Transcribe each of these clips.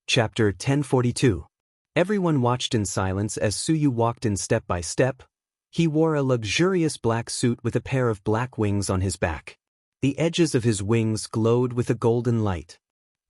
Chapter 1042. Everyone watched in silence as Suyu walked in step by step. He wore a luxurious black suit with a pair of black wings on his back. The edges of his wings glowed with a golden light.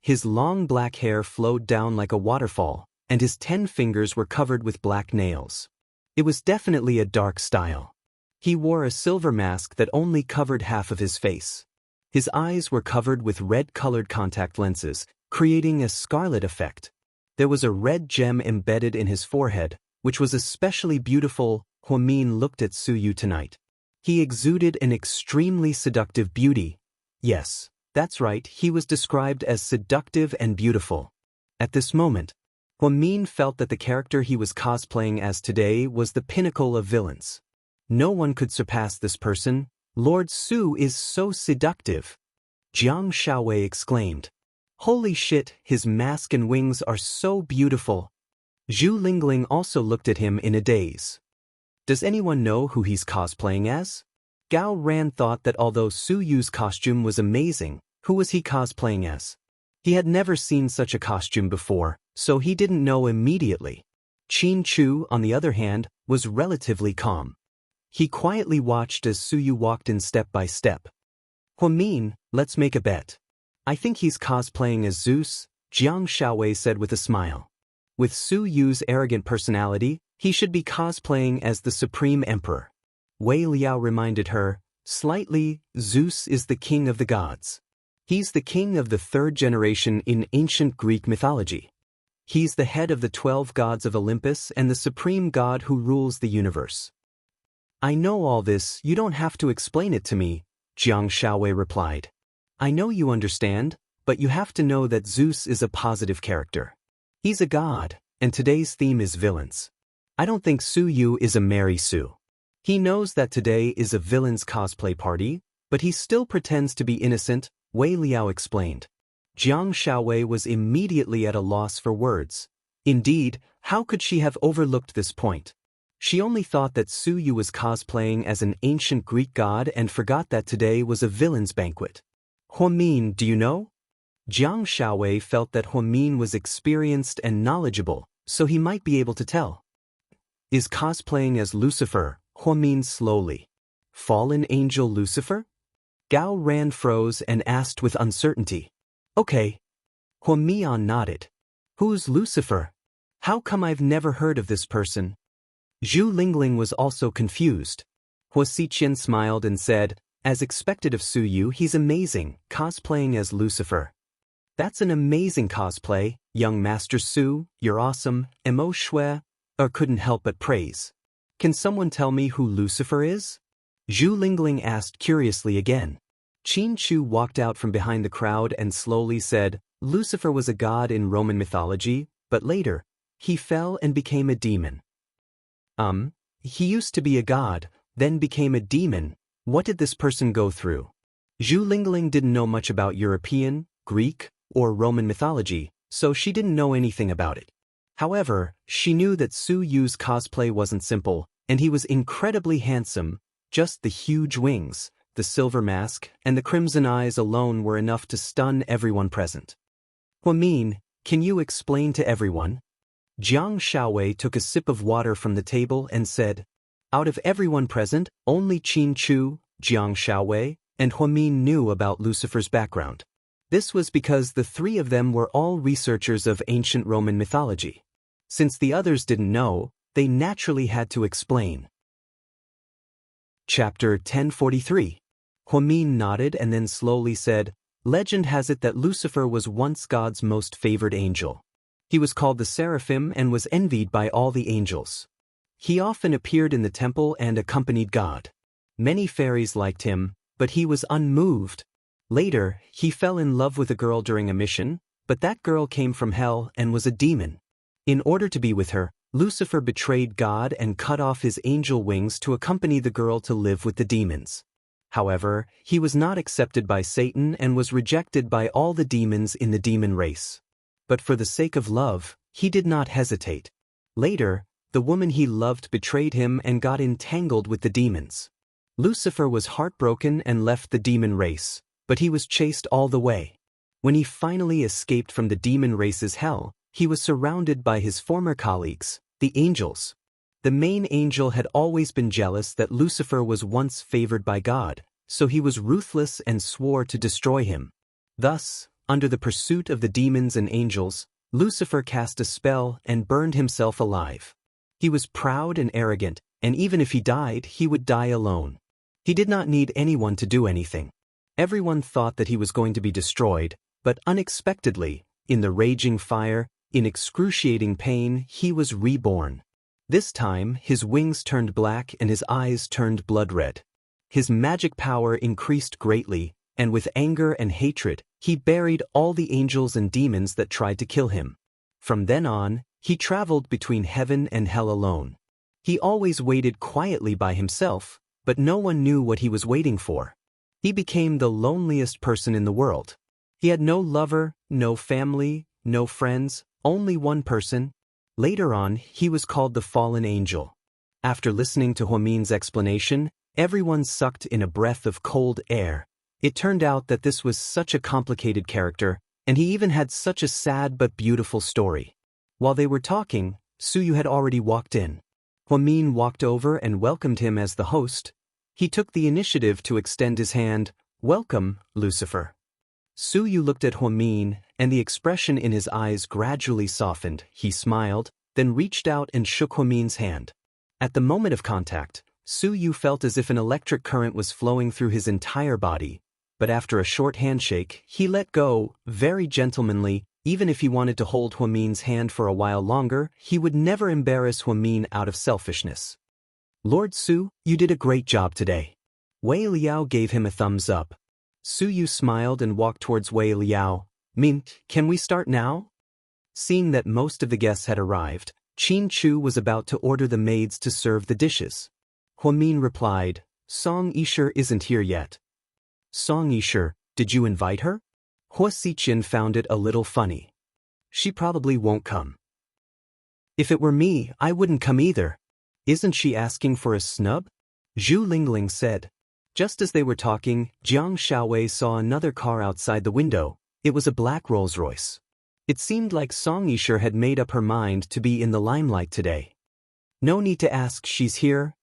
His long black hair flowed down like a waterfall, and his 10 fingers were covered with black nails. It was definitely a dark style. He wore a silver mask that only covered half of his face. His eyes were covered with red-colored contact lenses, creating a scarlet effect. There was a red gem embedded in his forehead, which was especially beautiful. Huamin looked at Suyu tonight. He exuded an extremely seductive beauty. Yes, that's right, he was described as seductive and beautiful. At this moment, Huamin felt that the character he was cosplaying as today was the pinnacle of villains. No one could surpass this person. Lord Su is so seductive. Jiang Shaowei exclaimed. Holy shit, his mask and wings are so beautiful. Zhu Lingling also looked at him in a daze. Does anyone know who he's cosplaying as? Gao Ran thought that although Su Yu's costume was amazing, who was he cosplaying as? He had never seen such a costume before, so he didn't know immediately. Qin Chu, on the other hand, was relatively calm. He quietly watched as Suyu walked in step by step. Huamin, let's make a bet. I think he's cosplaying as Zeus, Jiang Shaowei said with a smile. With Su Yu's arrogant personality, he should be cosplaying as the Supreme Emperor. Wei Liao reminded her, slightly, Zeus is the king of the gods. He's the king of the 3rd generation in ancient Greek mythology. He's the head of the 12 gods of Olympus and the supreme god who rules the universe. I know all this, you don't have to explain it to me, Jiang Shaowei replied. I know you understand, but you have to know that Zeus is a positive character. He's a god, and today's theme is villains. I don't think Su Yu is a Mary Sue. He knows that today is a villain's cosplay party, but he still pretends to be innocent, Wei Liao explained. Jiang Shaowei was immediately at a loss for words. Indeed, how could she have overlooked this point? She only thought that Su Yu was cosplaying as an ancient Greek god and forgot that today was a villain's banquet. Huamin, do you know? Jiang Shaowei felt that Huamin was experienced and knowledgeable, so he might be able to tell. Is cosplaying as Lucifer, Huamin slowly. Fallen angel Lucifer? Gao Ran froze and asked with uncertainty. Okay. Huamian nodded. Who's Lucifer? How come I've never heard of this person? Zhu Lingling was also confused. Hua Xiqian smiled and said, as expected of Su Yu, he's amazing, cosplaying as Lucifer. That's an amazing cosplay, young Master Su, you're awesome, Mo Shui, couldn't help but praise. Can someone tell me who Lucifer is? Zhu Lingling asked curiously again. Qin Chu walked out from behind the crowd and slowly said, Lucifer was a god in Roman mythology, but later, he fell and became a demon. He used to be a god, then became a demon. What did this person go through? Zhu Lingling didn't know much about European, Greek, or Roman mythology, so she didn't know anything about it. However, she knew that Su Yu's cosplay wasn't simple, and he was incredibly handsome. Just the huge wings, the silver mask, and the crimson eyes alone were enough to stun everyone present. Huamin, can you explain to everyone? Jiang Shaowei took a sip of water from the table and said, out of everyone present, only Qin Chu, Jiang Shaowei, and Huamin knew about Lucifer's background. This was because the 3 of them were all researchers of ancient Roman mythology. Since the others didn't know, they naturally had to explain. Chapter 1043. Huamin nodded and then slowly said, legend has it that Lucifer was once God's most favored angel. He was called the Seraphim and was envied by all the angels. He often appeared in the temple and accompanied God. Many fairies liked him, but he was unmoved. Later, he fell in love with a girl during a mission, but that girl came from hell and was a demon. In order to be with her, Lucifer betrayed God and cut off his angel wings to accompany the girl to live with the demons. However, he was not accepted by Satan and was rejected by all the demons in the demon race. But for the sake of love, he did not hesitate. Later, the woman he loved betrayed him and got entangled with the demons. Lucifer was heartbroken and left the demon race, but he was chased all the way. When he finally escaped from the demon race's hell, He was surrounded by his former colleagues, the angels. The main angel had always been jealous that Lucifer was once favored by God, so he was ruthless and swore to destroy him. Thus, under the pursuit of the demons and angels, Lucifer cast a spell and burned himself alive. He was proud and arrogant, and even if he died, he would die alone. He did not need anyone to do anything. Everyone thought that he was going to be destroyed, but unexpectedly, in the raging fire, in excruciating pain, he was reborn. This time, his wings turned black and his eyes turned blood red. His magic power increased greatly, and with anger and hatred, he buried all the angels and demons that tried to kill him. From then on, he traveled between heaven and hell alone. He always waited quietly by himself, but no one knew what he was waiting for. He became the loneliest person in the world. He had no lover, no family, no friends, only one person. Later on, he was called the fallen angel. After listening to Huomin's explanation, everyone sucked in a breath of cold air. It turned out that this was such a complicated character, and he even had such a sad but beautiful story. While they were talking, Suyu had already walked in. Huomin walked over and welcomed him as the host. He took the initiative to extend his hand. "Welcome, Lucifer." Suyu looked at Huomin, and the expression in his eyes gradually softened. He smiled, then reached out and shook Huomin's hand. At the moment of contact, Suyu felt as if an electric current was flowing through his entire body, but after a short handshake, he let go, very gentlemanly. Even if he wanted to hold Huomin's hand for a while longer, he would never embarrass Huomin out of selfishness. "Lord Su, you did a great job today." Wei Liao gave him a thumbs up. Suyu smiled and walked towards Wei Liao. "Mint, can we start now?" Seeing that most of the guests had arrived, Qin Chu was about to order the maids to serve the dishes. Huomin replied, "Song Yisher isn't here yet." "Song Yisher, did you invite her?" Hua Xiqian found it a little funny. "She probably won't come." "If it were me, I wouldn't come either. Isn't she asking for a snub?" Zhu Lingling said. Just as they were talking, Jiang Xiaowei saw another car outside the window. It was a black Rolls-Royce. It seemed like Song Yisher had made up her mind to be in the limelight today. "No need to ask, she's here."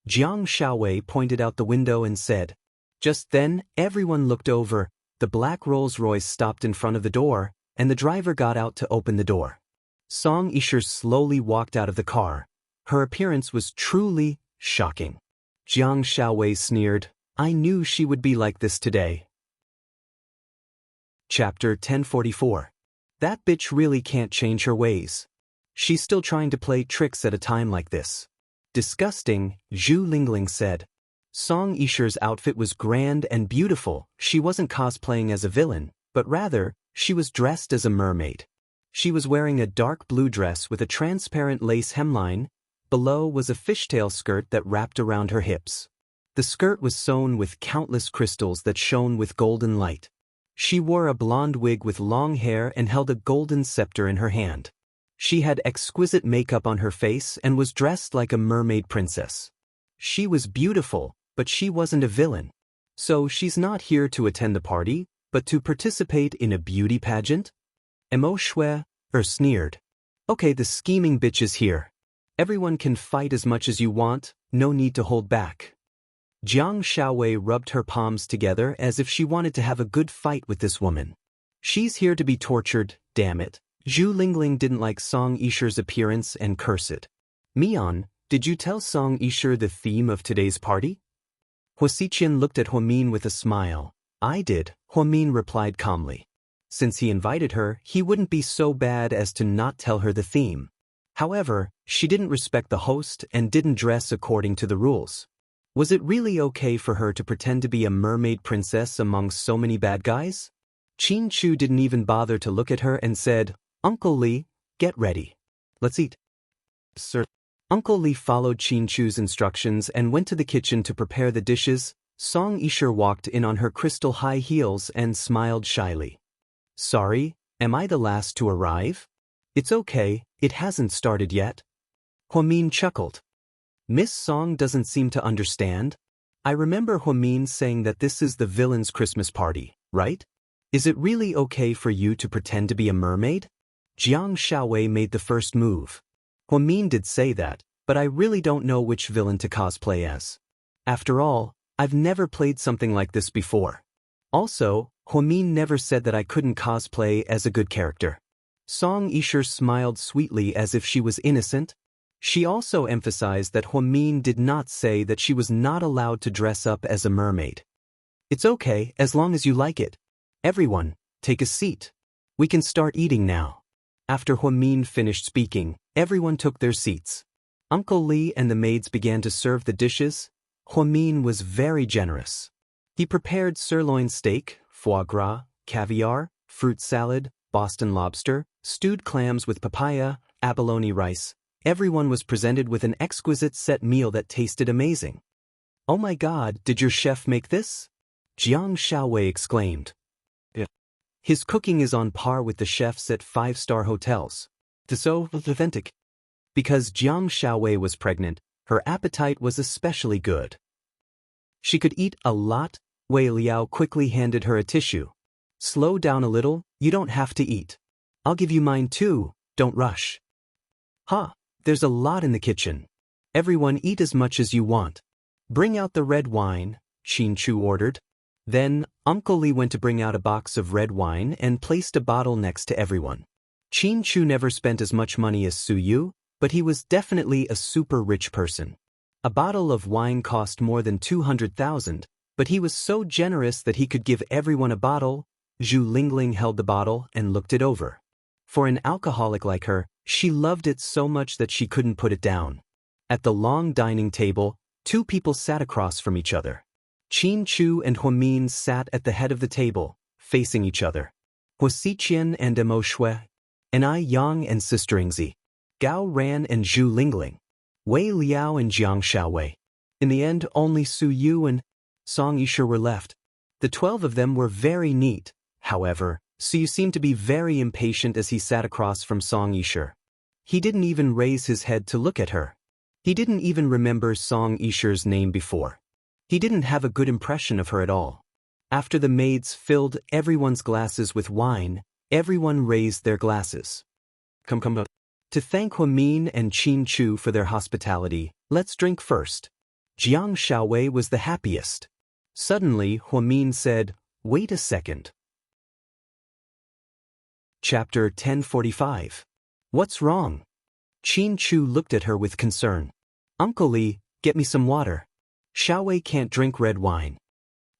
Jiang Xiaowei pointed out the window and said. Just then, everyone looked over. The black Rolls-Royce stopped in front of the door, and the driver got out to open the door. Song Yisher slowly walked out of the car. Her appearance was truly shocking. Jiang Xiaowei sneered, "I knew she would be like this today." Chapter 1044. That bitch really can't change her ways. She's still trying to play tricks at a time like this. Disgusting, Zhu Lingling said. Song Yisher's outfit was grand and beautiful. She wasn't cosplaying as a villain, but rather, she was dressed as a mermaid. She was wearing a dark blue dress with a transparent lace hemline. Below was a fishtail skirt that wrapped around her hips. The skirt was sewn with countless crystals that shone with golden light. She wore a blonde wig with long hair and held a golden scepter in her hand. She had exquisite makeup on her face and was dressed like a mermaid princess. She was beautiful, but she wasn't a villain. So she's not here to attend the party, but to participate in a beauty pageant? Emo Shui sneered. Okay, the scheming bitch is here. Everyone can fight as much as you want, no need to hold back. Jiang Xiaowei rubbed her palms together as if she wanted to have a good fight with this woman. She's here to be tortured, damn it. Zhu Lingling didn't like Song Yisher's appearance and cursed. Mian, did you tell Song Yisher the theme of today's party? Hua Xiqian looked at Huomin with a smile. I did, Huomin replied calmly. Since he invited her, he wouldn't be so bad as to not tell her the theme. However, she didn't respect the host and didn't dress according to the rules. Was it really okay for her to pretend to be a mermaid princess among so many bad guys? Qin Chu didn't even bother to look at her and said, Uncle Li, get ready. Let's eat. Sir. Uncle Li followed Qin Chu's instructions and went to the kitchen to prepare the dishes. Song Yisher walked in on her crystal high heels and smiled shyly. Sorry, am I the last to arrive? It's okay, it hasn't started yet. Huomin chuckled. Miss Song doesn't seem to understand. I remember Huomin saying that this is the villain's Christmas party, right? Is it really okay for you to pretend to be a mermaid? Jiang Shaowei made the first move. Huamin did say that, but I really don't know which villain to cosplay as. After all, I've never played something like this before. Also, Huamin never said that I couldn't cosplay as a good character. Song Yisha smiled sweetly as if she was innocent. She also emphasized that Huamin did not say that she was not allowed to dress up as a mermaid. It's okay, as long as you like it. Everyone, take a seat. We can start eating now. After Huamin finished speaking, everyone took their seats. Uncle Li and the maids began to serve the dishes. Huamin was very generous. He prepared sirloin steak, foie gras, caviar, fruit salad, Boston lobster, stewed clams with papaya, abalone rice. Everyone was presented with an exquisite set meal that tasted amazing. Oh my God, did your chef make this? Jiang Shaowei exclaimed. Yeah. His cooking is on par with the chefs at five-star hotels. So authentic. Because Jiang Shaowei was pregnant, her appetite was especially good. She could eat a lot. Wei Liao quickly handed her a tissue. Slow down a little, you don't have to eat. I'll give you mine too, don't rush. There's a lot in the kitchen. Everyone eat as much as you want. Bring out the red wine, Xianxia ordered. Then, Uncle Li went to bring out a box of red wine and placed a bottle next to everyone. Xianxia never spent as much money as Su Yu, but he was definitely a super rich person. A bottle of wine cost more than 200,000, but he was so generous that he could give everyone a bottle. Zhu Lingling held the bottle and looked it over. For an alcoholic like her, she loved it so much that she couldn't put it down. At the long dining table, two people sat across from each other. Qianchu and Huamin sat at the head of the table, facing each other. Huasiqian and Mo Shui, and I Yang and Sister Ingzi. Gao Ran and Zhu Lingling. Wei Liao and Jiang Shaowei. In the end, only Su Yu and Song Yisha were left. The 12 of them were very neat. However, Su Yu seemed to be very impatient as he sat across from Song Yisha. He didn't even raise his head to look at her. He didn't even remember Song Yisha's name before. He didn't have a good impression of her at all. After the maids filled everyone's glasses with wine, everyone raised their glasses. Come. To thank Huamin and Qianchu for their hospitality, let's drink first. Jiang Shaowei was the happiest. Suddenly, Huamin said, "Wait a second." Chapter 1045. What's wrong? Qianchu looked at her with concern. Uncle Li, get me some water. Shaowei can't drink red wine.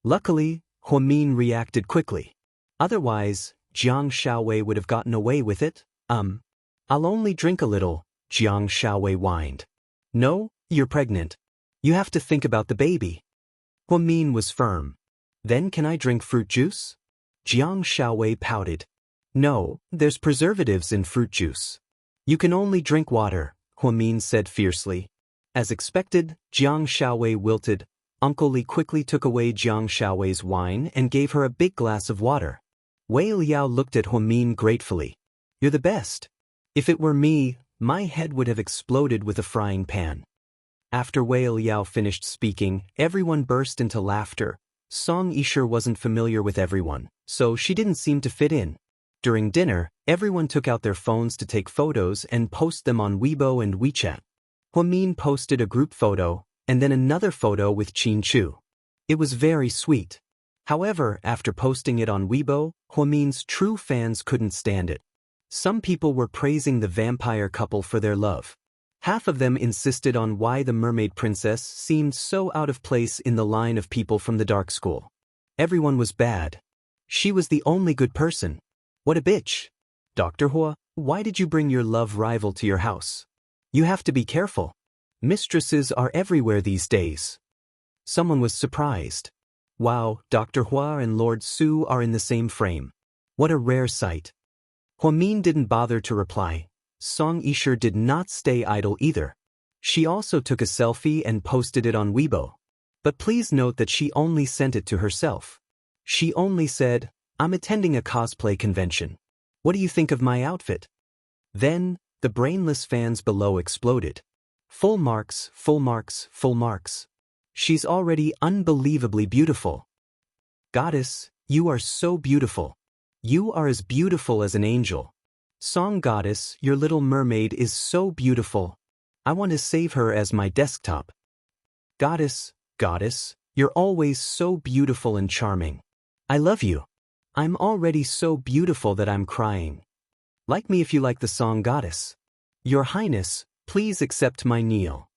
Luckily, Huamin reacted quickly. Otherwise, Jiang Shaowei would have gotten away with it. I'll only drink a little, Jiang Shaowei whined. No, you're pregnant. You have to think about the baby. Huamin was firm. Then can I drink fruit juice? Jiang Shaowei pouted. No, there's preservatives in fruit juice. You can only drink water, Huamin said fiercely. As expected, Jiang Shaowei wilted. Uncle Li quickly took away Jiang Shaowei's wine and gave her a big glass of water. Wei Liao looked at Huamin gratefully. You're the best. If it were me, my head would have exploded with a frying pan. After Wei Liao finished speaking, everyone burst into laughter. Song Yisha wasn't familiar with everyone, so she didn't seem to fit in. During dinner, everyone took out their phones to take photos and post them on Weibo and WeChat. Huamin posted a group photo, and then another photo with Qianchu. It was very sweet. However, after posting it on Weibo, Huamin's true fans couldn't stand it. Some people were praising the vampire couple for their love. Half of them insisted on why the mermaid princess seemed so out of place in the line of people from the dark school. Everyone was bad. She was the only good person. What a bitch. Dr. Hua, why did you bring your love rival to your house? You have to be careful. Mistresses are everywhere these days. Someone was surprised. Wow, Dr. Hua and Lord Su are in the same frame. What a rare sight. Huamin didn't bother to reply. Song Yisha did not stay idle either. She also took a selfie and posted it on Weibo. But please note that she only sent it to herself. She only said, I'm attending a cosplay convention. What do you think of my outfit? Then, the brainless fans below exploded. Full marks, full marks, full marks. She's already unbelievably beautiful. Goddess, you are so beautiful. You are as beautiful as an angel. Song goddess, your little mermaid is so beautiful. I want to save her as my desktop. Goddess, goddess, you're always so beautiful and charming. I love you. I'm already so beautiful that I'm crying. Like me if you like the song Goddess. Your Highness, please accept my kneel.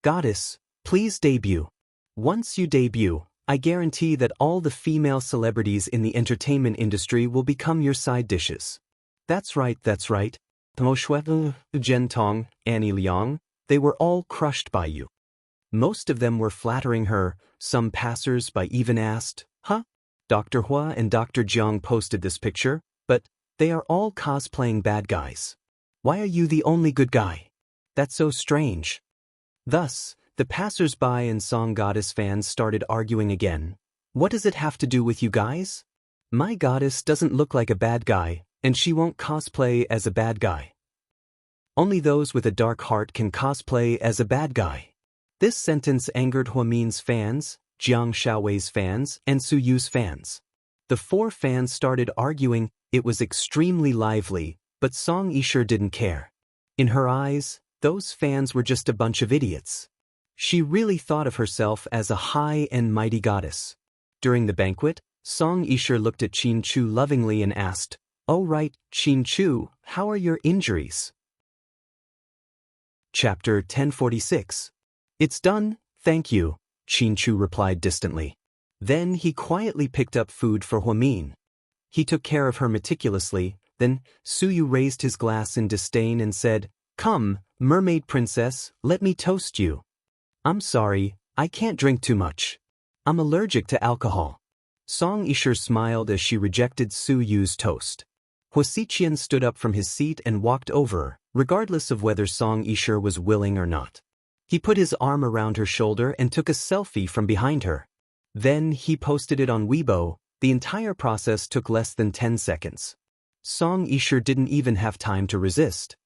Goddess, please debut. Once you debut, I guarantee that all the female celebrities in the entertainment industry will become your side dishes. That's right, that's right. Mo Shui, Jen Tong, Annie Liang, they were all crushed by you. Most of them were flattering her, some passers-by even asked, huh? Dr. Hua and Dr. Jiang posted this picture, but they are all cosplaying bad guys. Why are you the only good guy? That's so strange. Thus, the passers-by and Song Goddess fans started arguing again. What does it have to do with you guys? My goddess doesn't look like a bad guy, and she won't cosplay as a bad guy. Only those with a dark heart can cosplay as a bad guy. This sentence angered Huamin's fans, Jiang Shaowei's fans, and Su Yu's fans. The four fans started arguing. It was extremely lively, but Song Yisha didn't care. In her eyes, those fans were just a bunch of idiots. She really thought of herself as a high and mighty goddess. During the banquet, Song Yisha looked at Qin Chu lovingly and asked, "Oh right, Qin Chu, how are your injuries?" Chapter 1046. It's done, thank you, Qin Chu replied distantly. Then he quietly picked up food for Huamin. He took care of her meticulously. Then Su Yu raised his glass in disdain and said, "Come, mermaid princess, let me toast you." "I'm sorry, I can't drink too much. I'm allergic to alcohol." Song Yisha smiled as she rejected Su Yu's toast. Huasiqian stood up from his seat and walked over, regardless of whether Song Yisha was willing or not. He put his arm around her shoulder and took a selfie from behind her. Then he posted it on Weibo. The entire process took less than 10 seconds. Song Yisha didn't even have time to resist.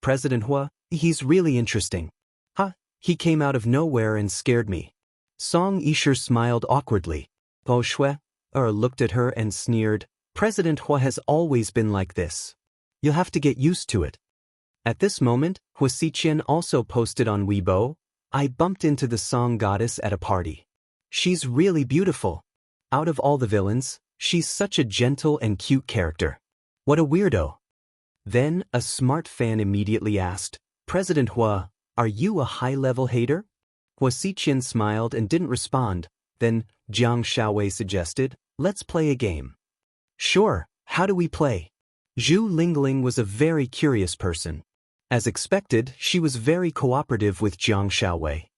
President Hua, he's really interesting. Ha, he came out of nowhere and scared me. Song Yisha smiled awkwardly. Po Shui looked at her and sneered, President Hua has always been like this. You'll have to get used to it. At this moment, Huasiqian also posted on Weibo, I bumped into the song goddess at a party. She's really beautiful. Out of all the villains, she's such a gentle and cute character. What a weirdo. Then, a smart fan immediately asked, President Hua, are you a high-level hater? Huasiqian smiled and didn't respond. Then, Jiang Shaowei suggested, let's play a game. Sure, how do we play? Zhu Lingling was a very curious person. As expected, she was very cooperative with Jiang Shaowei.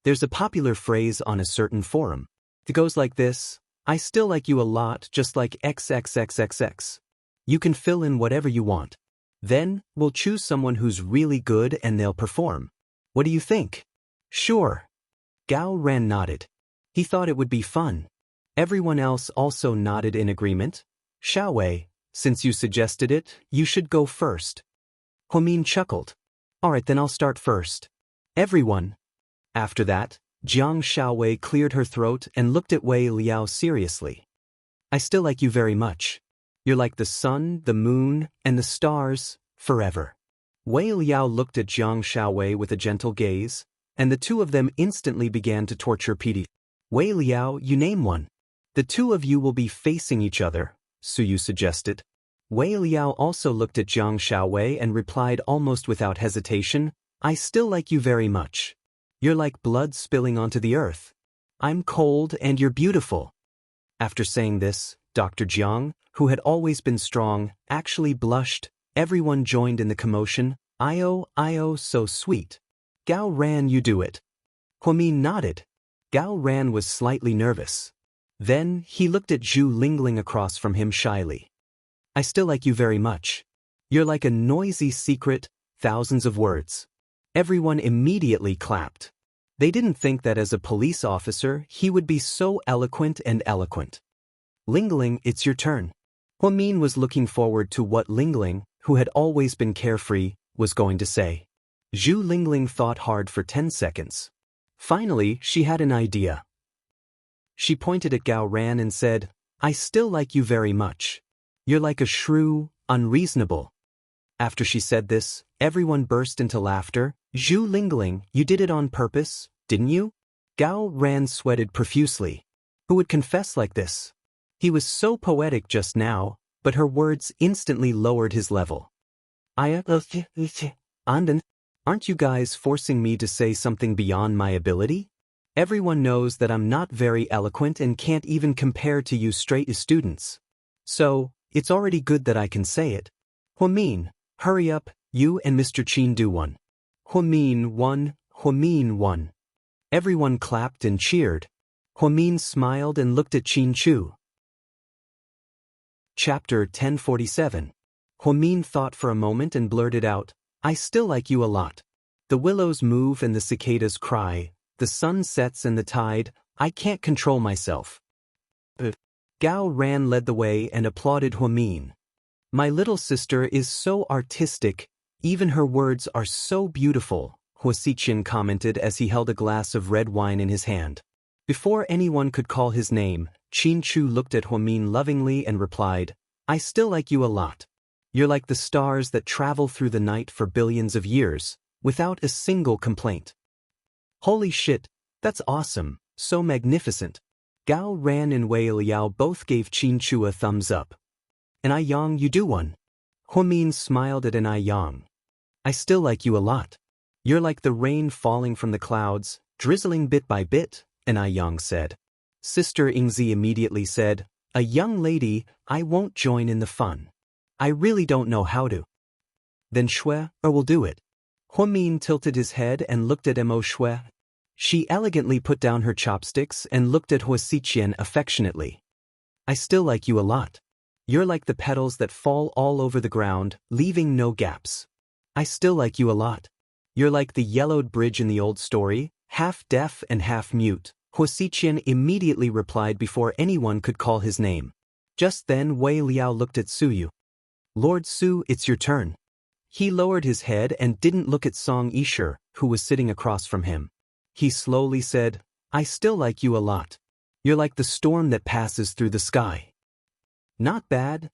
There's a popular phrase on a certain forum. It goes like this, I still like you a lot just like XXXXX. You can fill in whatever you want. Then, we'll choose someone who's really good and they'll perform. What do you think? Sure. Gao Ran nodded. He thought it would be fun. Everyone else also nodded in agreement. Shaowei, since you suggested it, you should go first. Huamin chuckled. Alright, then I'll start first. Everyone. After that, Jiang Shaowei cleared her throat and looked at Wei Liao seriously. I still like you very much. You're like the sun, the moon, and the stars, forever. Wei Liao looked at Jiang Shaowei with a gentle gaze, and the two of them instantly began to torture Petey. Wei Liao, you name one. The two of you will be facing each other, Su Yu suggested. Wei Liao also looked at Jiang Shaowei and replied almost without hesitation, I still like you very much. You're like blood spilling onto the earth. I'm cold and you're beautiful. After saying this, Dr. Jiang, who had always been strong, actually blushed. Everyone joined in the commotion. Io, so sweet. Gao Ran, you do it. Huamin nodded. Gao Ran was slightly nervous. Then, he looked at Zhu Lingling across from him shyly. I still like you very much. You're like a noisy secret, thousands of words. Everyone immediately clapped. They didn't think that as a police officer, he would be so eloquent and eloquent. Lingling, it's your turn. Huamin was looking forward to what Lingling, who had always been carefree, was going to say. Zhu Lingling thought hard for 10 seconds. Finally, she had an idea. She pointed at Gao Ran and said, I still like you very much. You're like a shrew, unreasonable. After she said this, everyone burst into laughter. Zhu Lingling, you did it on purpose, didn't you? Gao Ran sweated profusely. Who would confess like this? He was so poetic just now, but her words instantly lowered his level. Andan, aren't you guys forcing me to say something beyond my ability? Everyone knows that I'm not very eloquent and can't even compare to you straight students. So, it's already good that I can say it. Huamin, hurry up, you and Mr. Qin do one. Huamin won, Huamin won. Everyone clapped and cheered. Huamin smiled and looked at Qin Chu. Chapter 1047. Huamin thought for a moment and blurted out, I still like you a lot. The willows move and the cicadas cry, the sun sets and the tide, I can't control myself. Gao Ran led the way and applauded Huamin. My little sister is so artistic, even her words are so beautiful, Huasiqian commented as he held a glass of red wine in his hand. Before anyone could call his name, Qin Chu looked at Huamin lovingly and replied, I still like you a lot. You're like the stars that travel through the night for billions of years, without a single complaint. Holy shit, that's awesome, so magnificent. Gao Ran and Wei Liao both gave Qin Chu a thumbs up. And I Yang, you do one. Huamin smiled at an I Yang. I still like you a lot. You're like the rain falling from the clouds, drizzling bit by bit, an I Yang said. Sister Yingzi immediately said, a young lady, I won't join in the fun. I really don't know how to. Then Shui, or we'll do it. Huamin tilted his head and looked at Mo Shui. She elegantly put down her chopsticks and looked at Huasiqian affectionately. I still like you a lot. You're like the petals that fall all over the ground, leaving no gaps. I still like you a lot. You're like the yellowed bridge in the old story, half deaf and half mute. Huasiqian immediately replied before anyone could call his name. Just then Wei Liao looked at Su. Lord Su, it's your turn. He lowered his head and didn't look at Song Yishe, who was sitting across from him. He slowly said, I still like you a lot. You're like the storm that passes through the sky. Not bad,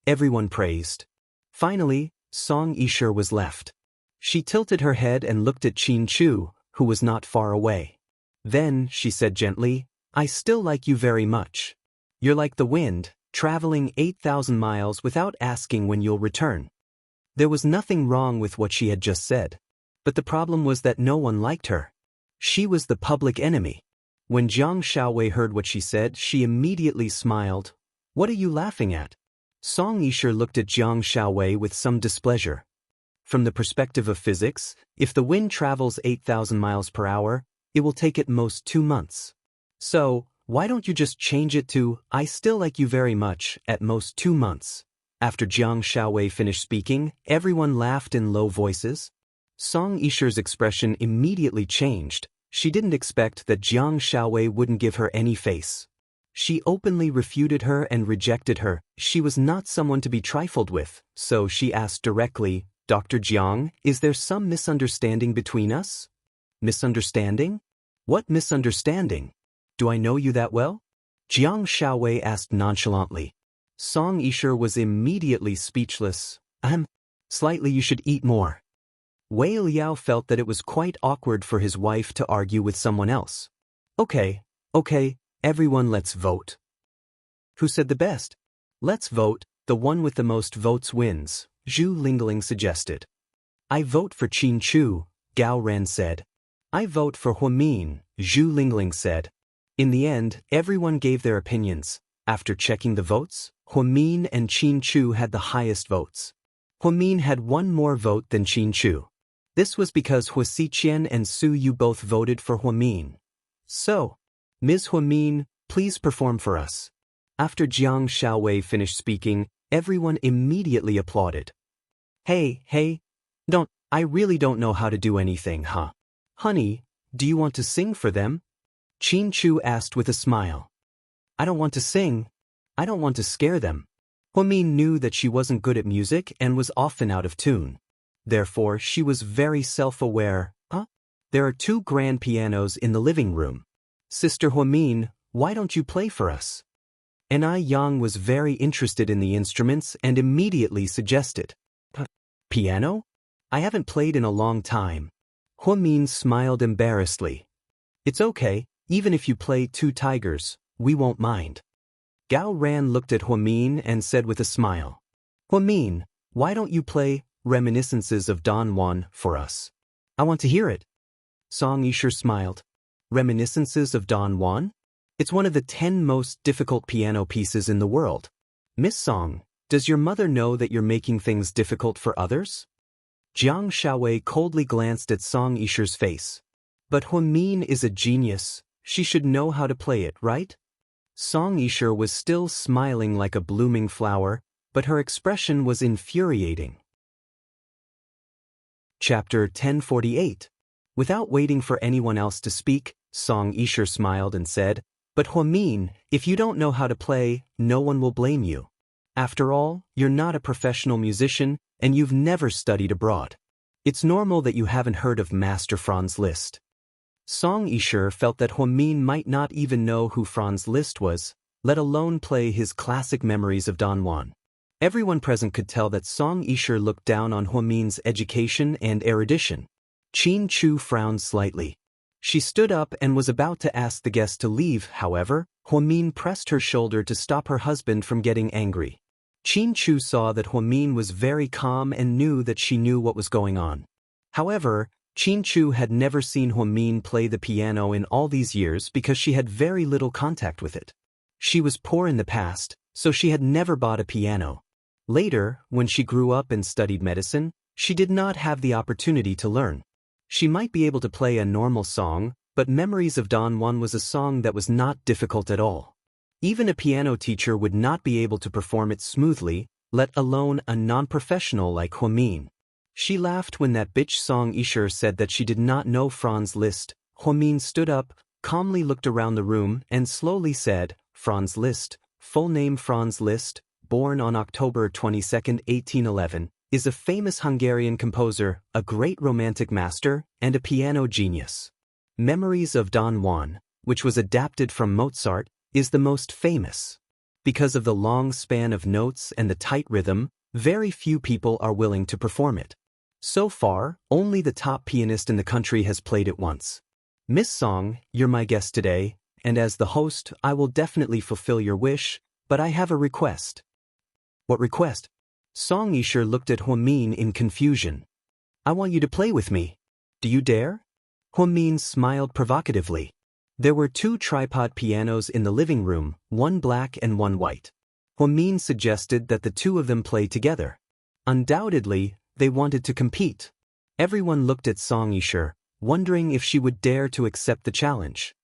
everyone praised. Finally, Song Yishe was left. She tilted her head and looked at Qin Chu, who was not far away. Then, she said gently, I still like you very much. You're like the wind, traveling 8,000 miles without asking when you'll return. There was nothing wrong with what she had just said. But the problem was that no one liked her. She was the public enemy. When Jiang Xiaowei heard what she said, she immediately smiled. What are you laughing at? Song Yishe looked at Jiang Xiaowei with some displeasure. From the perspective of physics, if the wind travels 8,000 miles per hour, it will take at most 2 months. So, why don't you just change it to, I still like you very much, at most 2 months? After Jiang Xiaowei finished speaking, everyone laughed in low voices. Song Yishe's expression immediately changed. She didn't expect that Jiang Xiaowei wouldn't give her any face. She openly refuted her and rejected her. She was not someone to be trifled with, so she asked directly, Dr. Jiang, is there some misunderstanding between us? Misunderstanding? What misunderstanding? Do I know you that well? Jiang Xiaowei asked nonchalantly. Song Yishe was immediately speechless. Slightly you should eat more. Wei Liao felt that it was quite awkward for his wife to argue with someone else. Okay, everyone let's vote. Who said the best? Let's vote, the one with the most votes wins, Zhu Lingling suggested. I vote for Qin Chu, Gao Ran said. I vote for Huamin, Zhu Lingling said. In the end, everyone gave their opinions. After checking the votes, Huamin and Qin Chu had the highest votes. Huamin had one more vote than Qin Chu. This was because Huasiqian and Su Yu both voted for Huamin. So, Ms. Huamin, please perform for us. After Jiang Xiaowei finished speaking, everyone immediately applauded. Hey, I really don't know how to do anything, huh? Honey, do you want to sing for them? Qin Chu asked with a smile. I don't want to sing. I don't want to scare them. Huamin knew that she wasn't good at music and was often out of tune. Therefore, she was very self-aware. There are 2 grand pianos in the living room. Sister Huamin, why don't you play for us? And Yang was very interested in the instruments and immediately suggested. Piano? I haven't played in a long time. Huamin smiled embarrassedly. It's okay, even if you play two tigers, we won't mind. Gao Ran looked at Huamin and said with a smile. Huamin, why don't you play Reminiscences of Don Juan for us? I want to hear it. Song Yisher smiled. Reminiscences of Don Juan? It's one of the 10 most difficult piano pieces in the world. Miss Song, does your mother know that you're making things difficult for others? Jiang Shaowei coldly glanced at Song Yisher's face. But Huamin is a genius, she should know how to play it, right? Song Yisher was still smiling like a blooming flower, but her expression was infuriating. Chapter 1048. Without waiting for anyone else to speak, Song Yisher smiled and said, But Huamin, if you don't know how to play, no one will blame you. After all, you're not a professional musician, and you've never studied abroad. It's normal that you haven't heard of Master Franz Liszt. Song Yisher felt that Huamin might not even know who Franz Liszt was, let alone play his classic Memories of Don Juan. Everyone present could tell that Song Yisher looked down on Huamin's education and erudition. Qin Chu frowned slightly. She stood up and was about to ask the guest to leave, however, Huamin pressed her shoulder to stop her husband from getting angry. Qin Chu saw that Huamin was very calm and knew that she knew what was going on. However, Qin Chu had never seen Huamin play the piano in all these years because she had very little contact with it. She was poor in the past, so she had never bought a piano. Later, when she grew up and studied medicine, she did not have the opportunity to learn. She might be able to play a normal song, but Memories of Don Juan was a song that was not difficult at all. Even a piano teacher would not be able to perform it smoothly, let alone a non-professional like Huamin. She laughed when that bitch Song Yisher said that she did not know Franz Liszt. Huamin stood up, calmly looked around the room, and slowly said, Franz Liszt, full name Franz Liszt, born on October 22, 1811, is a famous Hungarian composer, a great romantic master, and a piano genius. Memories of Don Juan, which was adapted from Mozart, is the most famous. Because of the long span of notes and the tight rhythm, very few people are willing to perform it. So far, only the top pianist in the country has played it once. Miss Song, you're my guest today, and as the host, I will definitely fulfill your wish, but I have a request. What request? Song Yisher looked at Huamin in confusion. I want you to play with me. Do you dare? Huamin smiled provocatively. There were 2 tripod pianos in the living room, one black and one white. Huamin suggested that the 2 of them play together. Undoubtedly, they wanted to compete. Everyone looked at Song Yisher, wondering if she would dare to accept the challenge.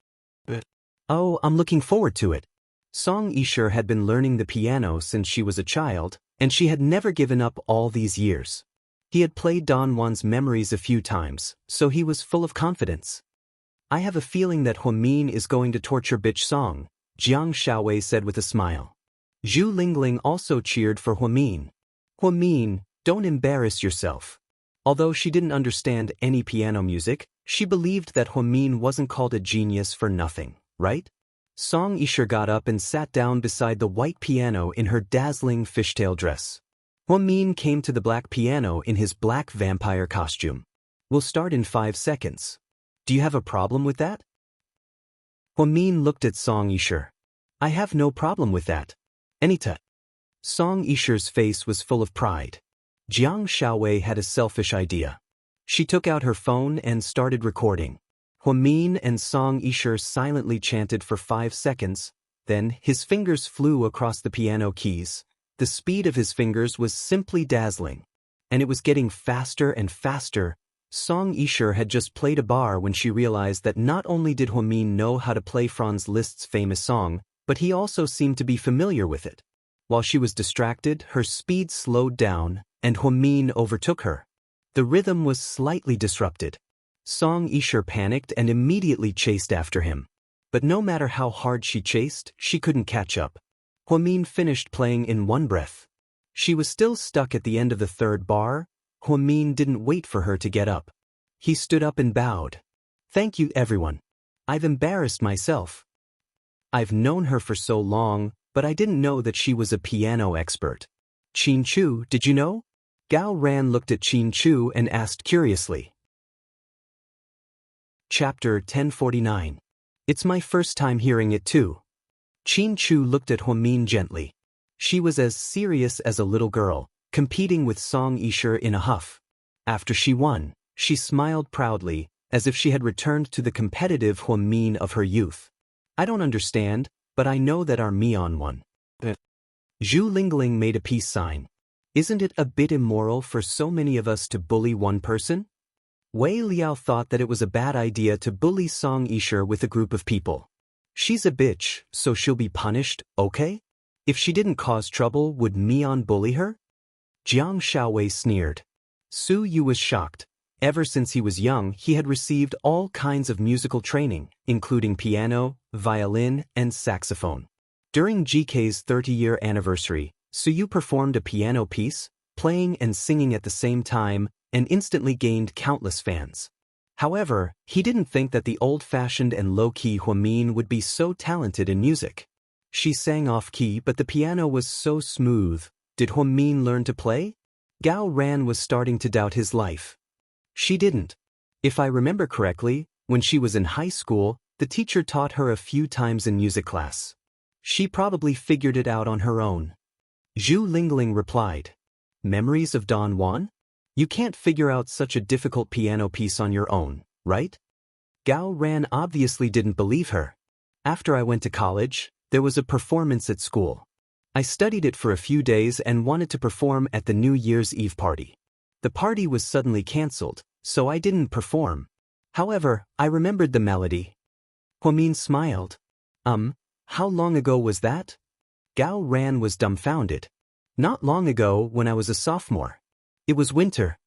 Oh, I'm looking forward to it. Song Yisher had been learning the piano since she was a child, and she had never given up all these years. He had played Don Juan's Memories a few times, so he was full of confidence. I have a feeling that Huamin is going to torture bitch Song, Jiang Shaowei said with a smile. Zhu Lingling also cheered for Huamin. Huamin, don't embarrass yourself. Although she didn't understand any piano music, she believed that Huamin wasn't called a genius for nothing, right? Song Yisher got up and sat down beside the white piano in her dazzling fishtail dress. Huamin came to the black piano in his black vampire costume. We'll start in 5 seconds. Do you have a problem with that? Huamin looked at Song Yisher. I have no problem with that. Anytime. Song Yisher's face was full of pride. Jiang Shaowei had a selfish idea. She took out her phone and started recording. Huamin and Song Yisher silently chanted for 5 seconds, then his fingers flew across the piano keys. The speed of his fingers was simply dazzling. And it was getting faster and faster. Song Yisher had just played a bar when she realized that not only did Huamin know how to play Franz Liszt's famous song, but he also seemed to be familiar with it. While she was distracted, her speed slowed down, and Huamin overtook her. The rhythm was slightly disrupted. Song Yisher panicked and immediately chased after him. But no matter how hard she chased, she couldn't catch up. Huamin finished playing in one breath. She was still stuck at the end of the 3rd bar. Huamin didn't wait for her to get up. He stood up and bowed. Thank you, everyone. I've embarrassed myself. I've known her for so long, but I didn't know that she was a piano expert. Qin Chu, did you know? Gao Ran looked at Qin Chu and asked curiously. Chapter 1049. It's my first time hearing it too. Qin Chu looked at Huamin gently. She was as serious as a little girl, competing with Song Yishe in a huff. After she won, she smiled proudly, as if she had returned to the competitive Huamin of her youth. I don't understand, but I know that our Mian won. Zhu Lingling made a peace sign. Isn't it a bit immoral for so many of us to bully one person? Wei Liao thought that it was a bad idea to bully Song Yishe with a group of people. She's a bitch, so she'll be punished, okay? If she didn't cause trouble, would Mian bully her? Jiang Shaowei sneered. Su Yu was shocked. Ever since he was young, he had received all kinds of musical training, including piano, violin, and saxophone. During GK's 30-year anniversary, Su Yu performed a piano piece, playing and singing at the same time, and instantly gained countless fans. However, he didn't think that the old-fashioned and low-key Huamin would be so talented in music. She sang off-key, but the piano was so smooth. Did Huamin learn to play? Gao Ran was starting to doubt his life. She didn't. If I remember correctly, when she was in high school, the teacher taught her a few times in music class. She probably figured it out on her own. Zhu Lingling replied. Memories of Don Juan? You can't figure out such a difficult piano piece on your own, right? Gao Ran obviously didn't believe her. After I went to college, there was a performance at school. I studied it for a few days and wanted to perform at the New Year's Eve party. The party was suddenly cancelled, so I didn't perform. However, I remembered the melody. Huamin smiled. How long ago was that? Gao Ran was dumbfounded. Not long ago, when I was a sophomore. It was winter.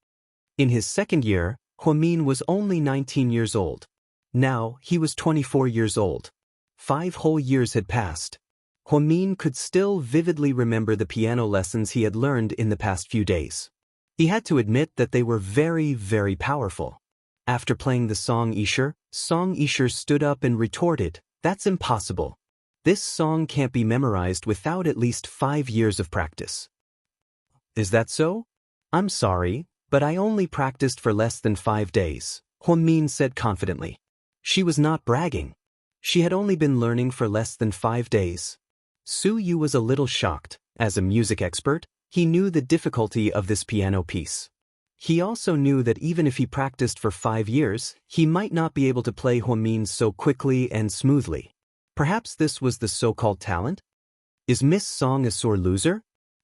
In his second year, Huamin was only 19 years old. Now, he was 24 years old. 5 whole years had passed. Huamin could still vividly remember the piano lessons he had learned in the past few days. He had to admit that they were very, very powerful. After playing the Song Yishe stood up and retorted, "That's impossible. This song can't be memorized without at least 5 years of practice." Is that so? I'm sorry, but I only practiced for less than 5 days, Huamin said confidently. She was not bragging. She had only been learning for less than 5 days. Su Yu was a little shocked. As a music expert, he knew the difficulty of this piano piece. He also knew that even if he practiced for 5 years, he might not be able to play Huamin so quickly and smoothly. Perhaps this was the so-called talent? Is Miss Song a sore loser?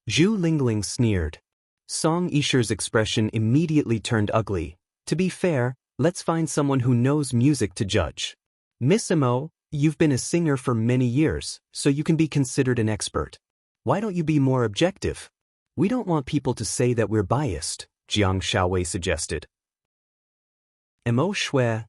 Zhu Lingling sneered. Song Yishe's expression immediately turned ugly. To be fair, let's find someone who knows music to judge. Miss Mo, you've been a singer for many years, so you can be considered an expert. Why don't you be more objective? We don't want people to say that we're biased, Jiang Shaowei suggested. Mo Shui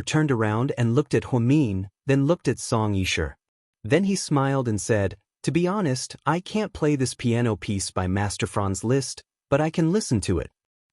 turned around and looked at Huamin, then looked at Song Yishe. Then he smiled and said, "To be honest, I can't play this piano piece by Master Franz Liszt, but I can listen to it.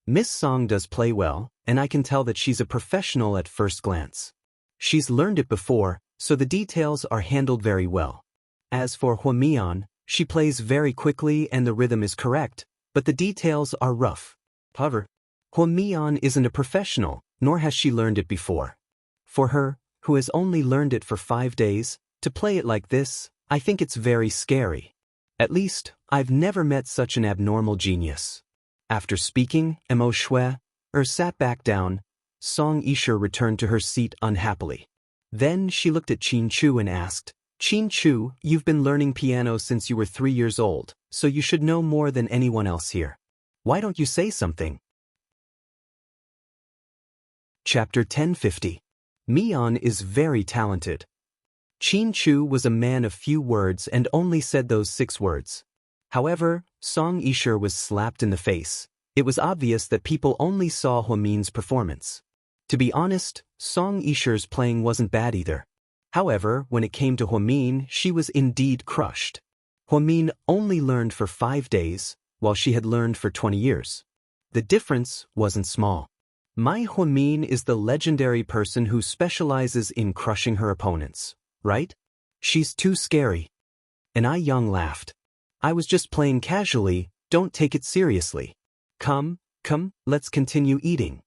Miss Song does play well, and I can tell that she's a professional at first glance. She's learned it before, so the details are handled very well. As for Huamian, she plays very quickly and the rhythm is correct, but the details are rough. However, Huamian isn't a professional, nor has she learned it before. For her, who has only learned it for 5 days, to play it like this, I think it's very scary. At least, I've never met such an abnormal genius." After speaking, Mo Shui sat back down. Song Yishe returned to her seat unhappily. Then she looked at Qin Chu and asked, "Qin Chu, you've been learning piano since you were 3 years old, so you should know more than anyone else here. Why don't you say something?" Chapter 1050. Mian is very talented. Qin Chu was a man of few words and only said those 6 words. However, Song Yishe was slapped in the face. It was obvious that people only saw Huamin's performance. To be honest, Song Yishe's playing wasn't bad either. However, when it came to Huamin, she was indeed crushed. Huamin only learned for 5 days, while she had learned for 20 years. The difference wasn't small. My Huamin is the legendary person who specializes in crushing her opponents, right? She's too scary. And I Young laughed. I was just playing casually, don't take it seriously. Come, let's continue eating.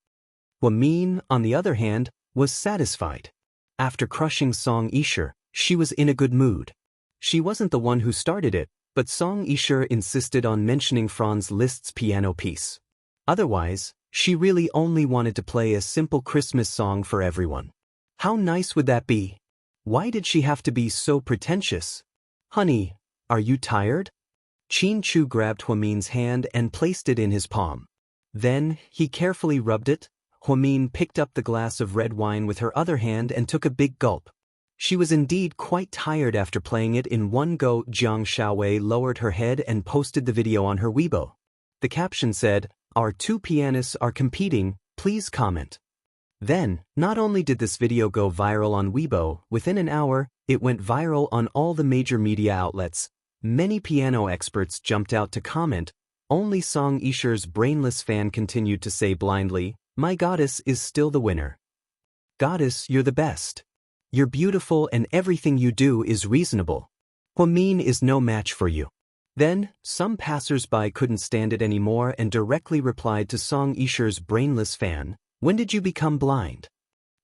Min, on the other hand, was satisfied. After crushing Song Yishe, she was in a good mood. She wasn't the one who started it, but Song Yishe insisted on mentioning Franz Liszt's piano piece. Otherwise, she really only wanted to play a simple Christmas song for everyone. How nice would that be? Why did she have to be so pretentious? Honey, are you tired? Chu grabbed Min's hand and placed it in his palm. Then, he carefully rubbed it. Min picked up the glass of red wine with her other hand and took a big gulp. She was indeed quite tired after playing it in one go. Jiang Shaowei lowered her head and posted the video on her Weibo. The caption said, "Our two pianists are competing, please comment." Then, not only did this video go viral on Weibo, within an hour, it went viral on all the major media outlets. Many piano experts jumped out to comment. Only Song Yishe's brainless fan continued to say blindly, "My goddess is still the winner. Goddess, you're the best. You're beautiful and everything you do is reasonable. Min is no match for you." Then, some passers-by couldn't stand it anymore and directly replied to Song Yishe's brainless fan, "When did you become blind?"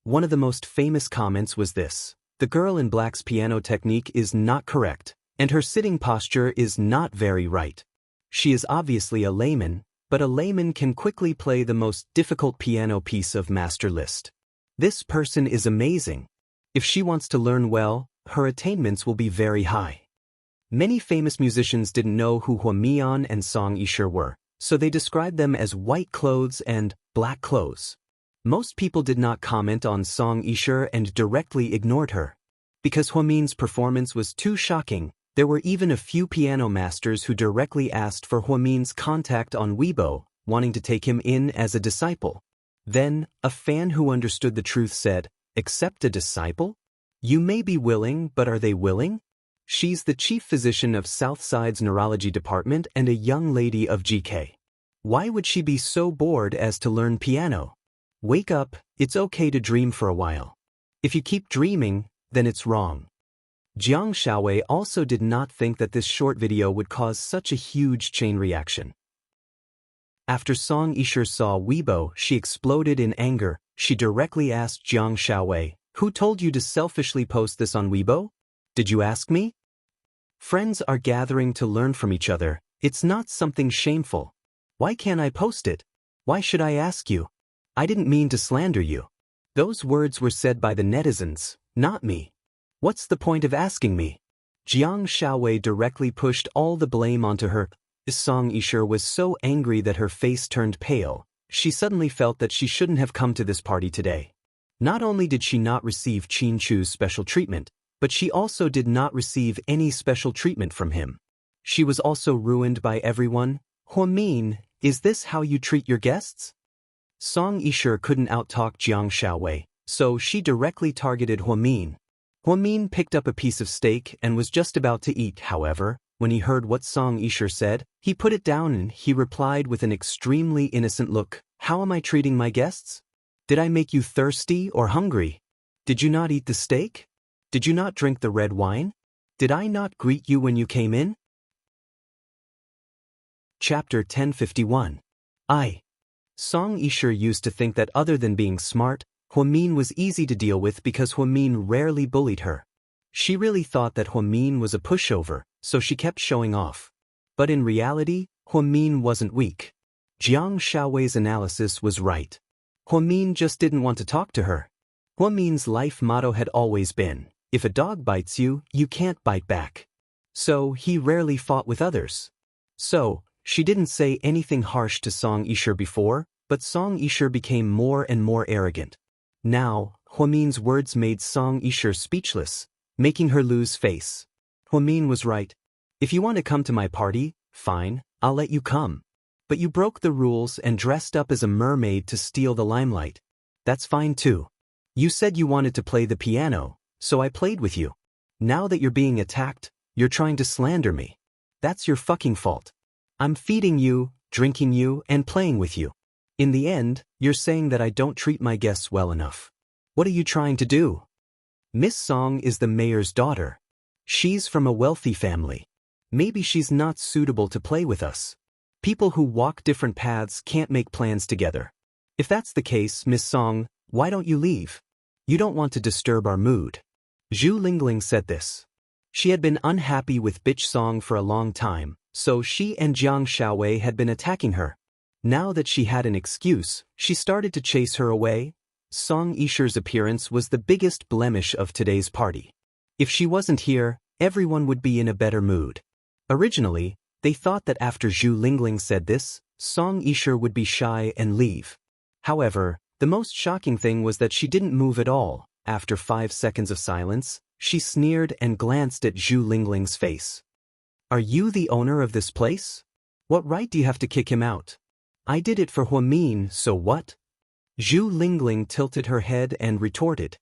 One of the most famous comments was this: "The girl in black's piano technique is not correct, and her sitting posture is not very right. She is obviously a layman, but a layman can quickly play the most difficult piano piece of Master Liszt. This person is amazing. If she wants to learn well, her attainments will be very high." Many famous musicians didn't know who Min and Song Yishe were, so they described them as white clothes and black clothes. Most people did not comment on Song Yishe and directly ignored her. Because Min's performance was too shocking, there were even a few piano masters who directly asked for Min's contact on Weibo, wanting to take him in as a disciple. Then, a fan who understood the truth said, "Accept a disciple? You may be willing, but are they willing? She's the chief physician of Southside's neurology department and a young lady of GK. Why would she be so bored as to learn piano? Wake up, it's okay to dream for a while. If you keep dreaming, then it's wrong." Jiang Shaowei also did not think that this short video would cause such a huge chain reaction. After Song Yishe saw Weibo, she exploded in anger. She directly asked Jiang Shaowei, "Who told you to selfishly post this on Weibo? Did you ask me? Friends are gathering to learn from each other. It's not something shameful. Why can't I post it? Why should I ask you? I didn't mean to slander you. Those words were said by the netizens, not me. What's the point of asking me?" Jiang Shaowei directly pushed all the blame onto her. Song Yishe was so angry that her face turned pale. She suddenly felt that she shouldn't have come to this party today. Not only did she not receive Chu's special treatment, but she also did not receive any special treatment from him. She was also ruined by everyone. "Min, is this how you treat your guests?" Song Yishe couldn't outtalk Jiang Shaowei, so she directly targeted Min. Min picked up a piece of steak and was just about to eat. However, when he heard what Song Yishe said, he put it down and he replied with an extremely innocent look, "How am I treating my guests? Did I make you thirsty or hungry? Did you not eat the steak? Did you not drink the red wine? Did I not greet you when you came in?" Chapter 1051. Song Yishe used to think that other than being smart, Min was easy to deal with because Min rarely bullied her. She really thought that Min was a pushover, so she kept showing off. But in reality, Min wasn't weak. Jiang Shaowei's analysis was right. Min just didn't want to talk to her. Min's life motto had always been, "If a dog bites you, you can't bite back." So he rarely fought with others. So, she didn't say anything harsh to Song Yishe before, but Song Yishe became more and more arrogant. Now, Min's words made Song Yishe speechless, making her lose face. Min was right. "If you want to come to my party, fine, I'll let you come. But you broke the rules and dressed up as a mermaid to steal the limelight. That's fine too. You said you wanted to play the piano, so I played with you. Now that you're being attacked, you're trying to slander me. That's your fucking fault. I'm feeding you, drinking you, and playing with you. In the end, you're saying that I don't treat my guests well enough. What are you trying to do? Miss Song is the mayor's daughter. She's from a wealthy family. Maybe she's not suitable to play with us. People who walk different paths can't make plans together. If that's the case, Miss Song, why don't you leave? You don't want to disturb our mood. Zhu Lingling said this. She had been unhappy with Bitch Song for a long time, so she and Jiang Xiaowei had been attacking her. Now that she had an excuse, she started to chase her away. Song Yisher's appearance was the biggest blemish of today's party. If she wasn't here, everyone would be in a better mood. Originally, they thought that after Zhu Lingling said this, Song Yisher would be shy and leave. However, the most shocking thing was that she didn't move at all. After 5 seconds of silence, she sneered and glanced at Zhu Lingling's face. Are you the owner of this place? What right do you have to kick him out? I did it for Huamin, so what? Zhu Lingling tilted her head and retorted.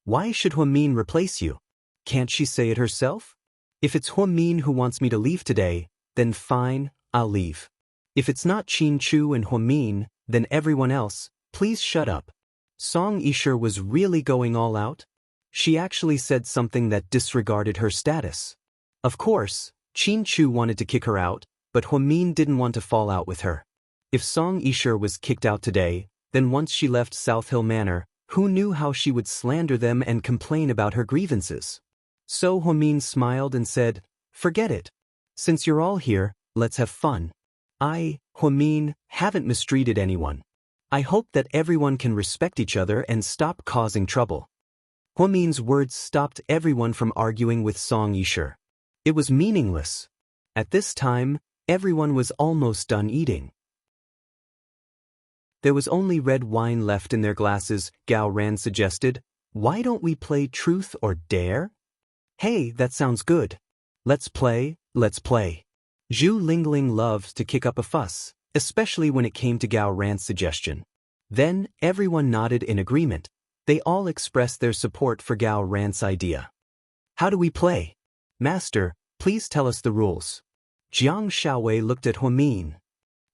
Why should Huamin replace you? Can't she say it herself? If it's Huamin who wants me to leave today, then fine, I'll leave. If it's not Qin Chu and Huamin, then everyone else, please shut up. Song Yisher was really going all out. She actually said something that disregarded her status. Of course, Qin Chu wanted to kick her out, but Huamin didn't want to fall out with her. If Song Yisher was kicked out today, then once she left South Hill Manor, who knew how she would slander them and complain about her grievances? So Huamin smiled and said, forget it. Since you're all here, let's have fun. I, Huamin, haven't mistreated anyone. I hope that everyone can respect each other and stop causing trouble. Huamin's words stopped everyone from arguing with Song Yisher. It was meaningless. At this time, everyone was almost done eating. There was only red wine left in their glasses. Gao Ran suggested, why don't we play Truth or Dare? Hey, that sounds good. Let's play, let's play. Zhu Lingling loved to kick up a fuss, especially when it came to Gao Ran's suggestion. Then, everyone nodded in agreement. They all expressed their support for Gao Ran's idea. How do we play? Master, please tell us the rules. Jiang Xiaowei looked at Huamin.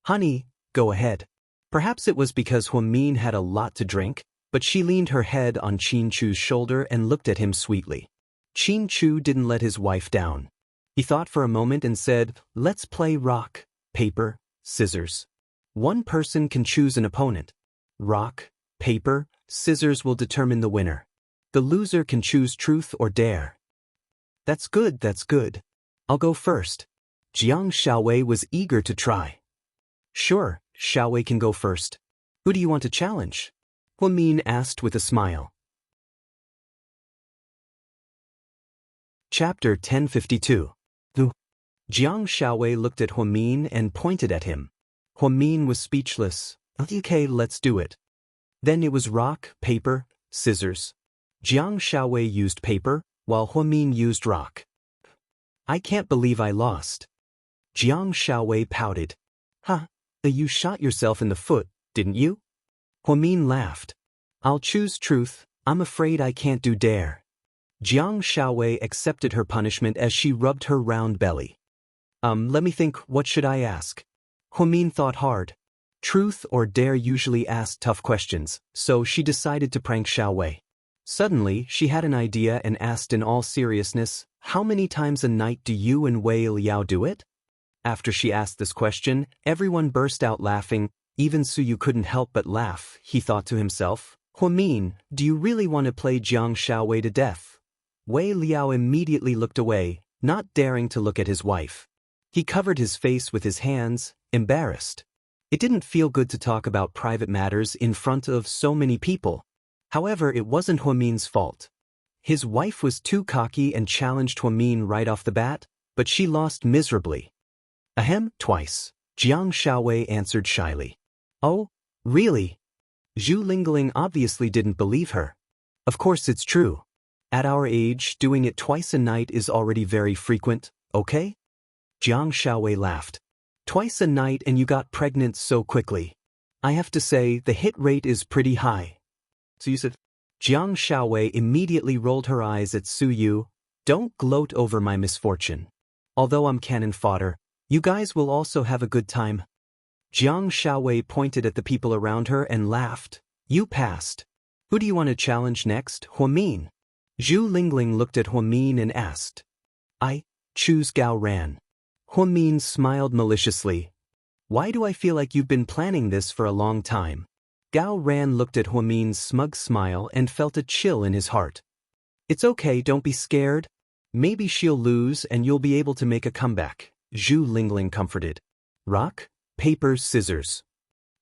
Honey, go ahead. Perhaps it was because Huamin had a lot to drink, but she leaned her head on Qin Chu's shoulder and looked at him sweetly. Qin Chu didn't let his wife down. He thought for a moment and said, let's play rock, paper, scissors. One person can choose an opponent. Rock, paper, scissors will determine the winner. The loser can choose Truth or Dare. That's good, that's good. I'll go first. Jiang Xiaowei was eager to try. Sure, Xiaowei can go first. Who do you want to challenge? Huamin asked with a smile. Chapter 1052. Jiang Xiaowei looked at Huamin and pointed at him. Huamin was speechless. Okay, let's do it. Then it was rock, paper, scissors. Jiang Xiaowei used paper, while Huamin used rock. I can't believe I lost. Jiang Xiaowei pouted. Huh, you shot yourself in the foot, didn't you? Huamin laughed. I'll choose Truth, I'm afraid I can't do Dare. Jiang Xiaowei accepted her punishment as she rubbed her round belly. Let me think, what should I ask? Huamin thought hard. Truth or Dare usually asked tough questions, so she decided to prank Xiaowei. Suddenly, she had an idea and asked in all seriousness, how many times a night do you and Wei Liao do it? After she asked this question, everyone burst out laughing. Even Suyu couldn't help but laugh. He thought to himself, Huamin, do you really want to play Jiang Xiaowei to death? Wei Liao immediately looked away, not daring to look at his wife. He covered his face with his hands, embarrassed. It didn't feel good to talk about private matters in front of so many people. However, it wasn't Huamin's fault. His wife was too cocky and challenged Huamin right off the bat, but she lost miserably. Ahem, twice. Jiang Xiaowei answered shyly. Oh, really? Zhu Lingling obviously didn't believe her. Of course it's true. At our age, doing it twice a night is already very frequent, okay? Jiang Xiaowei laughed. Twice a night and you got pregnant so quickly. I have to say, the hit rate is pretty high. So you said, Jiang Xiaowei immediately rolled her eyes at Suyu. Don't gloat over my misfortune. Although I'm cannon fodder, you guys will also have a good time. Jiang Xiaowei pointed at the people around her and laughed. You passed. Who do you want to challenge next, Huamin? Zhu Lingling looked at Huamin and asked. I choose Gao Ran. Huamin smiled maliciously. Why do I feel like you've been planning this for a long time? Gao Ran looked at Huamin's smug smile and felt a chill in his heart. It's okay, don't be scared. Maybe she'll lose and you'll be able to make a comeback, Zhu Lingling comforted. Rock, paper, scissors.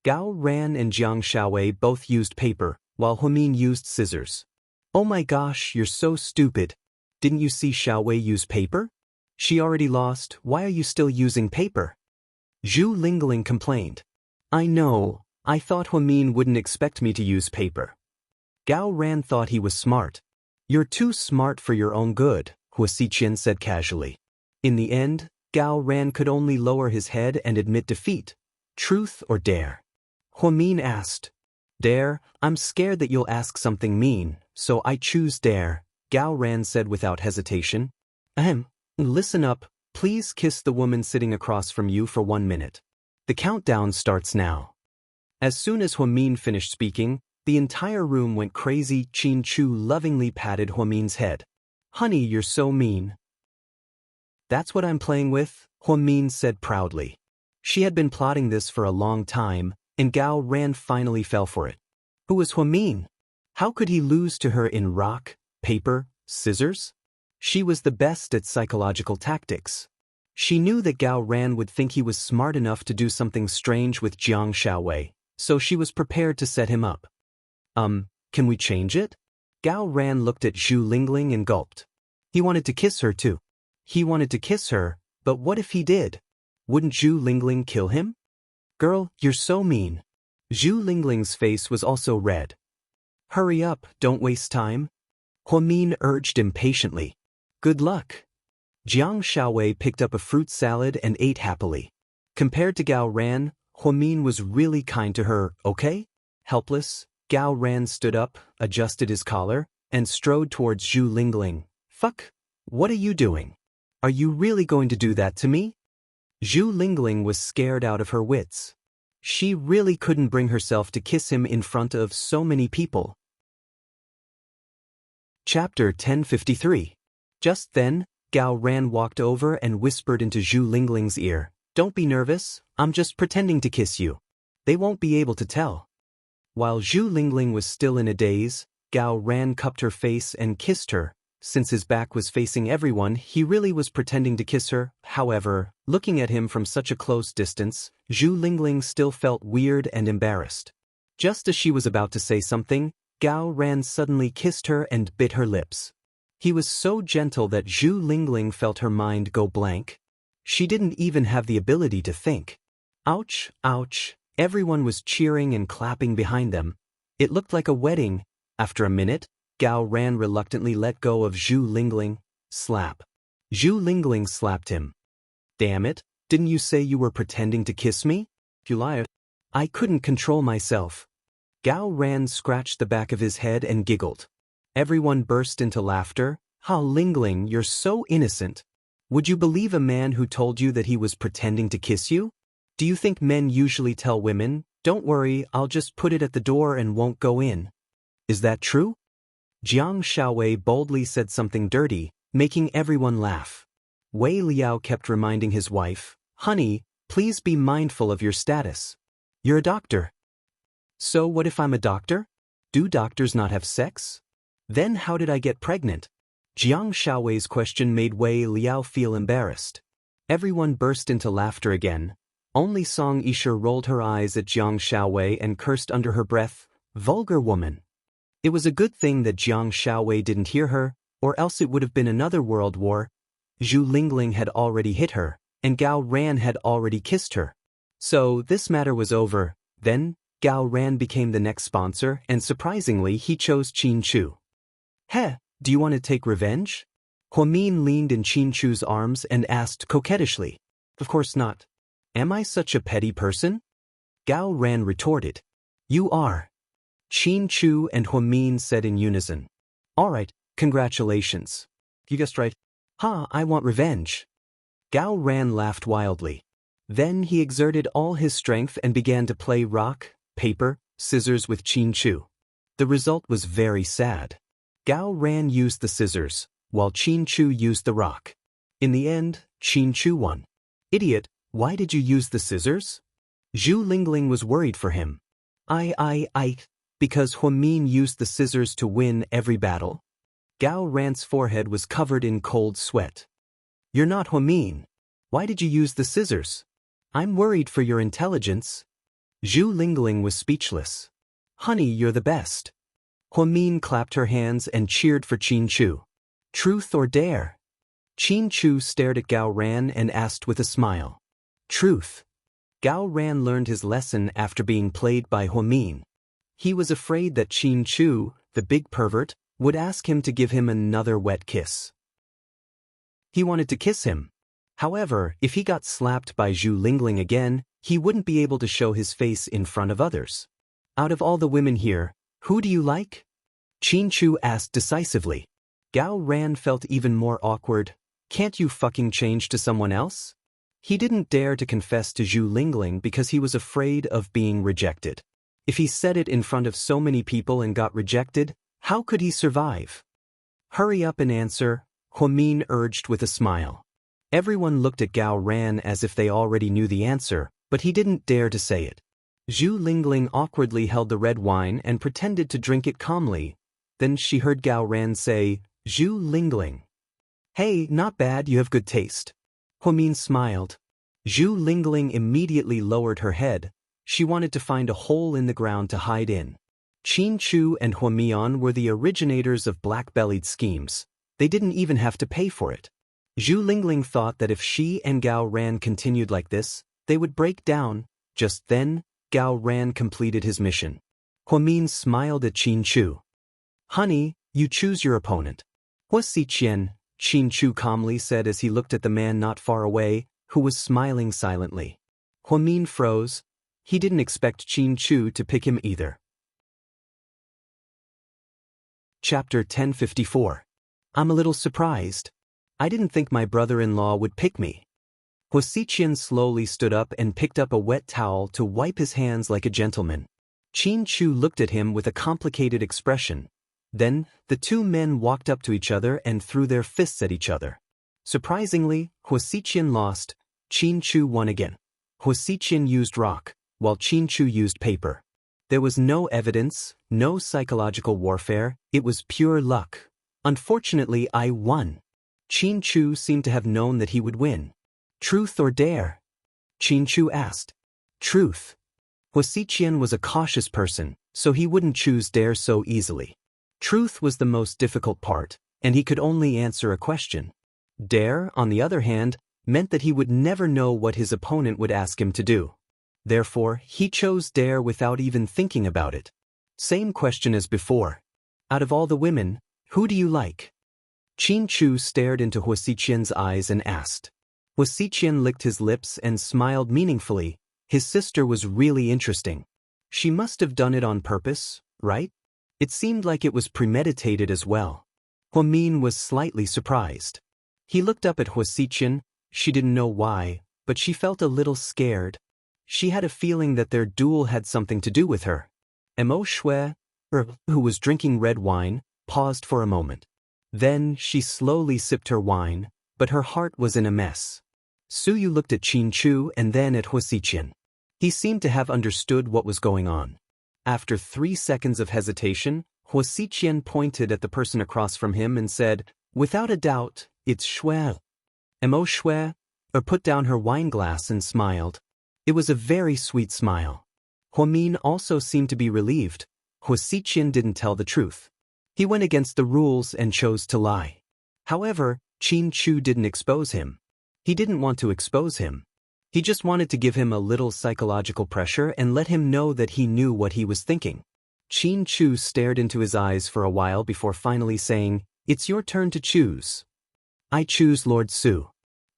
Gao Ran and Jiang Shaowei both used paper, while Huamin used scissors. Oh my gosh, you're so stupid. Didn't you see Shaowei use paper? She already lost, why are you still using paper? Zhu Lingling complained. I know, I thought Huamin wouldn't expect me to use paper. Gao Ran thought he was smart. You're too smart for your own good, Hua Xiqian said casually. In the end, Gao Ran could only lower his head and admit defeat. Truth or dare? Huamin asked. Dare, I'm scared that you'll ask something mean, so I choose dare, Gao Ran said without hesitation. Listen up, please kiss the woman sitting across from you for 1 minute. The countdown starts now. As soon as Huamin finished speaking, the entire room went crazy. Qin Chu lovingly patted Huamin's head. Honey, you're so mean. That's what I'm playing with, Huamin said proudly. She had been plotting this for a long time, and Gao Ran finally fell for it. Who was Huamin? How could he lose to her in rock, paper, scissors? She was the best at psychological tactics. She knew that Gao Ran would think he was smart enough to do something strange with Jiang Shaowei, so she was prepared to set him up. Can we change it? Gao Ran looked at Zhu Lingling and gulped. He wanted to kiss her too. He wanted to kiss her, but what if he did? Wouldn't Zhu Lingling kill him? Girl, you're so mean. Zhu Lingling's face was also red. Hurry up, don't waste time. Huamin urged impatiently. Good luck. Jiang Shaowei picked up a fruit salad and ate happily. Compared to Gao Ran, Huamin was really kind to her, okay? Helpless, Gao Ran stood up, adjusted his collar, and strode towards Zhu Lingling. Fuck, what are you doing? Are you really going to do that to me? Zhu Lingling was scared out of her wits. She really couldn't bring herself to kiss him in front of so many people. Chapter 1053. Just then, Gao Ran walked over and whispered into Zhu Lingling's ear. Don't be nervous, I'm just pretending to kiss you. They won't be able to tell. While Zhu Lingling was still in a daze, Gao Ran cupped her face and kissed her. Since his back was facing everyone, he really was pretending to kiss her. However, looking at him from such a close distance, Zhu Lingling still felt weird and embarrassed. Just as she was about to say something, Gao Ran suddenly kissed her and bit her lips. He was so gentle that Zhu Lingling felt her mind go blank. She didn't even have the ability to think. Ouch, ouch. Everyone was cheering and clapping behind them. It looked like a wedding. After a minute, Gao Ran reluctantly let go of Zhu Lingling. Slap. Zhu Lingling slapped him. Damn it, didn't you say you were pretending to kiss me? You liar. I couldn't control myself. Gao Ran scratched the back of his head and giggled. Everyone burst into laughter. Ha Lingling, you're so innocent. Would you believe a man who told you that he was pretending to kiss you? Do you think men usually tell women, don't worry, I'll just put it at the door and won't go in? Is that true? Jiang Shaowei boldly said something dirty, making everyone laugh. Wei Liao kept reminding his wife, honey, please be mindful of your status. You're a doctor. So what if I'm a doctor? Do doctors not have sex? Then how did I get pregnant? Jiang Shaowei's question made Wei Liao feel embarrassed. Everyone burst into laughter again. Only Song Yisha rolled her eyes at Jiang Shaowei and cursed under her breath, vulgar woman. It was a good thing that Jiang Shaowei didn't hear her, or else it would have been another world war. Zhu Lingling had already hit her, and Gao Ran had already kissed her. So this matter was over. Then, Gao Ran became the next sponsor, and surprisingly he chose Qin Chu. Heh, do you want to take revenge? Huamin leaned in Qin Chu's arms and asked coquettishly. Of course not. Am I such a petty person? Gao Ran retorted. You are. Qin Chu and Huamin said in unison. All right, congratulations. You guessed right. Ha, I want revenge. Gao Ran laughed wildly. Then he exerted all his strength and began to play rock, paper, scissors with Qin Chu. The result was very sad. Gao Ran used the scissors, while Qin Chu used the rock. In the end, Qin Chu won. Idiot, why did you use the scissors? Zhu Lingling was worried for him. Because Huamin used the scissors to win every battle? Gao Ran's forehead was covered in cold sweat. You're not Huamin. Why did you use the scissors? I'm worried for your intelligence. Zhu Lingling was speechless. Honey, you're the best. Huamin clapped her hands and cheered for Qin Chu. Truth or dare? Qin Chu stared at Gao Ran and asked with a smile. Truth. Gao Ran learned his lesson after being played by Huamin. He was afraid that Qin Chu, the big pervert, would ask him to give him another wet kiss. He wanted to kiss him. However, if he got slapped by Zhu Lingling again, he wouldn't be able to show his face in front of others. Out of all the women here, who do you like? Qin Chu asked decisively. Gao Ran felt even more awkward. Can't you fucking change to someone else? He didn't dare to confess to Zhu Lingling because he was afraid of being rejected. If he said it in front of so many people and got rejected, how could he survive? Hurry up and answer, Huamin urged with a smile. Everyone looked at Gao Ran as if they already knew the answer, but he didn't dare to say it. Zhu Lingling awkwardly held the red wine and pretended to drink it calmly. Then she heard Gao Ran say, Zhu Lingling. Hey, not bad, you have good taste. Huamin smiled. Zhu Lingling immediately lowered her head. She wanted to find a hole in the ground to hide in. Qin Chu and Huamian were the originators of black-bellied schemes. They didn't even have to pay for it. Zhu Lingling thought that if she and Gao Ran continued like this, they would break down. Just then, Gao Ran completed his mission. Huamin smiled at Qin Chu. Honey, you choose your opponent. Wuxia, Qin Chu calmly said as he looked at the man not far away, who was smiling silently. Huamin froze. He didn't expect Qin Chu to pick him either. Chapter 1054. I'm a little surprised. I didn't think my brother-in-law would pick me. Wuxia slowly stood up and picked up a wet towel to wipe his hands like a gentleman. Qin Chu looked at him with a complicated expression. Then, the two men walked up to each other and threw their fists at each other. Surprisingly, Wuxia lost. Qin Chu won again. Wuxia used rock, while Qin Chu used paper. There was no evidence, no psychological warfare, it was pure luck. Unfortunately, I won. Qin Chu seemed to have known that he would win. Truth or dare? Qin Chu asked. Truth. Wuxia was a cautious person, so he wouldn't choose dare so easily. Truth was the most difficult part, and he could only answer a question. Dare, on the other hand, meant that he would never know what his opponent would ask him to do. Therefore, he chose dare without even thinking about it. Same question as before. Out of all the women, who do you like? Qin Chu stared into Wuxia's eyes and asked. Wuxia licked his lips and smiled meaningfully. His sister was really interesting. She must have done it on purpose, right? It seemed like it was premeditated as well. Huamin was slightly surprised. He looked up at Wuxia. She didn't know why, but she felt a little scared. She had a feeling that their duel had something to do with her. Mo Shui, who was drinking red wine, paused for a moment. Then she slowly sipped her wine, but her heart was in a mess. Suyu looked at Qin Chu and then at Wuxia. He seemed to have understood what was going on. After 3 seconds of hesitation, Wuxia pointed at the person across from him and said, without a doubt, it's Shui. Mo Shui put down her wine glass and smiled. It was a very sweet smile. Huamin also seemed to be relieved. Wuxia didn't tell the truth. He went against the rules and chose to lie. However, Qin Chu didn't expose him. He didn't want to expose him. He just wanted to give him a little psychological pressure and let him know that he knew what he was thinking. Qin Chu stared into his eyes for a while before finally saying, it's your turn to choose. I choose Lord Su.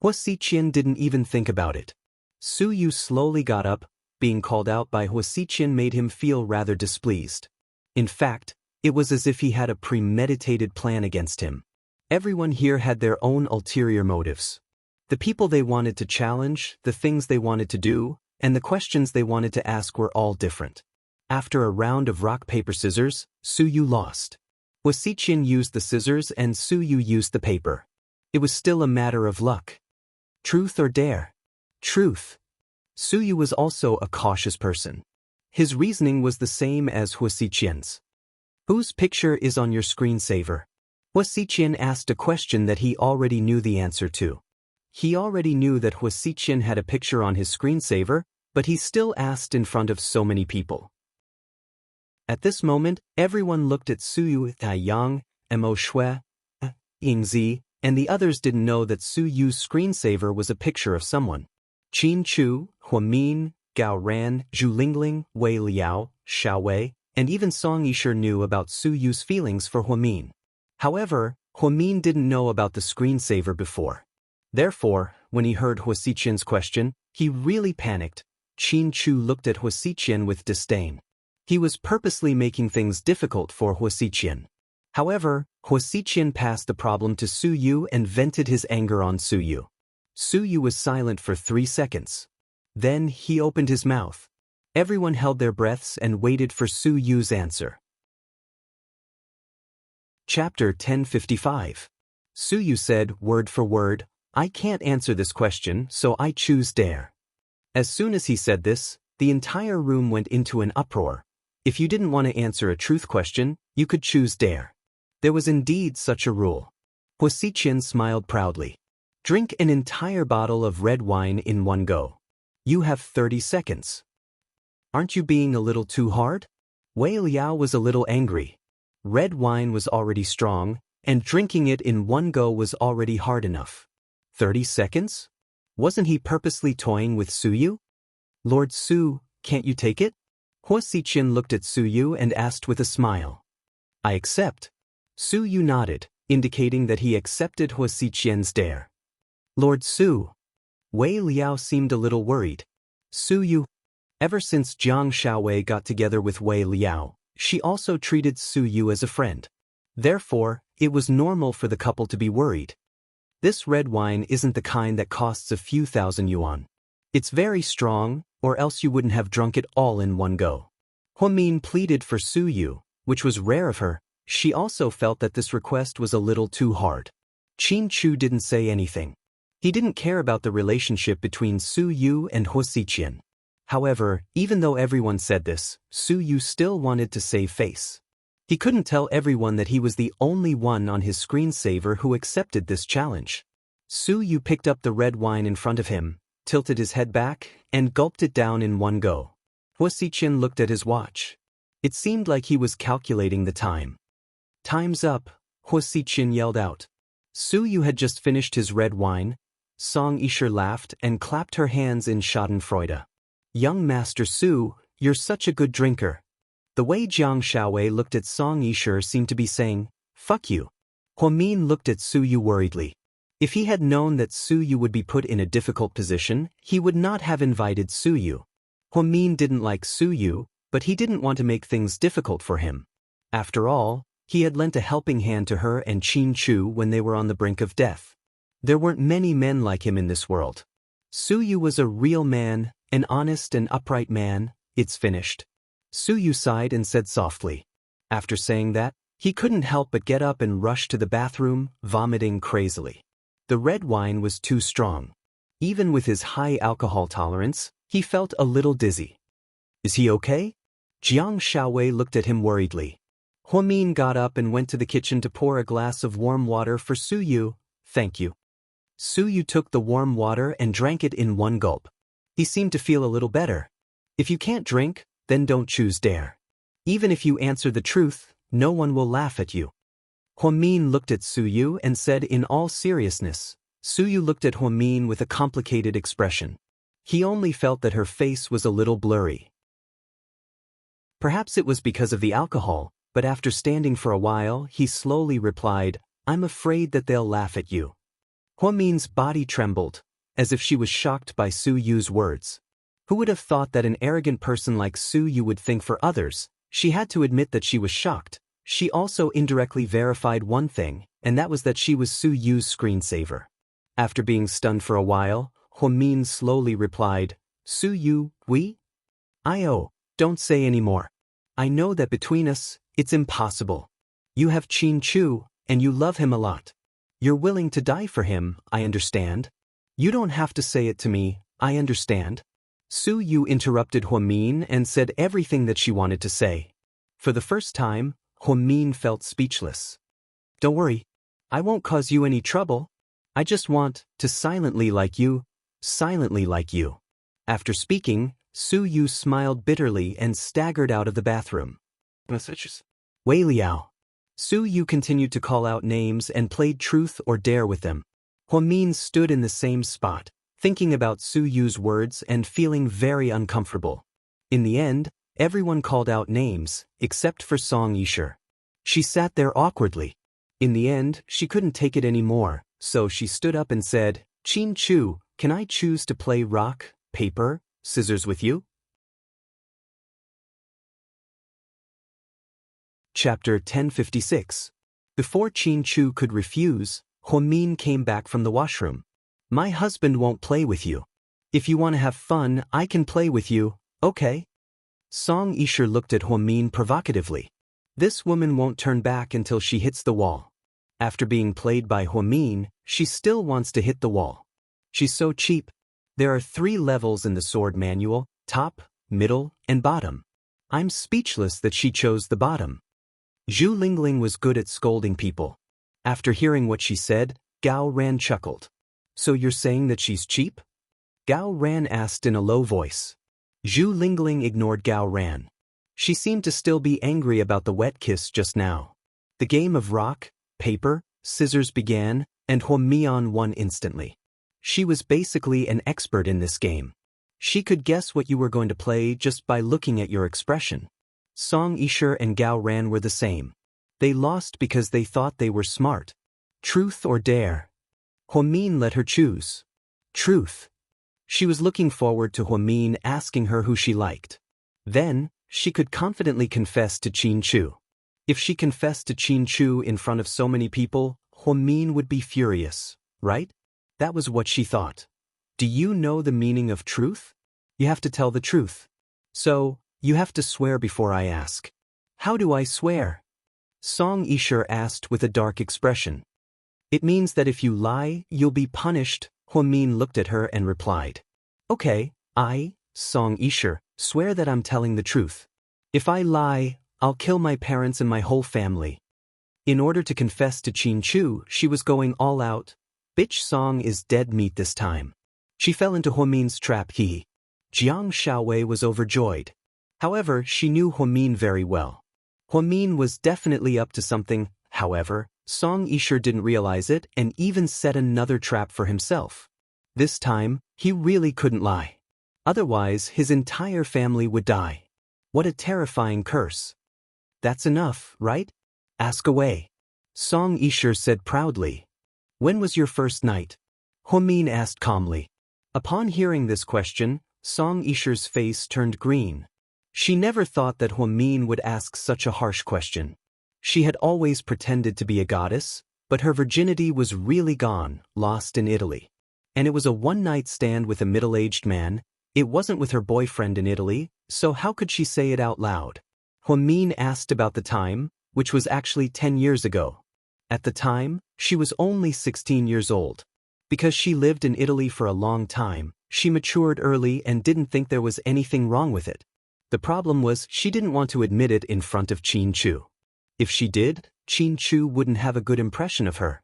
Wuxia didn't even think about it. Su Yu slowly got up. Being called out by Wuxia made him feel rather displeased. In fact, it was as if he had a premeditated plan against him. Everyone here had their own ulterior motives. The people they wanted to challenge, the things they wanted to do, and the questions they wanted to ask were all different. After a round of rock, paper, scissors, Su Yu lost. Wuxia used the scissors and Su Yu used the paper. It was still a matter of luck. Truth or dare? Truth. Suyu was also a cautious person. His reasoning was the same as Hua Xiqian's. Whose picture is on your screensaver? Hua Xiqian asked a question that he already knew the answer to. He already knew that Hua Xiqian had a picture on his screensaver, but he still asked in front of so many people. At this moment, everyone looked at Suyu, Taiyang, Mo Shui, Yingzi, and the others didn't know that Suyu's screensaver was a picture of someone. Qin Chu, Huamin, Gao Ran, Zhu Lingling, Wei Liao, Xiao Wei, and even Song Yishe knew about Suyu's feelings for Huamin. However, Huamin didn't know about the screensaver before. Therefore, when he heard Hua Xiqian's question, he really panicked. Qin Chu looked at Hua Xiqian with disdain. He was purposely making things difficult for Hua Xiqian. However, Hua Xiqian passed the problem to Suyu and vented his anger on Suyu. Suyu was silent for 3 seconds. Then he opened his mouth. Everyone held their breaths and waited for Suyu's answer. Chapter 1055. Suyu said, word for word, I can't answer this question, so I choose dare. As soon as he said this, the entire room went into an uproar. If you didn't want to answer a truth question, you could choose dare. There was indeed such a rule. Hua Xiqian smiled proudly. Drink an entire bottle of red wine in one go. You have 30 seconds. Aren't you being a little too hard? Wei Liao was a little angry. Red wine was already strong, and drinking it in one go was already hard enough. 30 seconds? Wasn't he purposely toying with Suyu? Lord Su, can't you take it? Hua Xiqian looked at Suyu and asked with a smile. I accept. Suyu nodded, indicating that he accepted Hua Xiqian's dare. Lord Su. Wei Liao seemed a little worried. Suyu. Ever since Jiang Xiaowei got together with Wei Liao, she also treated Suyu as a friend. Therefore, it was normal for the couple to be worried. This red wine isn't the kind that costs a few thousand yuan. It's very strong, or else you wouldn't have drunk it all in one go. Huamin pleaded for Suyu, which was rare of her. She also felt that this request was a little too hard. Qin Chu didn't say anything. He didn't care about the relationship between Suyu and Hua Xiqian. However, even though everyone said this, Suyu still wanted to save face. He couldn't tell everyone that he was the only one on his screensaver who accepted this challenge. Suyu picked up the red wine in front of him, tilted his head back, and gulped it down in one go. Hua Xiqian looked at his watch. It seemed like he was calculating the time. Time's up, Hua Xiqian yelled out. Suyu had just finished his red wine. Song Yishe laughed and clapped her hands in schadenfreude. Young Master Su, you're such a good drinker. The way Jiang Xiaowei looked at Song Yishe seemed to be saying, fuck you. Huamin looked at Suyu worriedly. If he had known that Suyu would be put in a difficult position, he would not have invited Suyu. Huamin didn't like Suyu, but he didn't want to make things difficult for him. After all, he had lent a helping hand to her and Qin Chu when they were on the brink of death. There weren't many men like him in this world. Suyu was a real man, an honest and upright man. It's finished. Suyu sighed and said softly. After saying that, he couldn't help but get up and rush to the bathroom, vomiting crazily. The red wine was too strong. Even with his high alcohol tolerance, he felt a little dizzy. Is he okay? Jiang Xiaowei looked at him worriedly. Huamin got up and went to the kitchen to pour a glass of warm water for Suyu. Thank you. Suyu took the warm water and drank it in one gulp. He seemed to feel a little better. If you can't drink, then don't choose dare. Even if you answer the truth, no one will laugh at you. Huamin looked at Suyu and said in all seriousness. Suyu looked at Huamin with a complicated expression. He only felt that her face was a little blurry. Perhaps it was because of the alcohol, but after standing for a while, he slowly replied, I'm afraid that they'll laugh at you. Huamin's body trembled, as if she was shocked by Suyu's words. Who would have thought that an arrogant person like Suyu would think for others? She had to admit that she was shocked. She also indirectly verified one thing, and that was that she was Suyu's screensaver. After being stunned for a while, Huamin slowly replied, Suyu, don't say any more. I know that between us, it's impossible. You have Qin Chu, and you love him a lot. You're willing to die for him, I understand. You don't have to say it to me, I understand. Su Yu interrupted Huamin and said everything that she wanted to say. For the first time, Huamin felt speechless. Don't worry. I won't cause you any trouble. I just want to silently like you. After speaking, Su Yu smiled bitterly and staggered out of the bathroom. Wei Liao. Su Yu continued to call out names and played truth or dare with them. Huamin stood in the same spot, thinking about Su Yu's words and feeling very uncomfortable. In the end, everyone called out names, except for Song Yisher. She sat there awkwardly. In the end, she couldn't take it anymore, so she stood up and said, Qin Chu, can I choose to play rock, paper, scissors with you? Chapter 1056. Before Qin Chu could refuse, Huamin came back from the washroom. My husband won't play with you. If you want to have fun, I can play with you, okay? Song Yisher looked at Huamin provocatively. This woman won't turn back until she hits the wall. After being played by Huamin, she still wants to hit the wall. She's so cheap. There are 3 levels in the sword manual, top, middle, and bottom. I'm speechless that she chose the bottom. Zhu Lingling was good at scolding people. After hearing what she said, Gao Ran chuckled. So you're saying that she's cheap? Gao Ran asked in a low voice. Zhu Lingling ignored Gao Ran. She seemed to still be angry about the wet kiss just now. The game of rock, paper, scissors began, and Huamian won instantly. She was basically an expert in this game. She could guess what you were going to play just by looking at your expression. Song Yisher and Gao Ran were the same. They lost because they thought they were smart. Truth or dare? Huamin let her choose. Truth. She was looking forward to Huamin asking her who she liked. Then, she could confidently confess to Qin Chu. If she confessed to Qin Chu in front of so many people, Huamin would be furious, right? That was what she thought. Do you know the meaning of truth? You have to tell the truth. So, you have to swear before I ask. How do I swear? Song Yisher asked with a dark expression. It means that if you lie, you'll be punished. Huamin looked at her and replied. Okay, I, Song Yisher, swear that I'm telling the truth. If I lie, I'll kill my parents and my whole family. In order to confess to Qin Chu, she was going all out. Bitch Song is dead meat this time. She fell into Huamin's trap. Jiang Shaowei was overjoyed. However, she knew Huamin very well. Huamin was definitely up to something. However, Song Yisher didn't realize it and even set another trap for himself. This time, he really couldn't lie. Otherwise, his entire family would die. What a terrifying curse. That's enough, right? Ask away. Song Yisher said proudly. When was your first night? Huamin asked calmly. Upon hearing this question, Song Yisher's face turned green. She never thought that Huamin would ask such a harsh question. She had always pretended to be a goddess, but her virginity was really gone, lost in Italy. And it was a one-night stand with a middle-aged man. It wasn't with her boyfriend in Italy, so how could she say it out loud? Huamin asked about the time, which was actually 10 years ago. At the time, she was only 16 years old. Because she lived in Italy for a long time, she matured early and didn't think there was anything wrong with it. The problem was she didn't want to admit it in front of Qin Chu. If she did, Qin Chu wouldn't have a good impression of her.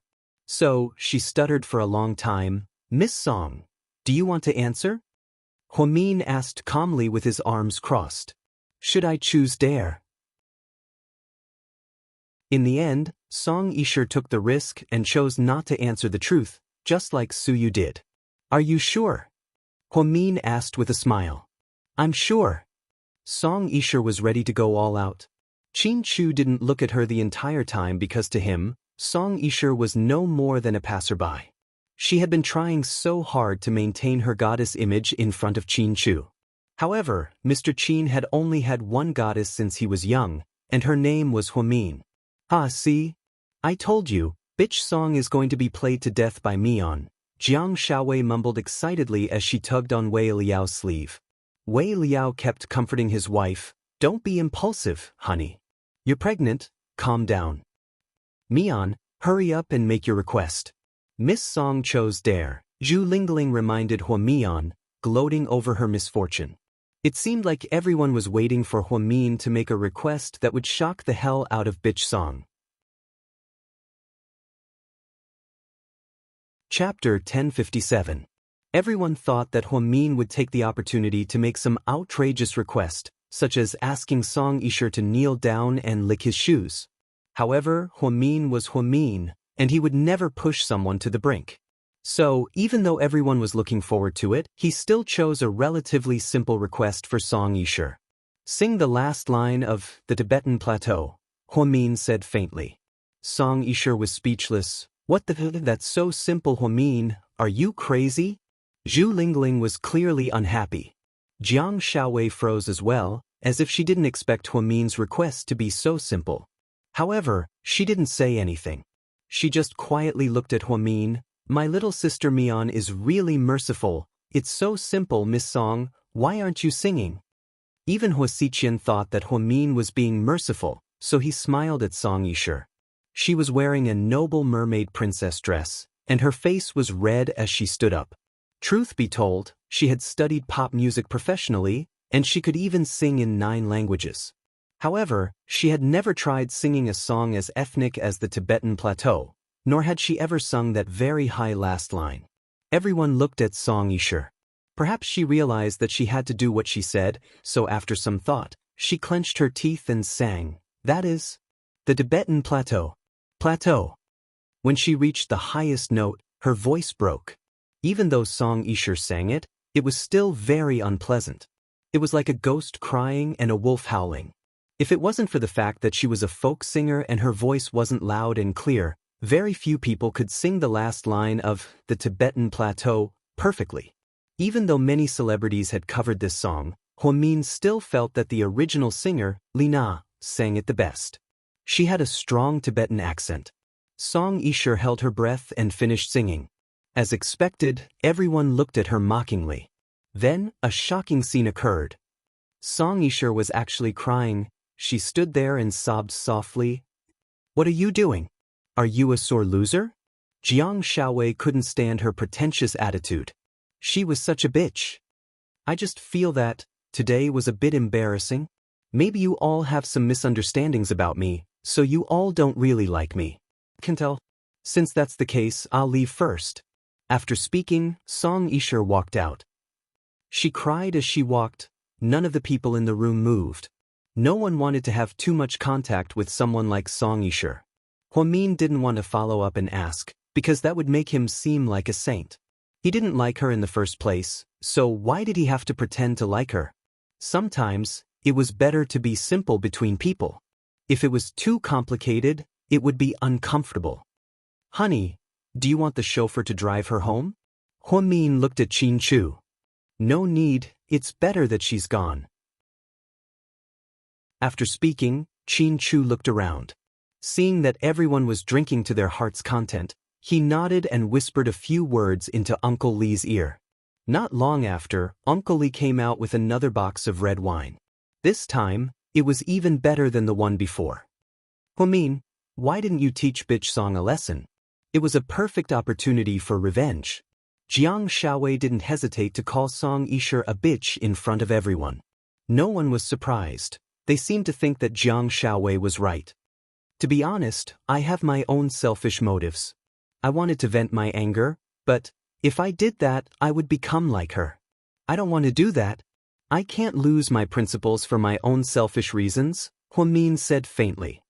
So, she stuttered for a long time. Miss Song, do you want to answer? Huamin asked calmly with his arms crossed. Should I choose dare? In the end, Song Yisher took the risk and chose not to answer the truth, just like Su Yu did. Are you sure? Huamin asked with a smile. I'm sure. Song Yisher was ready to go all out. Qin Chu didn't look at her the entire time because to him, Song Yisher was no more than a passerby. She had been trying so hard to maintain her goddess image in front of Qin Chu. However, Mr. Qin had only had one goddess since he was young, and her name was Huamin. Ah, see? I told you, bitch Song is going to be played to death by Mian. Jiang Shaowei mumbled excitedly as she tugged on Wei Liao's sleeve. Wei Liao kept comforting his wife. Don't be impulsive, honey. You're pregnant, calm down. Mian, hurry up and make your request. Miss Song chose dare. Zhu Lingling reminded Huamian, gloating over her misfortune. It seemed like everyone was waiting for Huamin to make a request that would shock the hell out of Bitch Song. Chapter 1057. Everyone thought that Huamin would take the opportunity to make some outrageous request, such as asking Song Yisha to kneel down and lick his shoes. However, Huamin was Huamin, and he would never push someone to the brink. So, even though everyone was looking forward to it, he still chose a relatively simple request for Song Yisha. Sing the last line of The Tibetan Plateau, Huamin said faintly. Song Yisha was speechless. What the hell? That's so simple, Huamin. Are you crazy? Zhu Lingling was clearly unhappy. Jiang Xiaowei froze as well, as if she didn't expect Huamin's request to be so simple. However, she didn't say anything. She just quietly looked at Huamin. My little sister Mian is really merciful. It's so simple, Miss Song. Why aren't you singing? Even Hua Xiqian thought that Huamin was being merciful, so he smiled at Song Yisha. She was wearing a noble mermaid princess dress, and her face was red as she stood up. Truth be told, she had studied pop music professionally, and she could even sing in 9 languages. However, she had never tried singing a song as ethnic as the Tibetan Plateau, nor had she ever sung that very high last line. Everyone looked at Song Yisha. Perhaps she realized that she had to do what she said, so after some thought, she clenched her teeth and sang, that is, the Tibetan Plateau. Plateau. When she reached the highest note, her voice broke. Even though Song Yisha sang it, it was still very unpleasant. It was like a ghost crying and a wolf howling. If it wasn't for the fact that she was a folk singer and her voice wasn't loud and clear, very few people could sing the last line of The Tibetan Plateau perfectly. Even though many celebrities had covered this song, Huamin still felt that the original singer, Lina, sang it the best. She had a strong Tibetan accent. Song Yisha held her breath and finished singing. As expected, everyone looked at her mockingly. Then, a shocking scene occurred. Song Yisha was actually crying. She stood there and sobbed softly. What are you doing? Are you a sore loser? Jiang Xiaowei couldn't stand her pretentious attitude. She was such a bitch. I just feel that today was a bit embarrassing. Maybe you all have some misunderstandings about me, so you all don't really like me. Can tell. Since that's the case, I'll leave first. After speaking, Song Yisha walked out. She cried as she walked. None of the people in the room moved. No one wanted to have too much contact with someone like Song Yisha. Huamin didn't want to follow up and ask, because that would make him seem like a saint. He didn't like her in the first place, so why did he have to pretend to like her? Sometimes, it was better to be simple between people. If it was too complicated, it would be uncomfortable. Honey, do you want the chauffeur to drive her home? Huamin looked at Qin Chu. No need, it's better that she's gone. After speaking, Qin Chu looked around. Seeing that everyone was drinking to their heart's content, he nodded and whispered a few words into Uncle Li's ear. Not long after, Uncle Li came out with another box of red wine. This time, it was even better than the one before. Huamin, why didn't you teach Bitch Song a lesson? It was a perfect opportunity for revenge. Jiang Xiaowei didn't hesitate to call Song Yisha a bitch in front of everyone. No one was surprised. They seemed to think that Jiang Xiaowei was right. To be honest, I have my own selfish motives. I wanted to vent my anger, but if I did that, I would become like her. I don't want to do that. I can't lose my principles for my own selfish reasons, Huamin said faintly.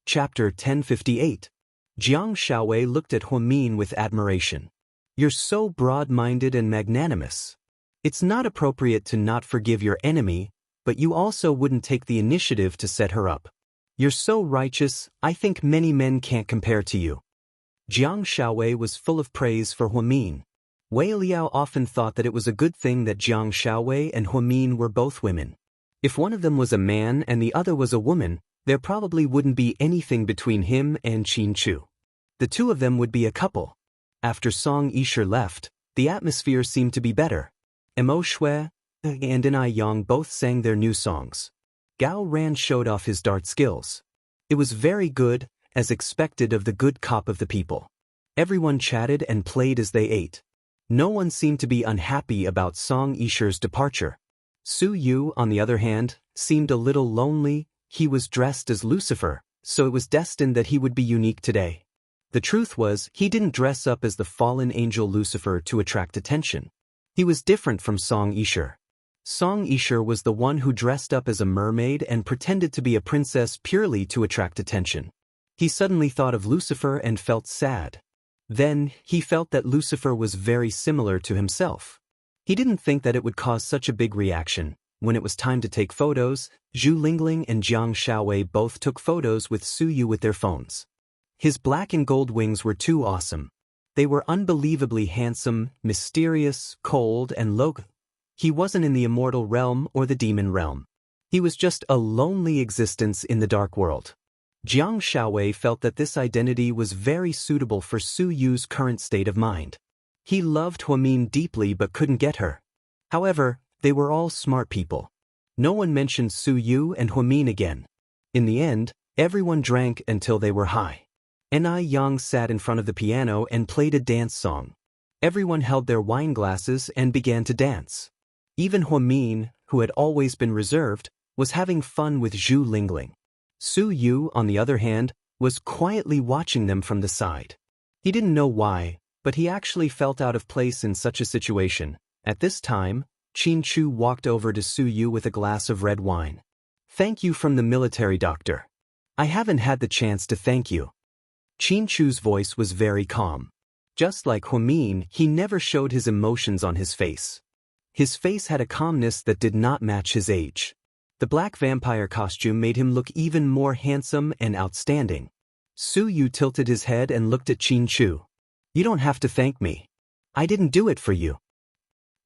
Chapter 1058. Jiang Xiaowei looked at Huamin with admiration. You're so broad-minded and magnanimous. It's not appropriate to not forgive your enemy, but you also wouldn't take the initiative to set her up. You're so righteous, I think many men can't compare to you. Jiang Xiaowei was full of praise for Huamin. Wei Liao often thought that it was a good thing that Jiang Xiaowei and Huamin were both women. If one of them was a man and the other was a woman, there probably wouldn't be anything between him and Qin Chu. The two of them would be a couple. After Song Yisha left, the atmosphere seemed to be better. Mo Shui and Ai Yang both sang their new songs. Gao Ran showed off his dart skills. It was very good, as expected of the good cop of the people. Everyone chatted and played as they ate. No one seemed to be unhappy about Song Yishi's departure. Su Yu, on the other hand, seemed a little lonely. He was dressed as Lucifer, so it was destined that he would be unique today. The truth was, he didn't dress up as the fallen angel Lucifer to attract attention. He was different from Song Yishi. Song Yishi was the one who dressed up as a mermaid and pretended to be a princess purely to attract attention. He suddenly thought of Lucifer and felt sad. Then, he felt that Lucifer was very similar to himself. He didn't think that it would cause such a big reaction. When it was time to take photos, Zhu Lingling and Jiang Shaowei both took photos with Su Yu with their phones. His black and gold wings were too awesome. They were unbelievably handsome, mysterious, cold, and low. He wasn't in the immortal realm or the demon realm. He was just a lonely existence in the dark world. Jiang Shaowei felt that this identity was very suitable for Su Yu's current state of mind. He loved Huamin deeply but couldn't get her. However, they were all smart people. No one mentioned Su Yu and Huamin again. In the end, everyone drank until they were high. Ni Yang sat in front of the piano and played a dance song. Everyone held their wine glasses and began to dance. Even Huamin, who had always been reserved, was having fun with Zhu Lingling. Su Yu, on the other hand, was quietly watching them from the side. He didn't know why, but he actually felt out of place in such a situation. At this time, Qin Chu walked over to Su Yu with a glass of red wine. "Thank you from the military doctor. I haven't had the chance to thank you." Qin Chu's voice was very calm. Just like Huamin, he never showed his emotions on his face. His face had a calmness that did not match his age. The black vampire costume made him look even more handsome and outstanding. Su Yu tilted his head and looked at Qin Chu. "You don't have to thank me. I didn't do it for you."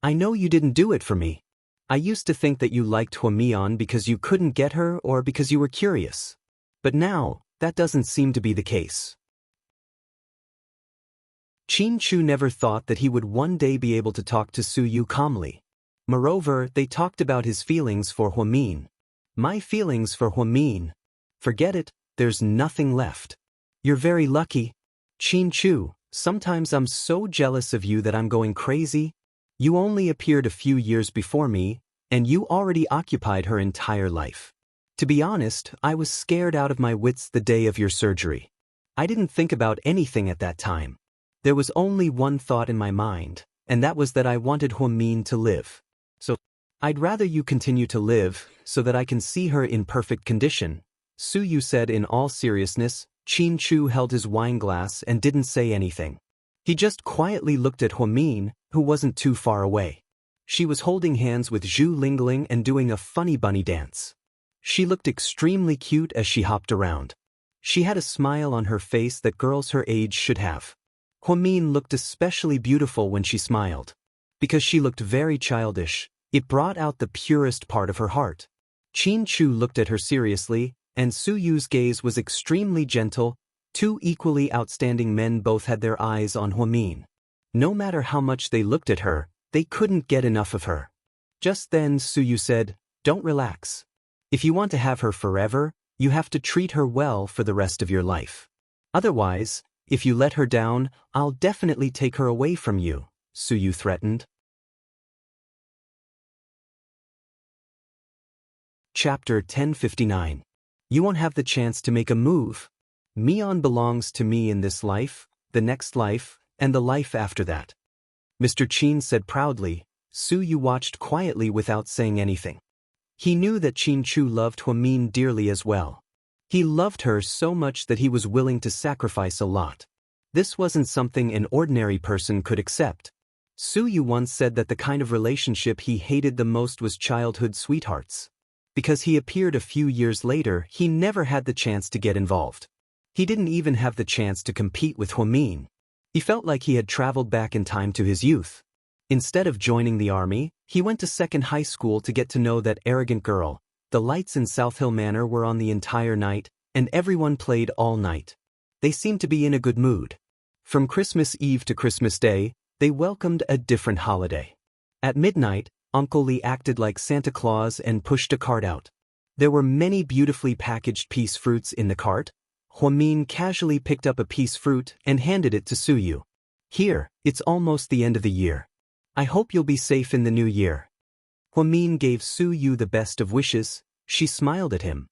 "I know you didn't do it for me. I used to think that you liked Huamian because you couldn't get her or because you were curious. But now, that doesn't seem to be the case." Qin Chu never thought that he would one day be able to talk to Su Yu calmly. Moreover, they talked about his feelings for Huamin. "My feelings for Huamin. Forget it, there's nothing left. You're very lucky. Qin Chu, sometimes I'm so jealous of you that I'm going crazy. You only appeared a few years before me, and you already occupied her entire life. To be honest, I was scared out of my wits the day of your surgery. I didn't think about anything at that time. There was only one thought in my mind, and that was that I wanted Huamin to live. So, I'd rather you continue to live, so that I can see her in perfect condition," Su Yu said in all seriousness. Qin Chu held his wine glass and didn't say anything. He just quietly looked at Huamin, who wasn't too far away. She was holding hands with Zhu Lingling and doing a funny bunny dance. She looked extremely cute as she hopped around. She had a smile on her face that girls her age should have. Huamin looked especially beautiful when she smiled. Because she looked very childish, it brought out the purest part of her heart. Qin Chu looked at her seriously, and Su Yu's gaze was extremely gentle. Two equally outstanding men both had their eyes on Huamin. No matter how much they looked at her, they couldn't get enough of her. Just then Su Yu said, "Don't relax. If you want to have her forever, you have to treat her well for the rest of your life. Otherwise, if you let her down, I'll definitely take her away from you," Su Yu threatened. Chapter 1059. You won't have the chance to make a move. Mian belongs to me in this life, the next life, and the life after that. Mr. Qin said proudly. Su Yu watched quietly without saying anything. He knew that Qin Chu loved Huamin dearly as well. He loved her so much that he was willing to sacrifice a lot. This wasn't something an ordinary person could accept. Su Yu once said that the kind of relationship he hated the most was childhood sweethearts. Because he appeared a few years later, he never had the chance to get involved. He didn't even have the chance to compete with Huamin. He felt like he had traveled back in time to his youth. Instead of joining the army, he went to second high school to get to know that arrogant girl. The lights in South Hill Manor were on the entire night, and everyone played all night. They seemed to be in a good mood. From Christmas Eve to Christmas Day, they welcomed a different holiday. At midnight, Uncle Li acted like Santa Claus and pushed a cart out. There were many beautifully packaged peace fruits in the cart. Huamin casually picked up a piece fruit and handed it to Suyu. Here, it's almost the end of the year. I hope you'll be safe in the new year. Huamin gave Suyu the best of wishes. She smiled at him.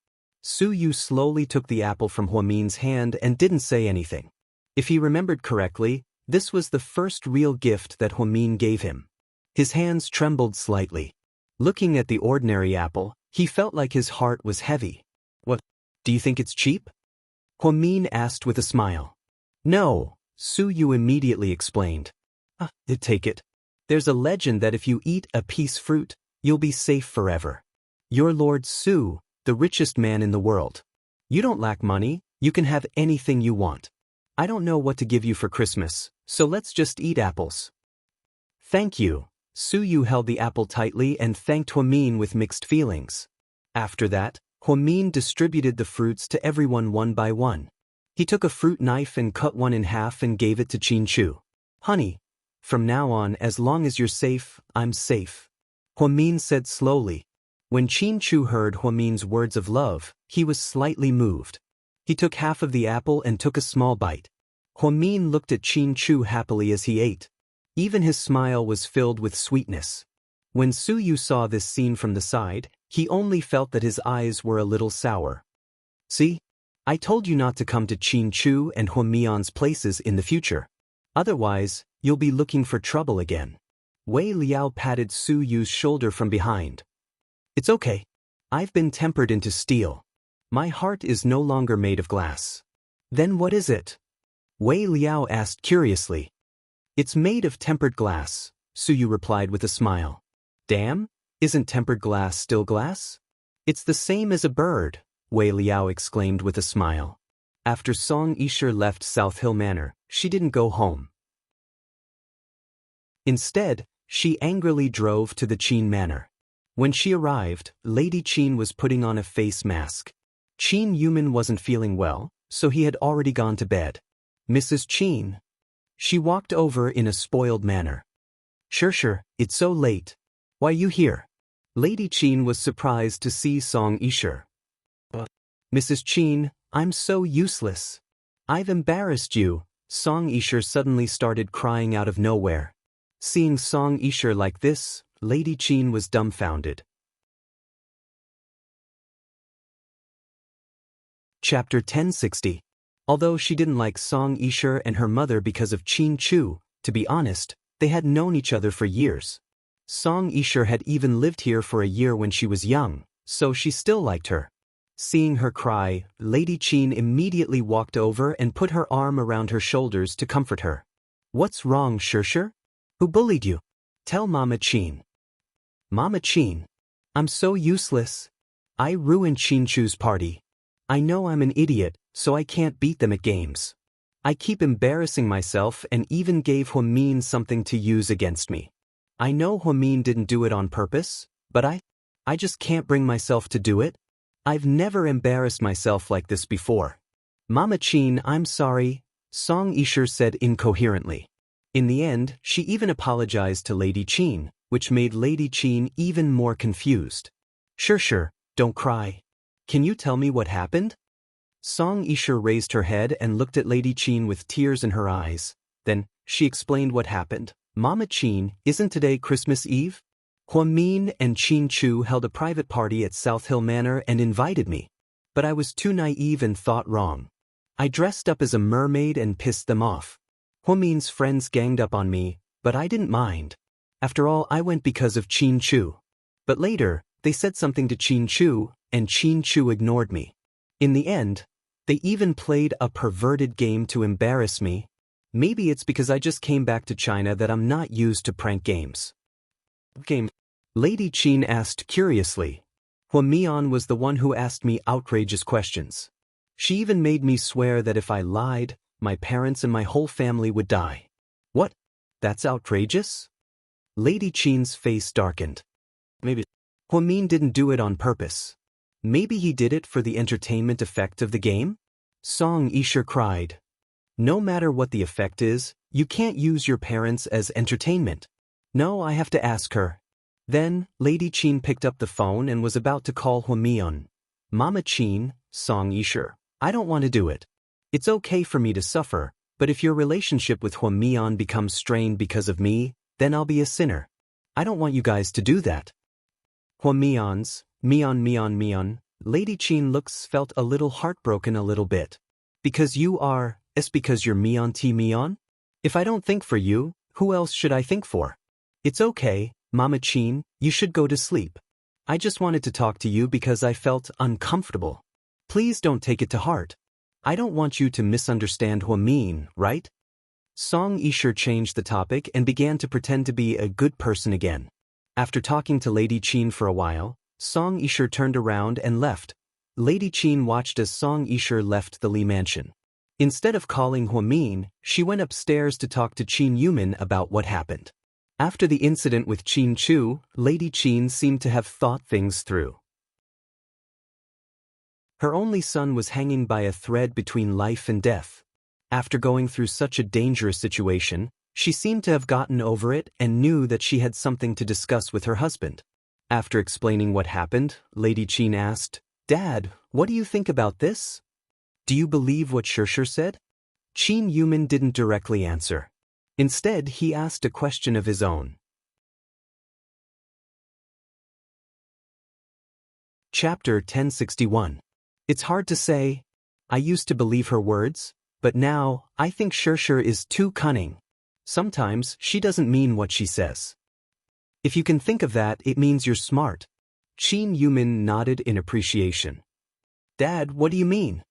Suyu slowly took the apple from Huamin's hand and didn't say anything. If he remembered correctly, this was the first real gift that Huamin gave him. His hands trembled slightly. Looking at the ordinary apple, he felt like his heart was heavy. What? Do you think it's cheap? Huamin asked with a smile. No, Suyu immediately explained. Take it. There's a legend that if you eat a piece fruit, you'll be safe forever. You're Lord Su, the richest man in the world. You don't lack money, you can have anything you want. I don't know what to give you for Christmas, so let's just eat apples. Thank you. Suyu held the apple tightly and thanked Huamin with mixed feelings. After that, Huamin distributed the fruits to everyone one by one. He took a fruit knife and cut one in half and gave it to Qianchu. Honey, from now on, as long as you're safe, I'm safe. Huamin said slowly. When Qianchu heard Huamin's words of love, he was slightly moved. He took half of the apple and took a small bite. Huamin looked at Qianchu happily as he ate. Even his smile was filled with sweetness. When Suyu saw this scene from the side, he only felt that his eyes were a little sour. See? I told you not to come to Qianchu and Huamian's places in the future. Otherwise, you'll be looking for trouble again. Wei Liao patted Suyu's shoulder from behind. It's okay. I've been tempered into steel. My heart is no longer made of glass. Then what is it? Wei Liao asked curiously. It's made of tempered glass, Suyu replied with a smile. Damn, isn't tempered glass still glass? It's the same as a bird, Wei Liao exclaimed with a smile. After Song Yisher left South Hill Manor, she didn't go home. Instead, she angrily drove to the Qin Manor. When she arrived, Lady Qin was putting on a face mask. Qin Yuman wasn't feeling well, so he had already gone to bed. Mrs. Qin. She walked over in a spoiled manner. Sure, it's so late. Why you here? Lady Qin was surprised to see Song Yisher. Mrs. Qin, I'm so useless. I've embarrassed you. Song Yisher suddenly started crying out of nowhere. Seeing Song Yisher like this, Lady Qin was dumbfounded. Chapter 1060. Although she didn't like Song Yisher and her mother because of Qianchu, to be honest, they had known each other for years. Song Yisher had even lived here for a year when she was young, so she still liked her. Seeing her cry, Lady Qin immediately walked over and put her arm around her shoulders to comfort her. What's wrong, Shisher? Who bullied you? Tell Mama Qin. Mama Qin. I'm so useless. I ruined Qianchu's party. I know I'm an idiot, so I can't beat them at games. I keep embarrassing myself and even gave Huamin something to use against me. I know Huamin didn't do it on purpose, but I just can't bring myself to do it. I've never embarrassed myself like this before. Mama Qin, I'm sorry, Song Yisher said incoherently. In the end, she even apologized to Lady Qin, which made Lady Qin even more confused. Sure, don't cry. Can you tell me what happened? Song Yisher raised her head and looked at Lady Qin with tears in her eyes. Then, she explained what happened. Mama Qin, isn't today Christmas Eve? Huamin and Qianchu held a private party at South Hill Manor and invited me. But I was too naive and thought wrong. I dressed up as a mermaid and pissed them off. Huamin's friends ganged up on me, but I didn't mind. After all, I went because of Qianchu. But later, they said something to Qianchu, and Qianchu ignored me. In the end, they even played a perverted game to embarrass me. Maybe it's because I just came back to China that I'm not used to prank games. Lady Qin asked curiously. Huamian was the one who asked me outrageous questions. She even made me swear that if I lied, my parents and my whole family would die. What? That's outrageous? Lady Qin's face darkened. Maybe Huamin didn't do it on purpose. Maybe he did it for the entertainment effect of the game? Song Yisher cried. No matter what the effect is, you can't use your parents as entertainment. No, I have to ask her. Then, Lady Qin picked up the phone and was about to call Huamian. Mama Qin, Song Yisher, I don't want to do it. It's okay for me to suffer, but if your relationship with Huamian becomes strained because of me, then I'll be a sinner. I don't want you guys to do that. Huamian's, Mian. Lady Qin felt a little heartbroken a little bit. Because it's because you're Mian? If I don't think for you, who else should I think for? It's okay, Mama Qin, you should go to sleep. I just wanted to talk to you because I felt uncomfortable. Please don't take it to heart. I don't want you to misunderstand Huamin, right? Song Yisher changed the topic and began to pretend to be a good person again. After talking to Lady Qin for a while, Song Yisher turned around and left. Lady Qin watched as Song Yisher left the Li mansion. Instead of calling Huamin, she went upstairs to talk to Qin Yumin about what happened. After the incident with Qin Chu, Lady Qin seemed to have thought things through. Her only son was hanging by a thread between life and death. After going through such a dangerous situation, she seemed to have gotten over it and knew that she had something to discuss with her husband. After explaining what happened, Lady Qin asked, "Dad, what do you think about this? Do you believe what Xianxia said?" Qin Yumin didn't directly answer. Instead, he asked a question of his own. Chapter 1061. It's hard to say. I used to believe her words, but now, I think Xianxia is too cunning. Sometimes, she doesn't mean what she says. If you can think of that, it means you're smart. Qin Yumin nodded in appreciation. Dad, what do you mean?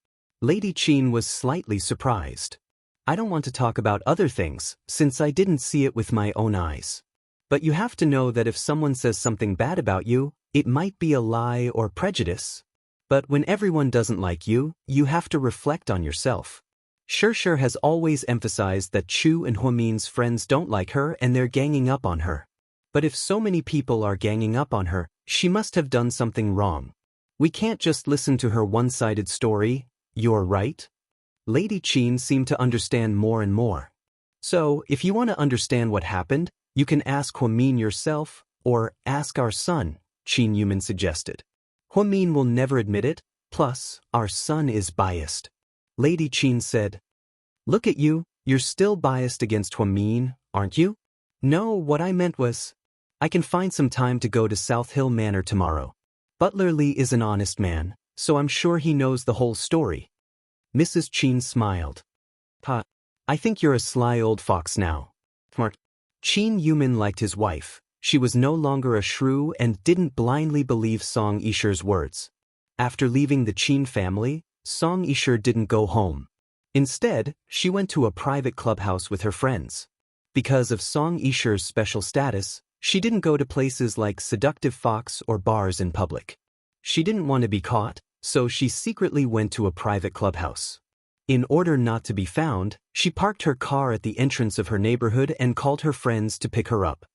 Lady Qin was slightly surprised. I don't want to talk about other things, since I didn't see it with my own eyes. But you have to know that if someone says something bad about you, it might be a lie or prejudice. But when everyone doesn't like you, you have to reflect on yourself. Xianxia has always emphasized that Chu and Huamin's friends don't like her and they're ganging up on her. But if so many people are ganging up on her, she must have done something wrong. We can't just listen to her one-sided story. You're right? Lady Qin seemed to understand more and more. So, if you want to understand what happened, you can ask Huamin yourself, or ask our son, Qin Yumin suggested. Huamin will never admit it, plus, our son is biased. Lady Qin said, Look at you, you're still biased against Huamin, aren't you? No, what I meant was, I can find some time to go to South Hill Manor tomorrow. Butler Li is an honest man, so I'm sure he knows the whole story. Mrs. Qin smiled. I think you're a sly old fox now. Smart. Qin Yumin liked his wife. She was no longer a shrew and didn't blindly believe Song Yisher's words. After leaving the Qin family, Song Yisher didn't go home. Instead, she went to a private clubhouse with her friends. Because of Song Yisher's special status, she didn't go to places like Seductive Fox or bars in public. She didn't want to be caught, so she secretly went to a private clubhouse. In order not to be found, she parked her car at the entrance of her neighborhood and called her friends to pick her up.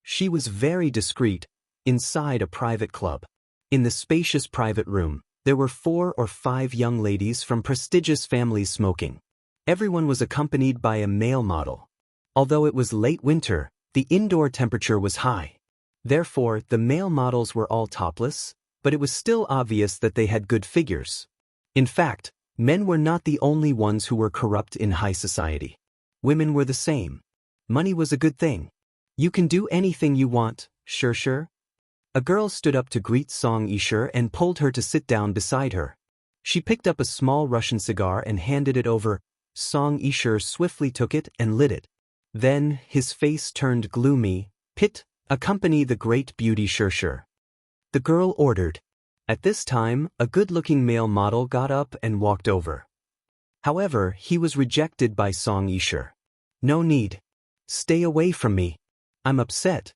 She was very discreet, inside a private club. In the spacious private room, there were 4 or 5 young ladies from prestigious families smoking. Everyone was accompanied by a male model. Although it was late winter, the indoor temperature was high. Therefore, the male models were all topless, but it was still obvious that they had good figures. In fact, men were not the only ones who were corrupt in high society. Women were the same. Money was a good thing. You can do anything you want, Xianxia. A girl stood up to greet Song Yisher and pulled her to sit down beside her. She picked up a small Russian cigar and handed it over. Song Yisher swiftly took it and lit it. Then, his face turned gloomy. Pit, accompany the great beauty Xianxia. The girl ordered. At this time, a good-looking male model got up and walked over. However, he was rejected by Song Yisher. No need. Stay away from me. I'm upset.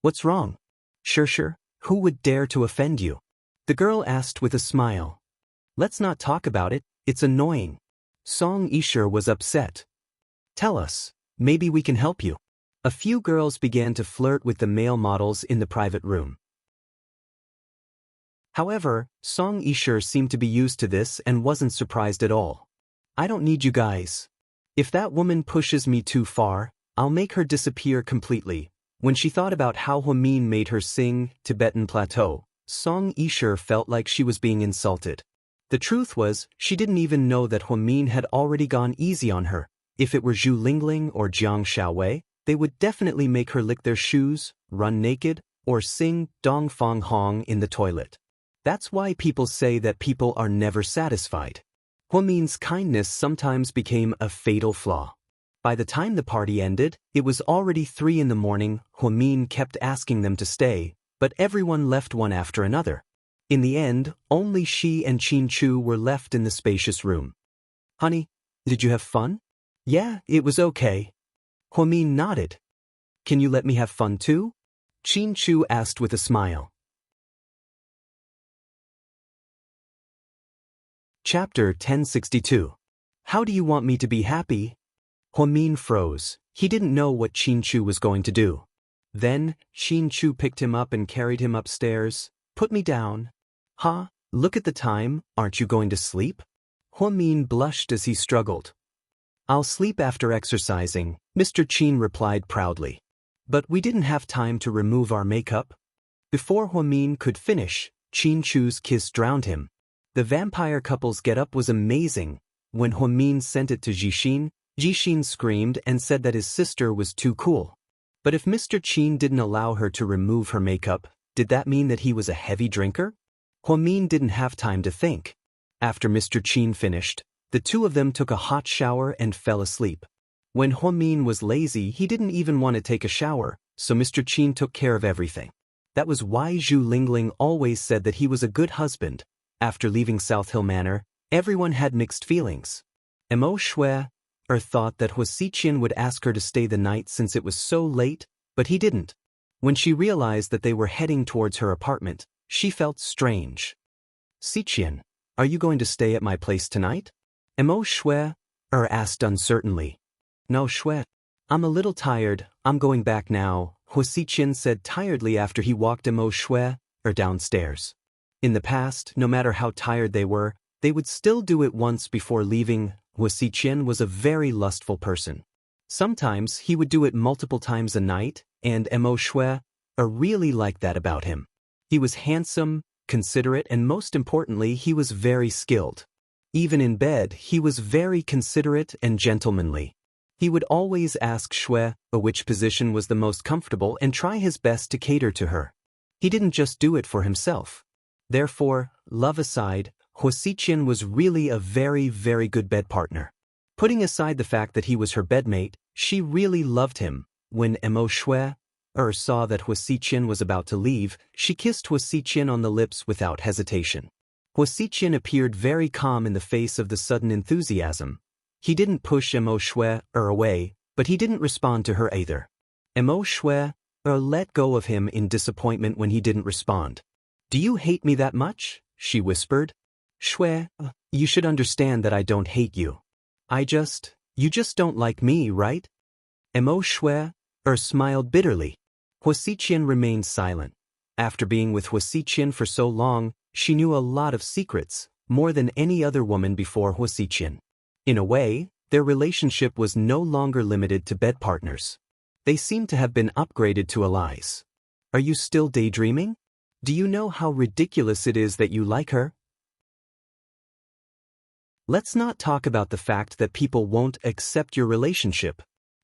What's wrong? Xianxia, who would dare to offend you? The girl asked with a smile. Let's not talk about it, it's annoying. Song Yisher was upset. Tell us, maybe we can help you. A few girls began to flirt with the male models in the private room. However, Song Yisher seemed to be used to this and wasn't surprised at all. I don't need you guys. If that woman pushes me too far, I'll make her disappear completely. When she thought about how Huamin made her sing Tibetan Plateau, Song Yisher felt like she was being insulted. The truth was, she didn't even know that Huamin had already gone easy on her. If it were Zhu Lingling or Jiang Xiaowei, they would definitely make her lick their shoes, run naked, or sing Dong Fong Hong in the toilet. That's why people say that people are never satisfied. Huamin's kindness sometimes became a fatal flaw. By the time the party ended, it was already 3 in the morning. Huamin kept asking them to stay, but everyone left one after another. In the end, only she and Qin Chu were left in the spacious room. Honey, did you have fun? Yeah, it was okay. Huamin nodded. Can you let me have fun too? Qin Chu asked with a smile. Chapter 1062. How do you want me to be happy? Huamin froze. He didn't know what Qin Chu was going to do. Then, Qin Chu picked him up and carried him upstairs. Put me down. Huh? Look at the time, aren't you going to sleep? Huamin blushed as he struggled. I'll sleep after exercising, Mr. Qin replied proudly. But we didn't have time to remove our makeup. Before Huamin could finish, Qin Chu's kiss drowned him. The vampire couple's getup was amazing. When Huamin sent it to Jixin, Jixin screamed and said that his sister was too cool. But if Mr. Qin didn't allow her to remove her makeup, did that mean that he was a heavy drinker? Huamin didn't have time to think. After Mr. Qin finished, the two of them took a hot shower and fell asleep. When Huamin was lazy, he didn't even want to take a shower, so Mr. Qin took care of everything. That was why Zhu Lingling always said that he was a good husband. After leaving South Hill Manor, everyone had mixed feelings. Mo Shui thought that Huasiqian would ask her to stay the night since it was so late, but he didn't. When she realized that they were heading towards her apartment, she felt strange. Xiqian, are you going to stay at my place tonight? Mo Shui asked uncertainly. No, Shui. I'm a little tired, I'm going back now, Huasiqian said tiredly after he walked Mo Shui downstairs. In the past, no matter how tired they were, they would still do it once before leaving. Huasiqian was a very lustful person. Sometimes he would do it multiple times a night, and Mo Shui really liked that about him. He was handsome, considerate, and most importantly, he was very skilled. Even in bed, he was very considerate and gentlemanly. He would always ask Shui which position was the most comfortable and try his best to cater to her. He didn't just do it for himself. Therefore, love aside, Huasiqian was really a very, very good bed partner. Putting aside the fact that he was her bedmate, she really loved him. When Mo Shui saw that Huasiqian was about to leave, she kissed Huasiqian on the lips without hesitation. Huasiqian appeared very calm in the face of the sudden enthusiasm. He didn't push Mo Shui away, but he didn't respond to her either. Mo Shui let go of him in disappointment when he didn't respond. Do you hate me that much? She whispered. Shui, you should understand that I don't hate you. You just don't like me, right? Mo Shui smiled bitterly. Huasiqian remained silent. After being with Huasiqian for so long, she knew a lot of secrets, more than any other woman before Huasiqian. In a way, their relationship was no longer limited to bed partners. They seemed to have been upgraded to allies. Are you still daydreaming? Do you know how ridiculous it is that you like her? Let's not talk about the fact that people won't accept your relationship.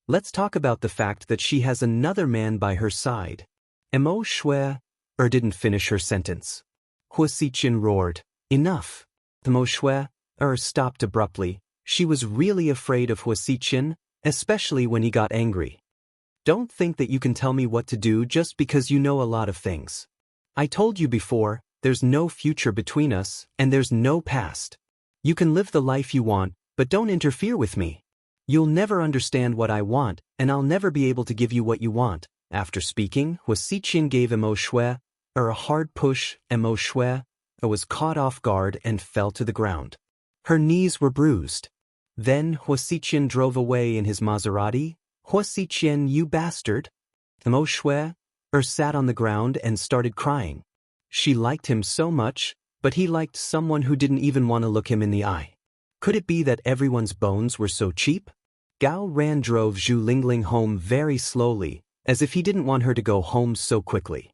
Let's talk about the fact that she has another man by her side. Mo Shui didn't finish her sentence. Huasiqian roared, Enough. Mo Shui stopped abruptly. She was really afraid of Huasiqian, especially when he got angry. Don't think that you can tell me what to do just because you know a lot of things. I told you before, there's no future between us, and there's no past. You can live the life you want, but don't interfere with me. You'll never understand what I want, and I'll never be able to give you what you want. After speaking, Huasiqian gave Mo Shui a hard push. Mo Shui was caught off guard and fell to the ground. Her knees were bruised. Then Huasiqian drove away in his Maserati. Huasiqian, you bastard. Mo Shui sat on the ground and started crying. She liked him so much, but he liked someone who didn't even want to look him in the eye. Could it be that everyone's bones were so cheap? Gao Ran drove Zhu Lingling home very slowly, as if he didn't want her to go home so quickly.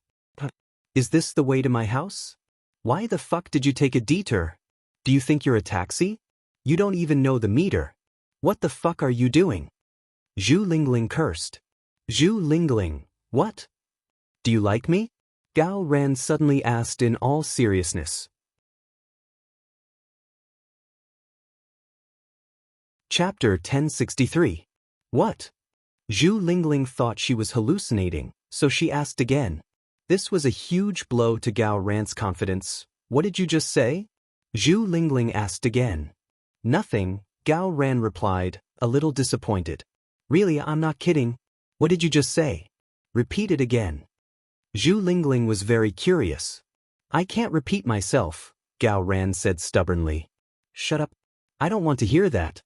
Is this the way to my house? Why the fuck did you take a detour? Do you think you're a taxi? You don't even know the meter. What the fuck are you doing? Zhu Lingling cursed. Zhu Lingling, what? Do you like me? Gao Ran suddenly asked in all seriousness. Chapter 1063. What? Zhu Lingling thought she was hallucinating, so she asked again. This was a huge blow to Gao Ran's confidence. What did you just say? Zhu Lingling asked again. Nothing, Gao Ran replied, a little disappointed. Really, I'm not kidding. What did you just say? Repeat it again. Zhu Lingling was very curious. I can't repeat myself, Gao Ran said stubbornly. Shut up. I don't want to hear that.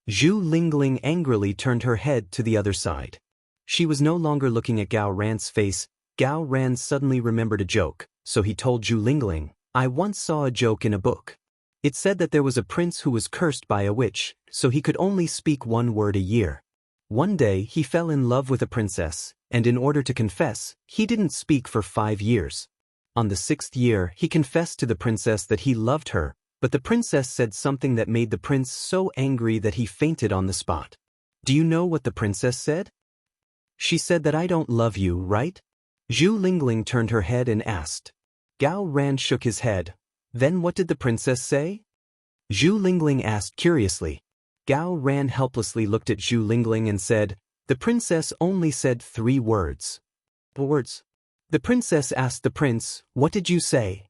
Zhu Lingling angrily turned her head to the other side. She was no longer looking at Gao Ran's face. Gao Ran suddenly remembered a joke, so he told Zhu Lingling, I once saw a joke in a book. It said that there was a prince who was cursed by a witch, so he could only speak one word a year. One day he fell in love with a princess, and in order to confess, he didn't speak for 5 years. On the 6th year he confessed to the princess that he loved her, but the princess said something that made the prince so angry that he fainted on the spot. Do you know what the princess said? She said that I don't love you, right? Zhu Lingling turned her head and asked. Gao Ran shook his head. Then what did the princess say? Zhu Lingling asked curiously. Gao Ran helplessly looked at Zhu Lingling and said, the princess only said 3 words. Words? The princess asked the prince, what did you say?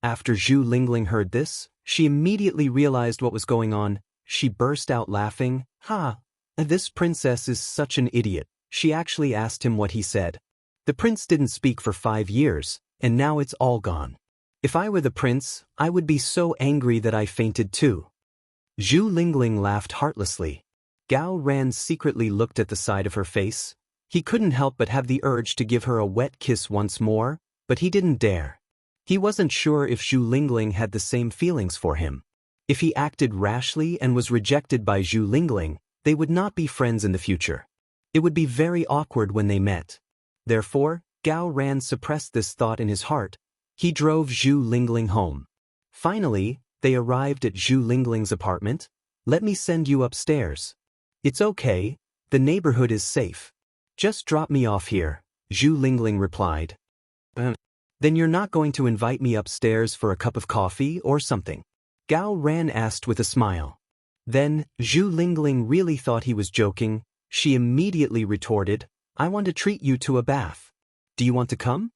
After Zhu Lingling heard this, she immediately realized what was going on. She burst out laughing. Ha! This princess is such an idiot. She actually asked him what he said. The prince didn't speak for 5 years, and now it's all gone. If I were the prince, I would be so angry that I fainted too. Zhu Lingling laughed heartlessly. Gao Ran secretly looked at the side of her face. He couldn't help but have the urge to give her a wet kiss once more, but he didn't dare. He wasn't sure if Zhu Lingling had the same feelings for him. If he acted rashly and was rejected by Zhu Lingling, they would not be friends in the future. It would be very awkward when they met. Therefore, Gao Ran suppressed this thought in his heart. He drove Zhu Lingling home. Finally, they arrived at Zhu Lingling's apartment. Let me send you upstairs. It's okay, the neighborhood is safe. Just drop me off here, Zhu Lingling replied. Then you're not going to invite me upstairs for a cup of coffee or something? Gao Ran asked with a smile. Then, Zhu Lingling really thought he was joking. She immediately retorted, I want to treat you to a bath. Do you want to come?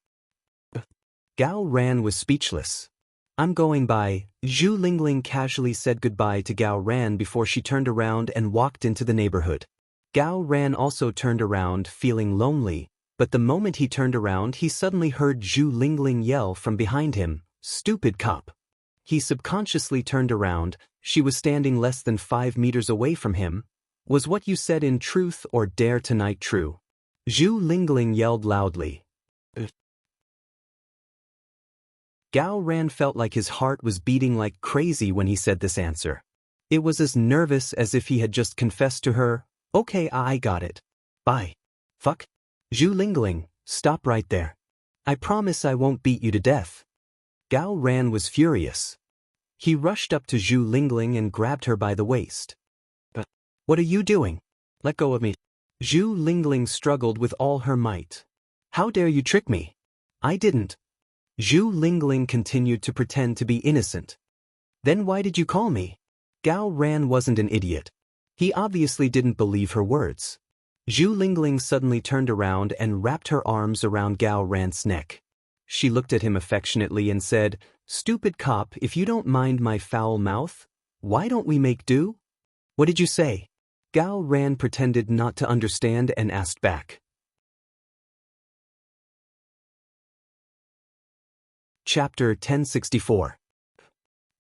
Gao Ran was speechless. I'm going by. Zhu Lingling casually said goodbye to Gao Ran before she turned around and walked into the neighborhood. Gao Ran also turned around, feeling lonely, but the moment he turned around he suddenly heard Zhu Lingling yell from behind him, stupid cop. He subconsciously turned around. She was standing less than 5 meters away from him. Was what you said in truth or dare tonight true? Zhu Lingling yelled loudly. Gao Ran felt like his heart was beating like crazy when he said this answer. It was as nervous as if he had just confessed to her, okay, I got it. Bye. Fuck. Zhu Lingling, stop right there. I promise I won't beat you to death. Gao Ran was furious. He rushed up to Zhu Lingling and grabbed her by the waist. What are you doing? Let go of me. Zhu Lingling struggled with all her might. How dare you trick me? I didn't. Zhu Lingling continued to pretend to be innocent. Then why did you call me? Gao Ran wasn't an idiot. He obviously didn't believe her words. Zhu Lingling suddenly turned around and wrapped her arms around Gao Ran's neck. She looked at him affectionately and said, Stupid cop, if you don't mind my foul mouth, why don't we make do? What did you say? Gao Ran pretended not to understand and asked back. Chapter 1064.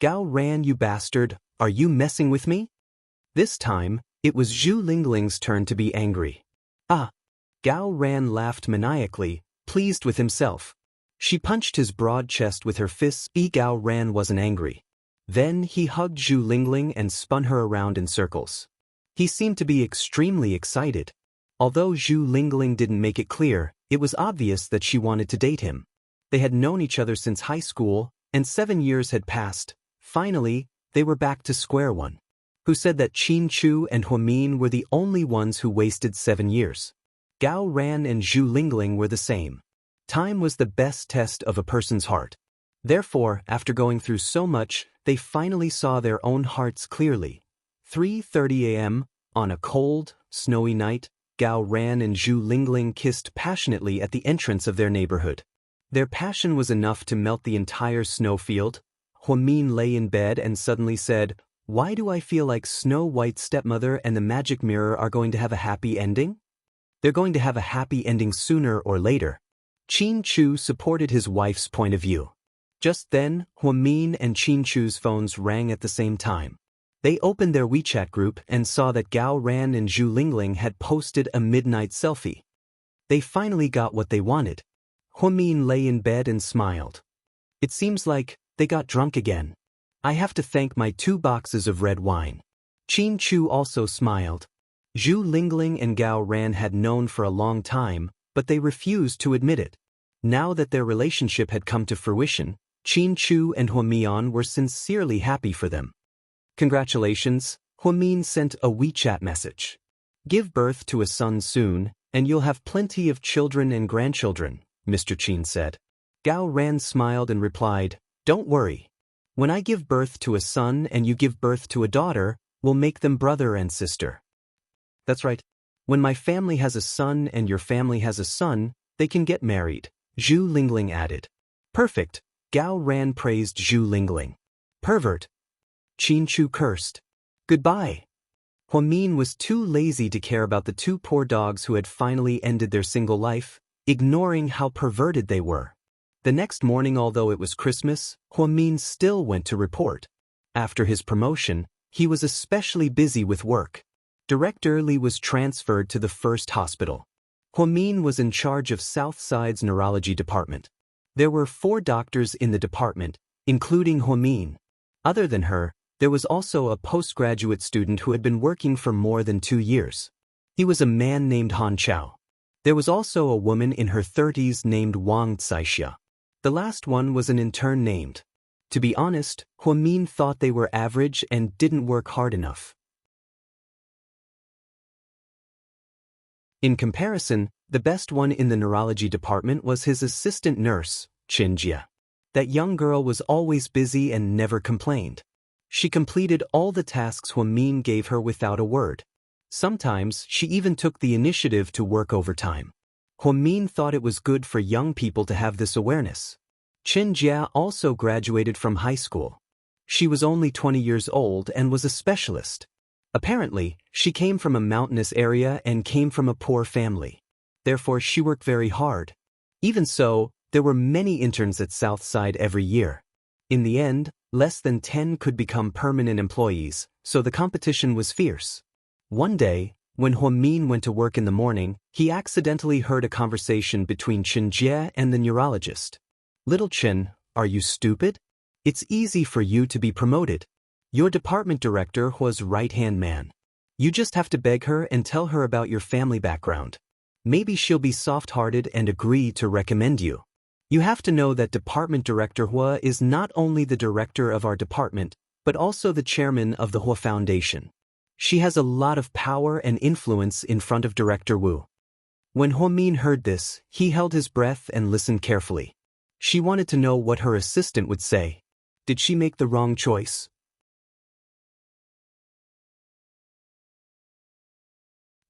Gao Ran, you bastard, are you messing with me? This time, it was Zhu Lingling's turn to be angry. Ah! Gao Ran laughed maniacally, pleased with himself. She punched his broad chest with her fists. Gao Ran wasn't angry. Then he hugged Zhu Lingling and spun her around in circles. He seemed to be extremely excited. Although Zhu Lingling didn't make it clear, it was obvious that she wanted to date him. They had known each other since high school, and 7 years had passed. Finally, they were back to square one. Who said that Qin Chu and Huamin were the only ones who wasted 7 years? Gao Ran and Zhu Lingling were the same. Time was the best test of a person's heart. Therefore, after going through so much, they finally saw their own hearts clearly. 3:30 a.m., on a cold, snowy night, Gao Ran and Zhu Lingling kissed passionately at the entrance of their neighborhood. Their passion was enough to melt the entire snowfield. Huamin lay in bed and suddenly said, "Why do I feel like Snow White's stepmother and the magic mirror are going to have a happy ending? They're going to have a happy ending sooner or later." Qin Chu supported his wife's point of view. Just then, Huamin and Qin Chu's phones rang at the same time. They opened their WeChat group and saw that Gao Ran and Zhu Lingling had posted a midnight selfie. They finally got what they wanted. Huamin lay in bed and smiled. "It seems like they got drunk again. I have to thank my 2 boxes of red wine." Qin Chu also smiled. Zhu Lingling and Gao Ran had known for a long time, but they refused to admit it. Now that their relationship had come to fruition, Qin Chu and Huamian were sincerely happy for them. "Congratulations," Huamin sent a WeChat message. "Give birth to a son soon, and you'll have plenty of children and grandchildren," Mr. Qin said. Gao Ran smiled and replied, "Don't worry. When I give birth to a son and you give birth to a daughter, we'll make them brother and sister." "That's right. When my family has a son and your family has a son, they can get married," Zhu Lingling added. "Perfect," Gao Ran praised Zhu Lingling. "Pervert," Qin Chu cursed. "Goodbye." Huamin was too lazy to care about the 2 poor dogs who had finally ended their single life, ignoring how perverted they were. The next morning, although it was Christmas, Huamin still went to report. After his promotion, he was especially busy with work. Director Li was transferred to the first hospital. Huamin was in charge of Southside's neurology department. There were 4 doctors in the department, including Huamin. Other than her, there was also a postgraduate student who had been working for more than 2 years. He was a man named Han Chao. There was also a woman in her 30s named Wang Xianxia. The last one was an intern named. To be honest, Huamin thought they were average and didn't work hard enough. In comparison, the best one in the neurology department was his assistant nurse, Xianxia. That young girl was always busy and never complained. She completed all the tasks Huamin gave her without a word. Sometimes she even took the initiative to work overtime. Huamin thought it was good for young people to have this awareness. Xianxia also graduated from high school. She was only 20 years old and was a specialist. Apparently, she came from a mountainous area and came from a poor family. Therefore, she worked very hard. Even so, there were many interns at Southside every year. In the end, less than 10 could become permanent employees, so the competition was fierce. One day, when Huamin went to work in the morning, he accidentally heard a conversation between Xianxia and the neurologist. "Little Chen, are you stupid? It's easy for you to be promoted. Your department director was right-hand man. You just have to beg her and tell her about your family background. Maybe she'll be soft-hearted and agree to recommend you. You have to know that Department Director Hua is not only the director of our department, but also the chairman of the Hua Foundation. She has a lot of power and influence in front of Director Wu." When Huamin heard this, he held his breath and listened carefully. She wanted to know what her assistant would say. Did she make the wrong choice?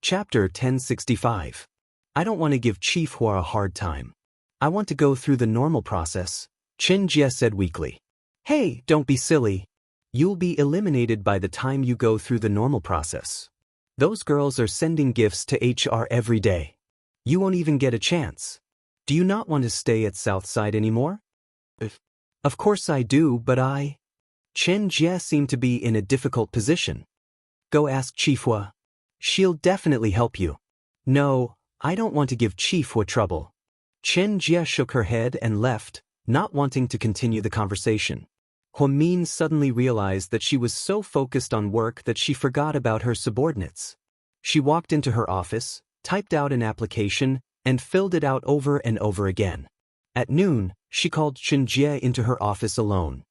Chapter 1065. I don't want to give Chief Hua a hard time. I want to go through the normal process, Xianxia said weakly. "Hey, don't be silly. You'll be eliminated by the time you go through the normal process. Those girls are sending gifts to HR every day. You won't even get a chance. Do you not want to stay at Southside anymore?" Of course I do, but Xianxia seemed to be in a difficult position. "Go ask Chief Hua. She'll definitely help you." "No, I don't want to give Chief Hua trouble." Xianxia shook her head and left, not wanting to continue the conversation. Huamin suddenly realized that she was so focused on work that she forgot about her subordinates. She walked into her office, typed out an application, and filled it out over and over again. At noon, she called Xianxia into her office alone.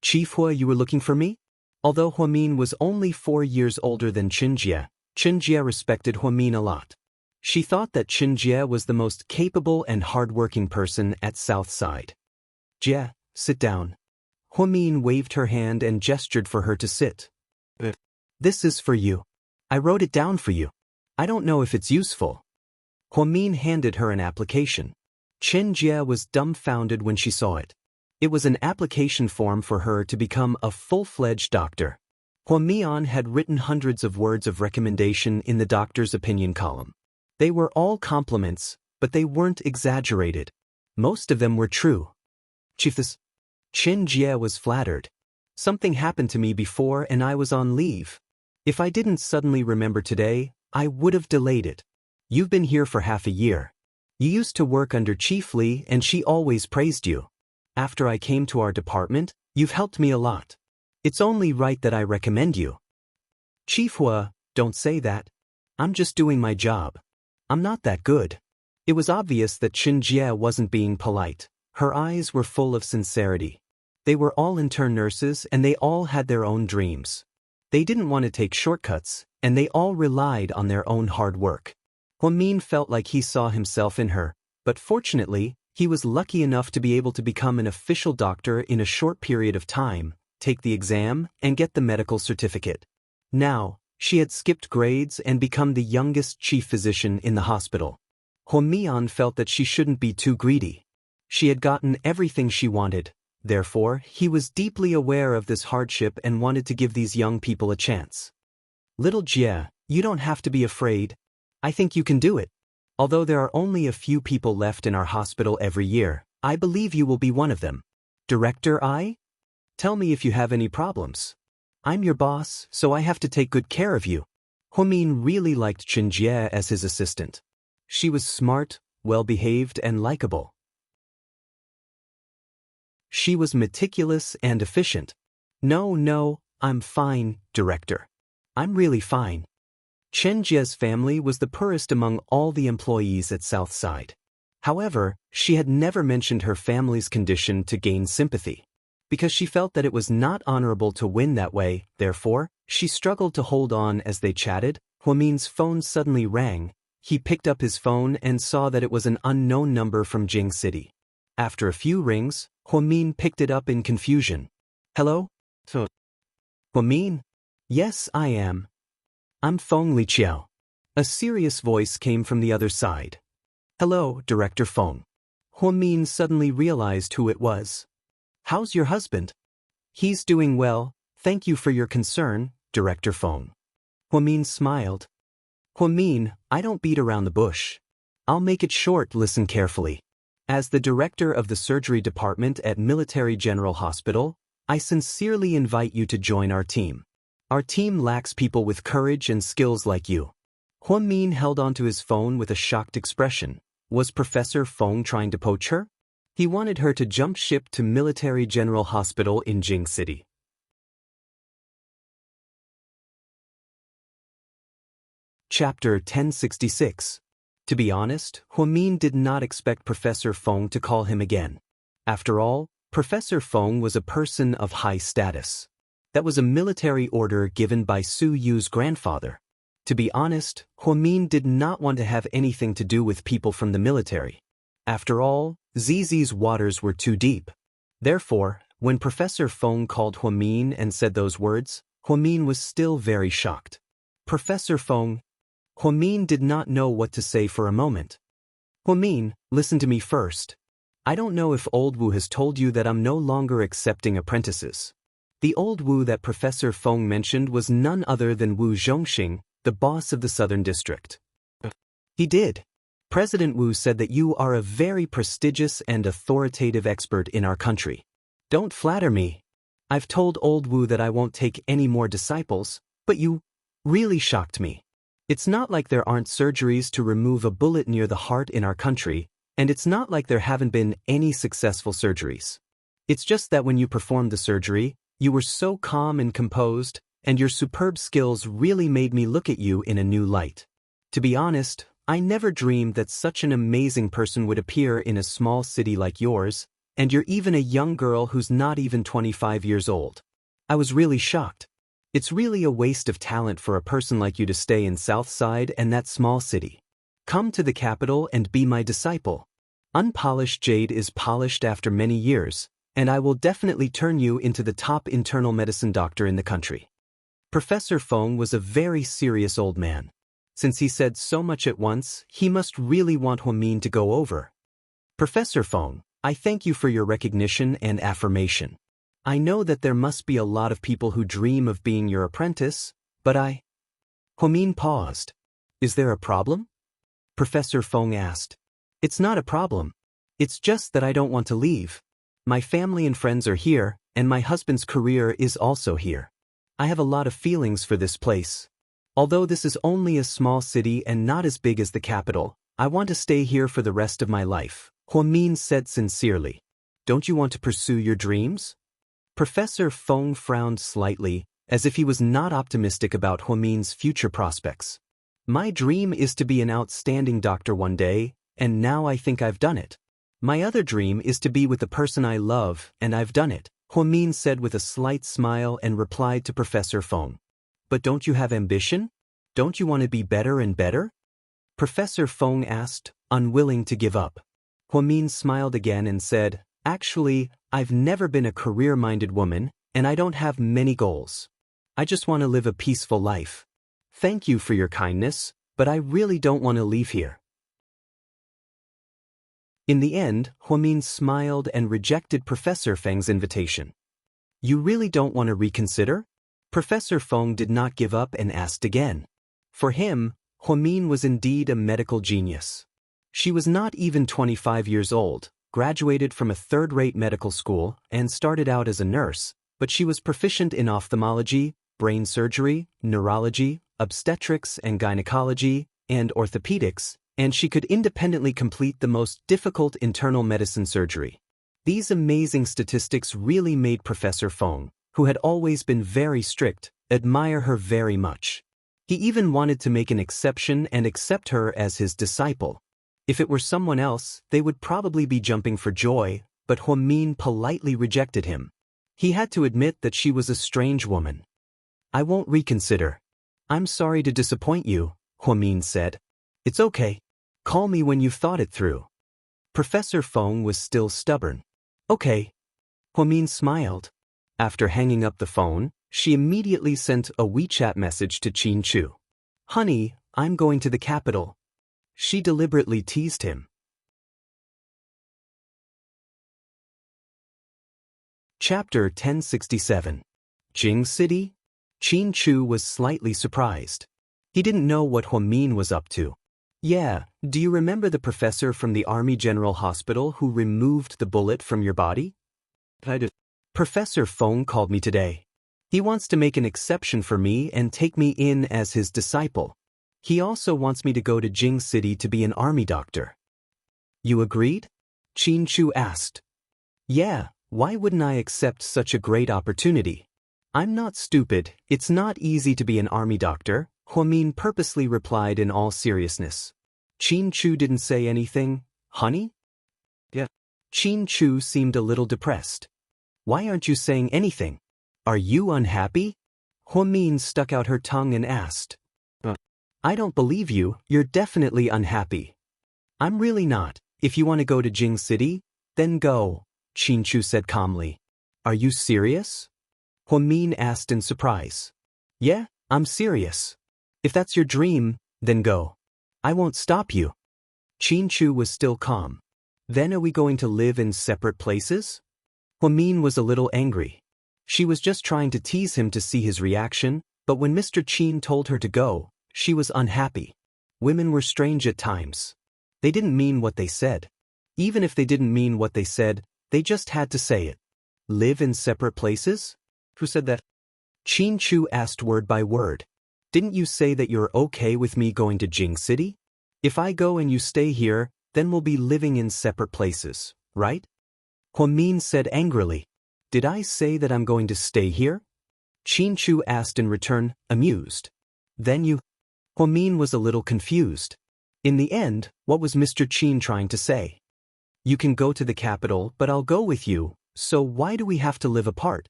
Chief Hua, you were looking for me? Although Huamin was only 4 years older than Qinjie, Qinjie respected Huamin a lot. She thought that Qinjie was the most capable and hardworking person at Southside. Jie, sit down. Huamin waved her hand and gestured for her to sit. This is for you. I wrote it down for you. I don't know if it's useful. Huamin handed her an application. Qinjie was dumbfounded when she saw it. It was an application form for her to become a full-fledged doctor. Huamian had written hundreds of words of recommendation in the doctor's opinion column. They were all compliments, but they weren't exaggerated. Most of them were true. Chief, Qinjie was flattered. Something happened to me before and I was on leave. If I didn't suddenly remember today, I would have delayed it. You've been here for half a year. You used to work under Chief Li and she always praised you. After I came to our department, you've helped me a lot. It's only right that I recommend you. Chief Hua, don't say that. I'm just doing my job. I'm not that good. It was obvious that Qinjie wasn't being polite. Her eyes were full of sincerity. They were all intern nurses and they all had their own dreams. They didn't want to take shortcuts, and they all relied on their own hard work. Huamin felt like he saw himself in her, but fortunately, he was lucky enough to be able to become an official doctor in a short period of time, take the exam, and get the medical certificate. Now, she had skipped grades and become the youngest chief physician in the hospital. Huamian felt that she shouldn't be too greedy. She had gotten everything she wanted. Therefore, he was deeply aware of this hardship and wanted to give these young people a chance. Little Jie, you don't have to be afraid. I think you can do it. Although there are only a few people left in our hospital every year, I believe you will be one of them. Director I? Tell me if you have any problems. I'm your boss, so I have to take good care of you. Huamin really liked Qinjie as his assistant. She was smart, well-behaved, and likable. She was meticulous and efficient. No, I'm fine, Director. I'm really fine. Qinjie's family was the poorest among all the employees at Southside. However, she had never mentioned her family's condition to gain sympathy. Because she felt that it was not honorable to win that way, therefore, she struggled to hold on as they chatted. Huamin's phone suddenly rang. He picked up his phone and saw that it was an unknown number from Jing City. After a few rings, Huamin picked it up in confusion. Hello? Huamin? Yes, I am. I'm Feng Liqiao. A serious voice came from the other side. Hello, Director Feng. Huamin suddenly realized who it was. How's your husband? He's doing well, thank you for your concern, Director Feng. Huamin smiled. Huamin, I don't beat around the bush. I'll make it short, listen carefully. As the director of the surgery department at Military General Hospital, I sincerely invite you to join our team. Our team lacks people with courage and skills like you. Huamin held onto his phone with a shocked expression. Was Professor Feng trying to poach her? He wanted her to jump ship to Military General Hospital in Jing City. Chapter 1066. To be honest, Huamin did not expect Professor Feng to call him again. After all, Professor Feng was a person of high status. That was a military order given by Su Yu's grandfather. To be honest, Huamin did not want to have anything to do with people from the military. After all, Zizi's waters were too deep. Therefore, when Professor Feng called Huamin and said those words, Huamin was still very shocked. Professor Feng. Huamin did not know what to say for a moment. Huamin, listen to me first. I don't know if old Wu has told you that I'm no longer accepting apprentices. The old Wu that Professor Feng mentioned was none other than Wu Zhongxing, the boss of the Southern District. He did. President Wu said that you are a very prestigious and authoritative expert in our country. Don't flatter me. I've told old Wu that I won't take any more disciples, but you really shocked me. It's not like there aren't surgeries to remove a bullet near the heart in our country, and it's not like there haven't been any successful surgeries. It's just that when you performed the surgery, you were so calm and composed, and your superb skills really made me look at you in a new light. To be honest, I never dreamed that such an amazing person would appear in a small city like yours, And you're even a young girl who's not even 25 years old. I was really shocked. It's really a waste of talent for a person like you to stay in Southside and that small city. Come to the capital and be my disciple. Unpolished jade is polished after many years, and I will definitely turn you into the top internal medicine doctor in the country. Professor Feng was a very serious old man. Since he said so much at once, he must really want Huamin to go over. Professor Feng, I thank you for your recognition and affirmation. I know that there must be a lot of people who dream of being your apprentice, but Huamin paused. Is there a problem? Professor Feng asked. It's not a problem. It's just that I don't want to leave. My family and friends are here, and my husband's career is also here. I have a lot of feelings for this place. Although this is only a small city and not as big as the capital, I want to stay here for the rest of my life, Huamin said sincerely. Don't you want to pursue your dreams? Professor Feng frowned slightly, as if he was not optimistic about Huamin's future prospects. My dream is to be an outstanding doctor one day, and now I think I've done it. My other dream is to be with the person I love, and I've done it, Huamin said with a slight smile and replied to Professor Feng. But don't you have ambition? Don't you want to be better and better? Professor Feng asked, unwilling to give up. Huamin smiled again and said, Actually, I've never been a career-minded woman, and I don't have many goals. I just want to live a peaceful life. Thank you for your kindness, but I really don't want to leave here. In the end, Huamin smiled and rejected Professor Feng's invitation. You really don't want to reconsider? Professor Feng did not give up and asked again. For him, Huamin was indeed a medical genius. She was not even 25 years old, graduated from a third-rate medical school, and started out as a nurse, but she was proficient in ophthalmology, brain surgery, neurology, obstetrics and gynecology, and orthopedics, and she could independently complete the most difficult internal medicine surgery. These amazing statistics really made Professor Feng, who had always been very strict, admire her very much. He even wanted to make an exception and accept her as his disciple. If it were someone else, they would probably be jumping for joy, but Huamin politely rejected him. He had to admit that she was a strange woman. I won't reconsider. I'm sorry to disappoint you, Huamin said. It's okay. Call me when you've thought it through. Professor Feng was still stubborn. Okay. Huamin smiled. After hanging up the phone, she immediately sent a WeChat message to Qin Chu. Honey, I'm going to the capital. She deliberately teased him. Chapter 1067. Jing City? Qin Chu was slightly surprised. He didn't know what Huamin was up to. Yeah, do you remember the professor from the Army General Hospital who removed the bullet from your body? I do. Professor Feng called me today. He wants to make an exception for me and take me in as his disciple. He also wants me to go to Jing City to be an army doctor. You agreed? Qin Chu asked. Yeah, why wouldn't I accept such a great opportunity? I'm not stupid, it's not easy to be an army doctor, Huamin purposely replied in all seriousness. Qin Chu didn't say anything, honey? Yeah. Qin Chu seemed a little depressed. Why aren't you saying anything? Are you unhappy? Huamin stuck out her tongue and asked. I don't believe you, you're definitely unhappy. I'm really not. If you want to go to Jing City, then go, Qin Chu said calmly. Are you serious? Huamin asked in surprise. Yeah, I'm serious. If that's your dream, then go. I won't stop you. Qin Chu was still calm. Then are we going to live in separate places? Huamin was a little angry. She was just trying to tease him to see his reaction, but when Mr. Qin told her to go, she was unhappy. Women were strange at times. They didn't mean what they said. Even if they didn't mean what they said, they just had to say it. Live in separate places? Who said that? Qin Chu asked word by word. Didn't you say that you're okay with me going to Jing City? If I go and you stay here, then we'll be living in separate places, right? Huamin said angrily. Did I say that I'm going to stay here? Qin Chu asked in return, amused. Then you... Huamin was a little confused. In the end, what was Mr. Qin trying to say? You can go to the capital, but I'll go with you, so why do we have to live apart?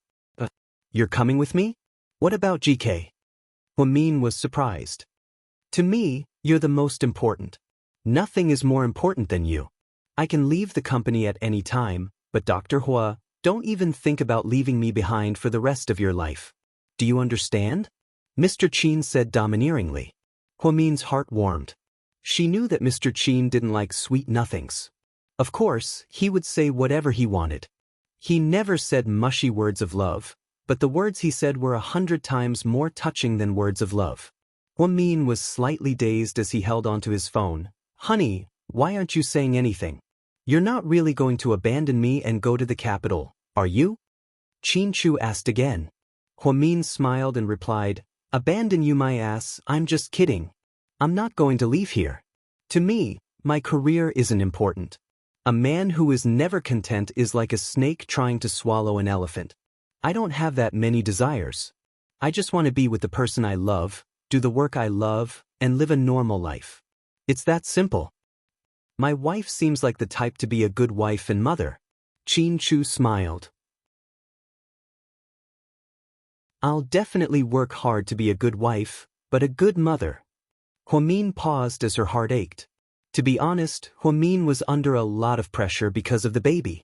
You're coming with me? What about GK? Huamin was surprised. To me, you're the most important. Nothing is more important than you. I can leave the company at any time, but Dr. Hua, don't even think about leaving me behind for the rest of your life. Do you understand? Mr. Qin said domineeringly. Huamin's heart warmed. She knew that Mr. Qin didn't like sweet nothings. Of course, he would say whatever he wanted. He never said mushy words of love, but the words he said were 100 times more touching than words of love. Huamin was slightly dazed as he held onto his phone. Honey, why aren't you saying anything? You're not really going to abandon me and go to the capital, are you? Qin Chu asked again. Huamin smiled and replied, abandon you my ass, I'm just kidding. I'm not going to leave here. To me, my career isn't important. A man who is never content is like a snake trying to swallow an elephant. I don't have that many desires. I just want to be with the person I love, do the work I love, and live a normal life. It's that simple. My wife seems like the type to be a good wife and mother. Qin Chu smiled. I'll definitely work hard to be a good wife, but a good mother. Huamin paused as her heart ached. To be honest, Huamin was under a lot of pressure because of the baby.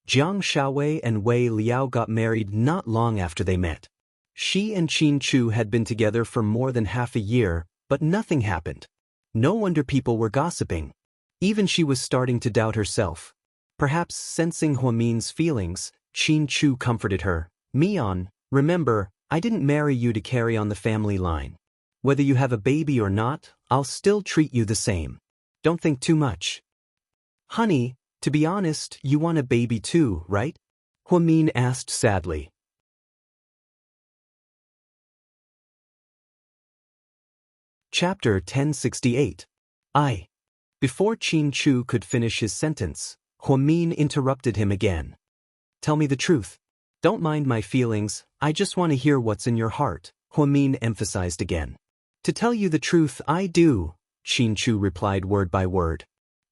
Jiang Xiaowei and Wei Liao got married not long after they met. She and Qin Chu had been together for more than half a year, but nothing happened. No wonder people were gossiping. Even she was starting to doubt herself. Perhaps sensing Huamin's feelings, Qin Chu comforted her. Mian, remember, I didn't marry you to carry on the family line. Whether you have a baby or not, I'll still treat you the same. Don't think too much. Honey, to be honest, you want a baby too, right? Huamin asked sadly. Chapter 1068. Before Qin Chu could finish his sentence, Huamin interrupted him again. Tell me the truth. Don't mind my feelings, I just want to hear what's in your heart, Huamin emphasized again. To tell you the truth, I do, Qin Chu replied word by word.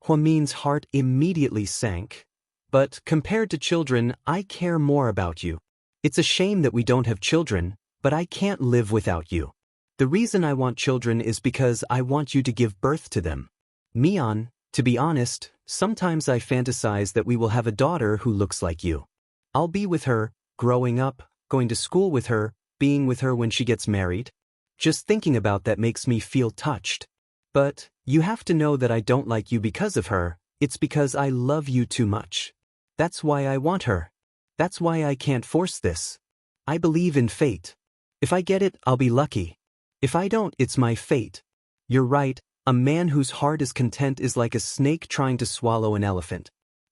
Huamin's heart immediately sank. But compared to children, I care more about you. It's a shame that we don't have children, but I can't live without you. The reason I want children is because I want you to give birth to them. Mian, to be honest, sometimes I fantasize that we will have a daughter who looks like you. I'll be with her, growing up, going to school with her, being with her when she gets married. Just thinking about that makes me feel touched. But you have to know that I don't like you because of her, it's because I love you too much. That's why I want her. That's why I can't force this. I believe in fate. If I get it, I'll be lucky. If I don't, it's my fate. You're right, a man whose heart is content is like a snake trying to swallow an elephant.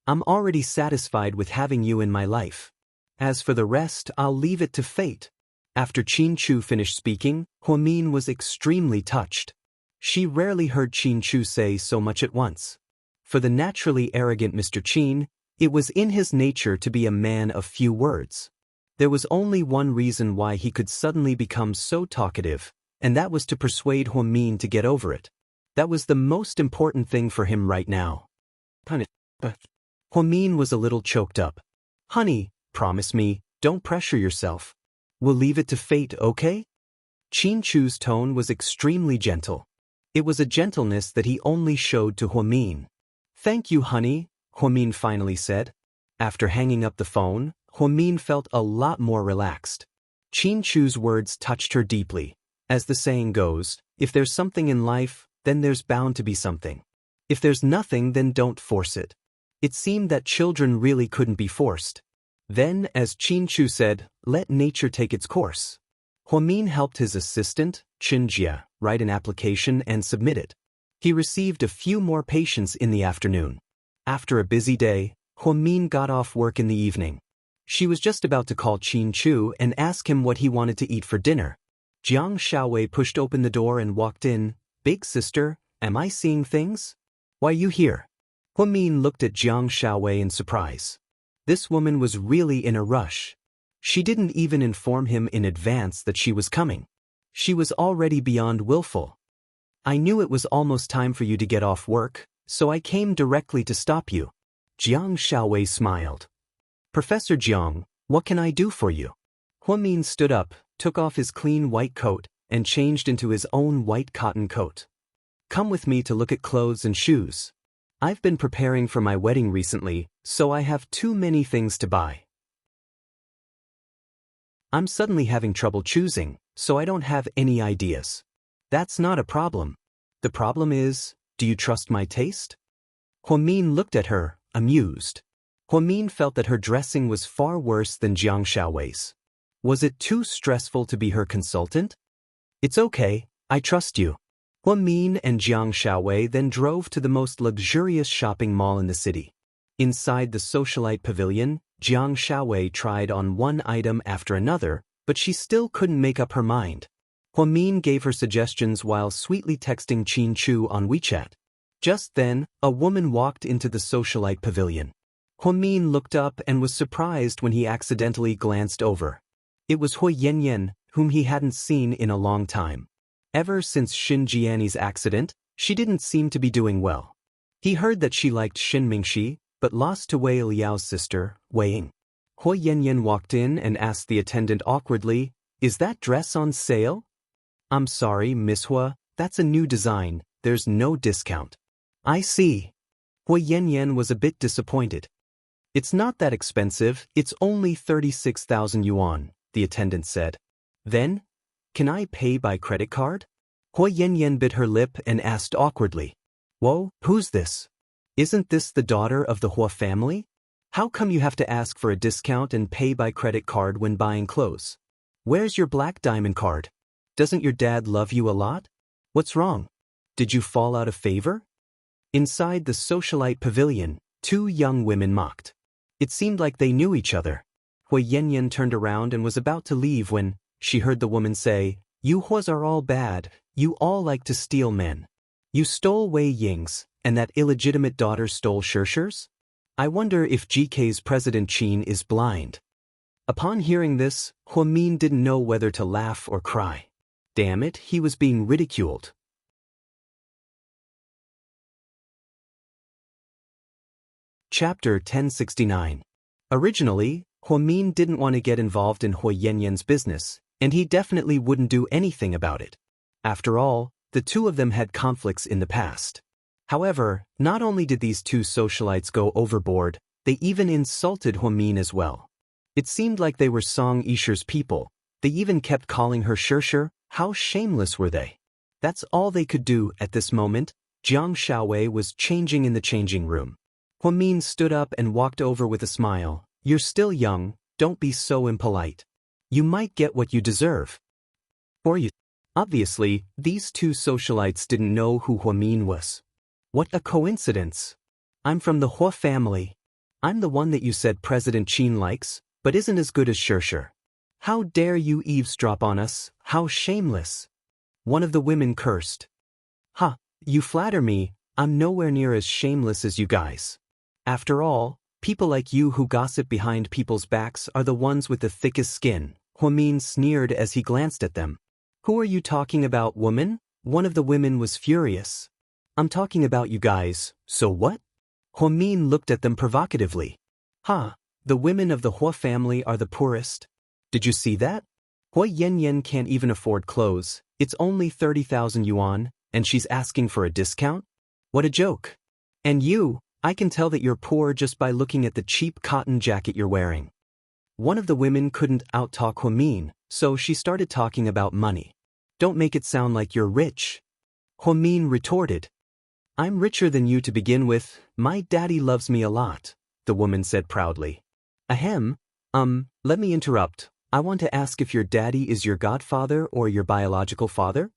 I'm already satisfied with having you in my life. As for the rest, I'll leave it to fate. After Qin Chu finished speaking, Huamin was extremely touched. She rarely heard Qin Chu say so much at once. For the naturally arrogant Mr. Qin, it was in his nature to be a man of few words. There was only one reason why he could suddenly become so talkative, and that was to persuade Huamin to get over it. That was the most important thing for him right now. Huamin was a little choked up. Honey, promise me, don't pressure yourself. We'll leave it to fate, okay? Qin Chu's tone was extremely gentle. It was a gentleness that he only showed to Huamin. Thank you, honey, Huamin finally said. After hanging up the phone, Huamin felt a lot more relaxed. Qin Chu's words touched her deeply. As the saying goes, if there's something in life, then there's bound to be something. If there's nothing, then don't force it. It seemed that children really couldn't be forced. Then, as Qin Chu said, let nature take its course. Huamin helped his assistant, Xianxia, write an application and submit it. He received a few more patients in the afternoon. After a busy day, Huamin got off work in the evening. She was just about to call Qin Chu and ask him what he wanted to eat for dinner. Jiang Xiaowei pushed open the door and walked in. Big sister, am I seeing things? Why you here? Huamin looked at Jiang Xiaowei in surprise. This woman was really in a rush. She didn't even inform him in advance that she was coming. She was already beyond willful. I knew it was almost time for you to get off work, so I came directly to stop you. Jiang Xiaowei smiled. Professor Jiang, what can I do for you? Huamin stood up, took off his clean white coat, and changed into his own white cotton coat. Come with me to look at clothes and shoes. I've been preparing for my wedding recently, so I have too many things to buy. I'm suddenly having trouble choosing, so I don't have any ideas. That's not a problem. The problem is, do you trust my taste? Huamin looked at her, amused. Huamin felt that her dressing was far worse than Jiang Xiaowei's. Was it too stressful to be her consultant? It's okay, I trust you. Huamin and Jiang Xiaowei then drove to the most luxurious shopping mall in the city. Inside the socialite pavilion, Jiang Xiaowei tried on one item after another, but she still couldn't make up her mind. Huamin gave her suggestions while sweetly texting Qin Chu on WeChat. Just then, a woman walked into the socialite pavilion. Huamin looked up and was surprised when he accidentally glanced over. It was Hui Yanyan, whom he hadn't seen in a long time. Ever since Xin Jiani's accident, she didn't seem to be doing well. He heard that she liked Xin Mingxi, but lost to Wei Liao's sister, Wei Ying. Hui Yanyan walked in and asked the attendant awkwardly, "Is that dress on sale?" "I'm sorry, Miss Hua, that's a new design, there's no discount." "I see." Hui Yanyan was a bit disappointed. "It's not that expensive, it's only 36,000 yuan, the attendant said. "Then, can I pay by credit card?" Hui Yanyan bit her lip and asked awkwardly. "Whoa, who's this? Isn't this the daughter of the Hua family? How come you have to ask for a discount and pay by credit card when buying clothes? Where's your black diamond card? Doesn't your dad love you a lot? What's wrong? Did you fall out of favor?" Inside the socialite pavilion, two young women mocked. It seemed like they knew each other. Hui Yanyan turned around and was about to leave when she heard the woman say, "You Huas are all bad, you all like to steal men. You stole Wei Ying's, and that illegitimate daughter stole Shirshir's? I wonder if GK's President Qin is blind." Upon hearing this, Huamin didn't know whether to laugh or cry. Damn it, he was being ridiculed. Chapter 1069. Originally, Huamin didn't want to get involved in Hui Yanyan's business, and he definitely wouldn't do anything about it. After all, the two of them had conflicts in the past. However, not only did these two socialites go overboard, they even insulted Huamin as well. It seemed like they were Song Yisher's people. They even kept calling her Shirshir. How shameless were they? That's all they could do at this moment. Jiang Xiaowei was changing in the changing room. Huamin stood up and walked over with a smile. "You're still young, don't be so impolite. You might get what you deserve." Or you. Obviously, these two socialites didn't know who Huamin was. What a coincidence. "I'm from the Hua family. I'm the one that you said President Qin likes, but isn't as good as Shirshir. How dare you eavesdrop on us, how shameless." One of the women cursed. "Ha, you flatter me, I'm nowhere near as shameless as you guys. After all, people like you who gossip behind people's backs are the ones with the thickest skin," Huamin sneered as he glanced at them. "Who are you talking about, woman?" One of the women was furious. "I'm talking about you guys, so what?" Huamin looked at them provocatively. "Ha, the women of the Hua family are the poorest. Did you see that? Hui Yanyan can't even afford clothes, it's only 30,000 yuan, and she's asking for a discount? What a joke. And you, I can tell that you're poor just by looking at the cheap cotton jacket you're wearing." One of the women couldn't out-talk Huamin, so she started talking about money. "Don't make it sound like you're rich." Huamin retorted. "I'm richer than you to begin with, my daddy loves me a lot," the woman said proudly. "Ahem, let me interrupt. I want to ask if your daddy is your godfather or your biological father?"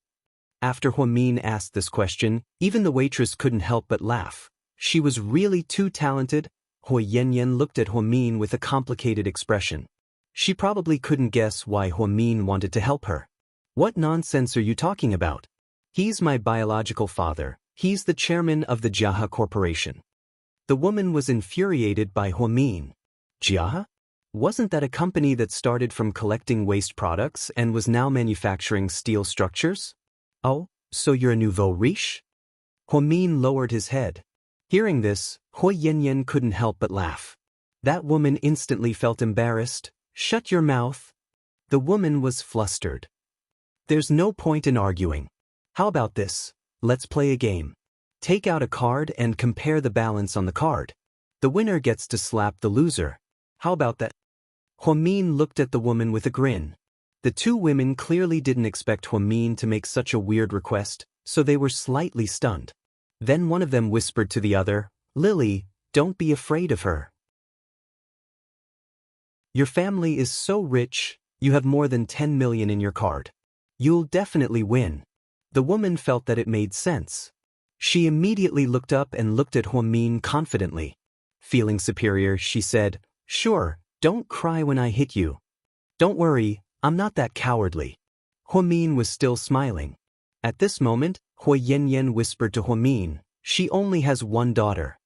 After Huamin asked this question, even the waitress couldn't help but laugh. She was really too talented. Hui Yanyan looked at Huamin with a complicated expression. She probably couldn't guess why Huamin wanted to help her. "What nonsense are you talking about? He's my biological father. He's the chairman of the Jiahe Corporation." The woman was infuriated by Huamin. Jiahe? Wasn't that a company that started from collecting waste products and was now manufacturing steel structures? "Oh, so you're a nouveau riche?" Huamin lowered his head. Hearing this, Hui Yanyan couldn't help but laugh. That woman instantly felt embarrassed. Shut your mouth. The woman was flustered. There's no point in arguing. How about this? Let's play a game. Take out a card and compare the balance on the card. The winner gets to slap the loser. How about that? Huamin looked at the woman with a grin. The two women clearly didn't expect Huamin to make such a weird request, so they were slightly stunned. Then one of them whispered to the other, Lily, don't be afraid of her. Your family is so rich, you have more than 10 million in your card. You'll definitely win. The woman felt that it made sense. She immediately looked up and looked at Huamin confidently. Feeling superior, she said, Sure, don't cry when I hit you. Don't worry, I'm not that cowardly. Huamin was still smiling. At this moment, Hui Yanyan whispered to Huamin, she only has one daughter.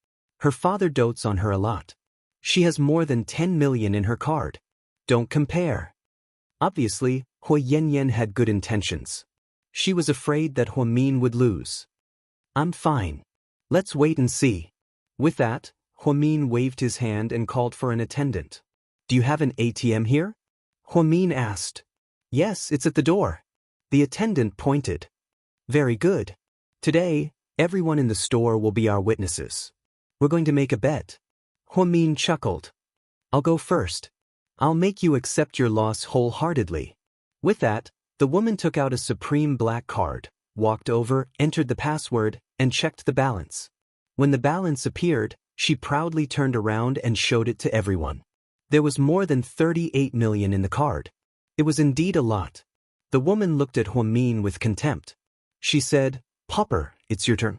Her father dotes on her a lot. She has more than 10 million in her card. Don't compare. Obviously, Hui Yanyan had good intentions. She was afraid that Huamin would lose. I'm fine. Let's wait and see. With that, Huamin waved his hand and called for an attendant. Do you have an ATM here? Huamin asked. Yes, it's at the door. The attendant pointed. Very good. Today, everyone in the store will be our witnesses. We're going to make a bet. Huamin chuckled. I'll go first. I'll make you accept your loss wholeheartedly. With that, the woman took out a supreme black card, walked over, entered the password, and checked the balance. When the balance appeared, she proudly turned around and showed it to everyone. There was more than 38 million in the card. It was indeed a lot. The woman looked at Huamin with contempt. She said, Popper, it's your turn.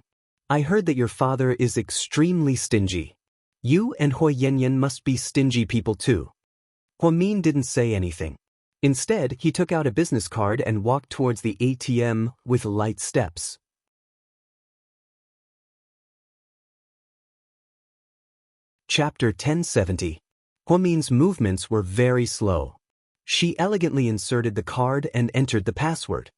I heard that your father is extremely stingy. You and Hui Yanyan must be stingy people too. Huamin didn't say anything. Instead, he took out a business card and walked towards the ATM with light steps. Chapter 1070. Huamin's movements were very slow. She elegantly inserted the card and entered the password.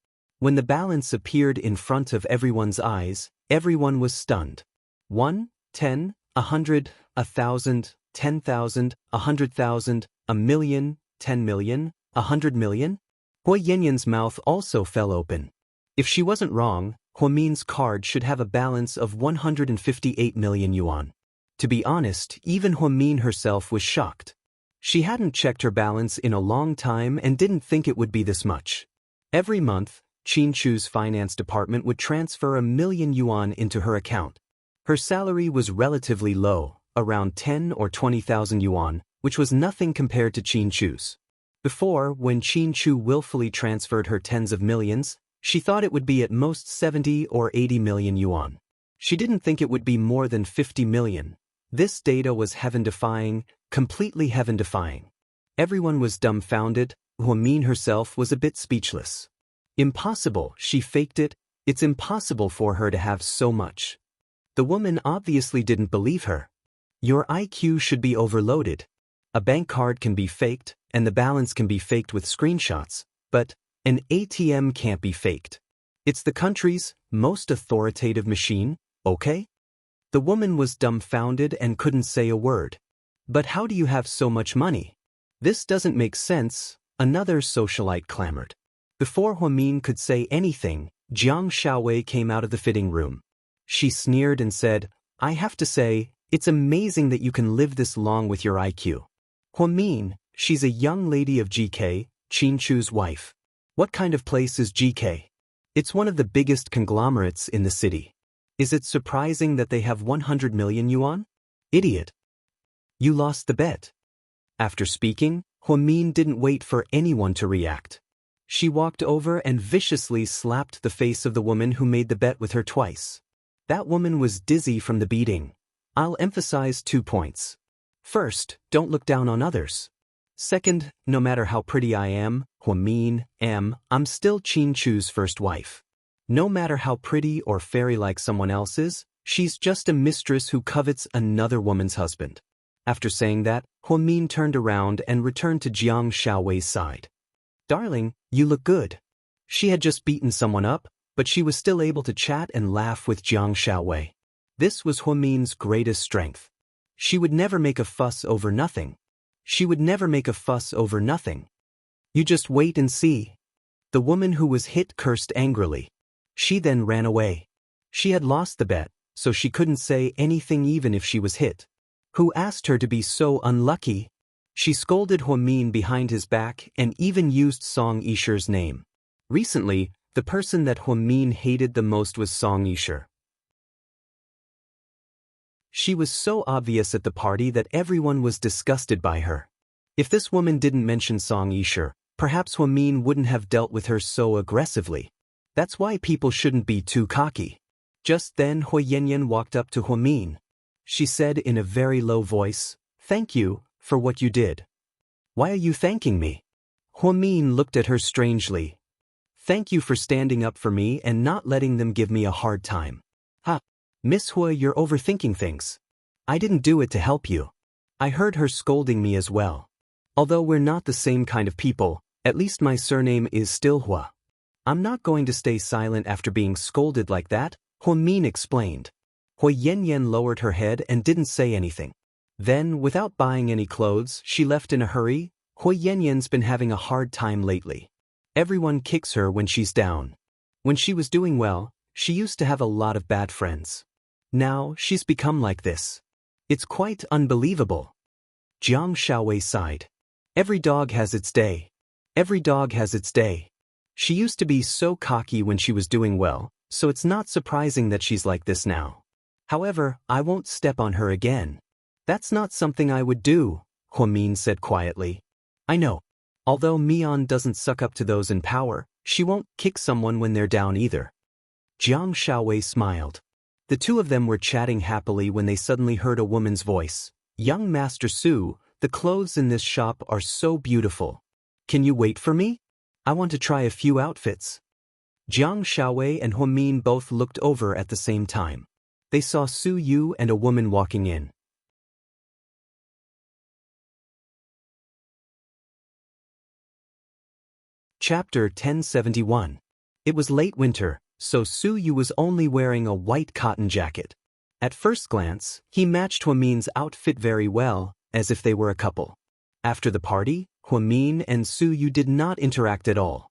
When the balance appeared in front of everyone's eyes, everyone was stunned. 1, 10, 100, 1,000, 10,000, 100,000, a million, 10 million, 100 million? Hui Yanyan's mouth also fell open. If she wasn't wrong, Huamin's card should have a balance of 158 million yuan. To be honest, even Huamin herself was shocked. She hadn't checked her balance in a long time and didn't think it would be this much. Every month, Qinchu's finance department would transfer 1 million yuan into her account. Her salary was relatively low, around 10 or 20,000 yuan, which was nothing compared to Qinchu's. Before, when Qinchu willfully transferred her tens of millions, she thought it would be at most 70 or 80 million yuan. She didn't think it would be more than 50 million. This data was heaven-defying, completely heaven-defying. Everyone was dumbfounded. Huamin herself was a bit speechless. Impossible, she faked it. It's impossible for her to have so much. The woman obviously didn't believe her. Your IQ should be overloaded. A bank card can be faked, and the balance can be faked with screenshots, but an ATM can't be faked. It's the country's most authoritative machine, okay? The woman was dumbfounded and couldn't say a word. But how do you have so much money? This doesn't make sense, another socialite clamored. Before Huamin could say anything, Jiang Shaowei came out of the fitting room. She sneered and said, I have to say, it's amazing that you can live this long with your IQ. Huamin, she's a young lady of GK, Qinchu's wife. What kind of place is GK? It's one of the biggest conglomerates in the city. Is it surprising that they have 100 million yuan? Idiot. You lost the bet. After speaking, Huamin didn't wait for anyone to react. She walked over and viciously slapped the face of the woman who made the bet with her twice. That woman was dizzy from the beating. I'll emphasize 2 points. First, don't look down on others. Second, no matter how pretty I am, Huamin, I'm still Qinchu's first wife. No matter how pretty or fairy-like someone else is, she's just a mistress who covets another woman's husband. After saying that, Huamin turned around and returned to Jiang Shaowei's side. Darling, you look good. She had just beaten someone up, but she was still able to chat and laugh with Jiang Shaowei. This was Huamin's greatest strength. She would never make a fuss over nothing. She would never make a fuss over nothing. You just wait and see. The woman who was hit cursed angrily. She then ran away. She had lost the bet, so she couldn't say anything even if she was hit. Who asked her to be so unlucky? She scolded Huamin behind his back and even used Song Yishi's name. Recently, the person that Huamin hated the most was Song Yishi. She was so obvious at the party that everyone was disgusted by her. If this woman didn't mention Song Yishi, perhaps Huamin wouldn't have dealt with her so aggressively. That's why people shouldn't be too cocky. Just then Hui Yanyan walked up to Huamin. She said in a very low voice, "Thank you for what you did." "Why are you thanking me?" Huamin looked at her strangely. "Thank you for standing up for me and not letting them give me a hard time." "Ha! Miss Hui, you're overthinking things. I didn't do it to help you." I heard her scolding me as well. Although we're not the same kind of people, at least my surname is still Hua. I'm not going to stay silent after being scolded like that, Huamin explained. Hui Yanyan lowered her head and didn't say anything. Then, without buying any clothes, she left in a hurry. Hui Yanyan's been having a hard time lately. Everyone kicks her when she's down. When she was doing well, she used to have a lot of bad friends. Now, she's become like this. It's quite unbelievable. Jiang Xiaowei sighed. Every dog has its day. Every dog has its day. She used to be so cocky when she was doing well, so it's not surprising that she's like this now. However, I won't step on her again. That's not something I would do, Huamin said quietly. I know. Although Mian doesn't suck up to those in power, she won't kick someone when they're down either. Jiang Xiaowei smiled. The two of them were chatting happily when they suddenly heard a woman's voice. "Young Master Su, the clothes in this shop are so beautiful. Can you wait for me? I want to try a few outfits." Jiang Xiaowei and Huamin both looked over at the same time. They saw Su Yu and a woman walking in. Chapter 1071. It was late winter, so Su Yu was only wearing a white cotton jacket. At first glance, he matched Huamin's outfit very well, as if they were a couple. After the party, Huamin and Su Yu did not interact at all.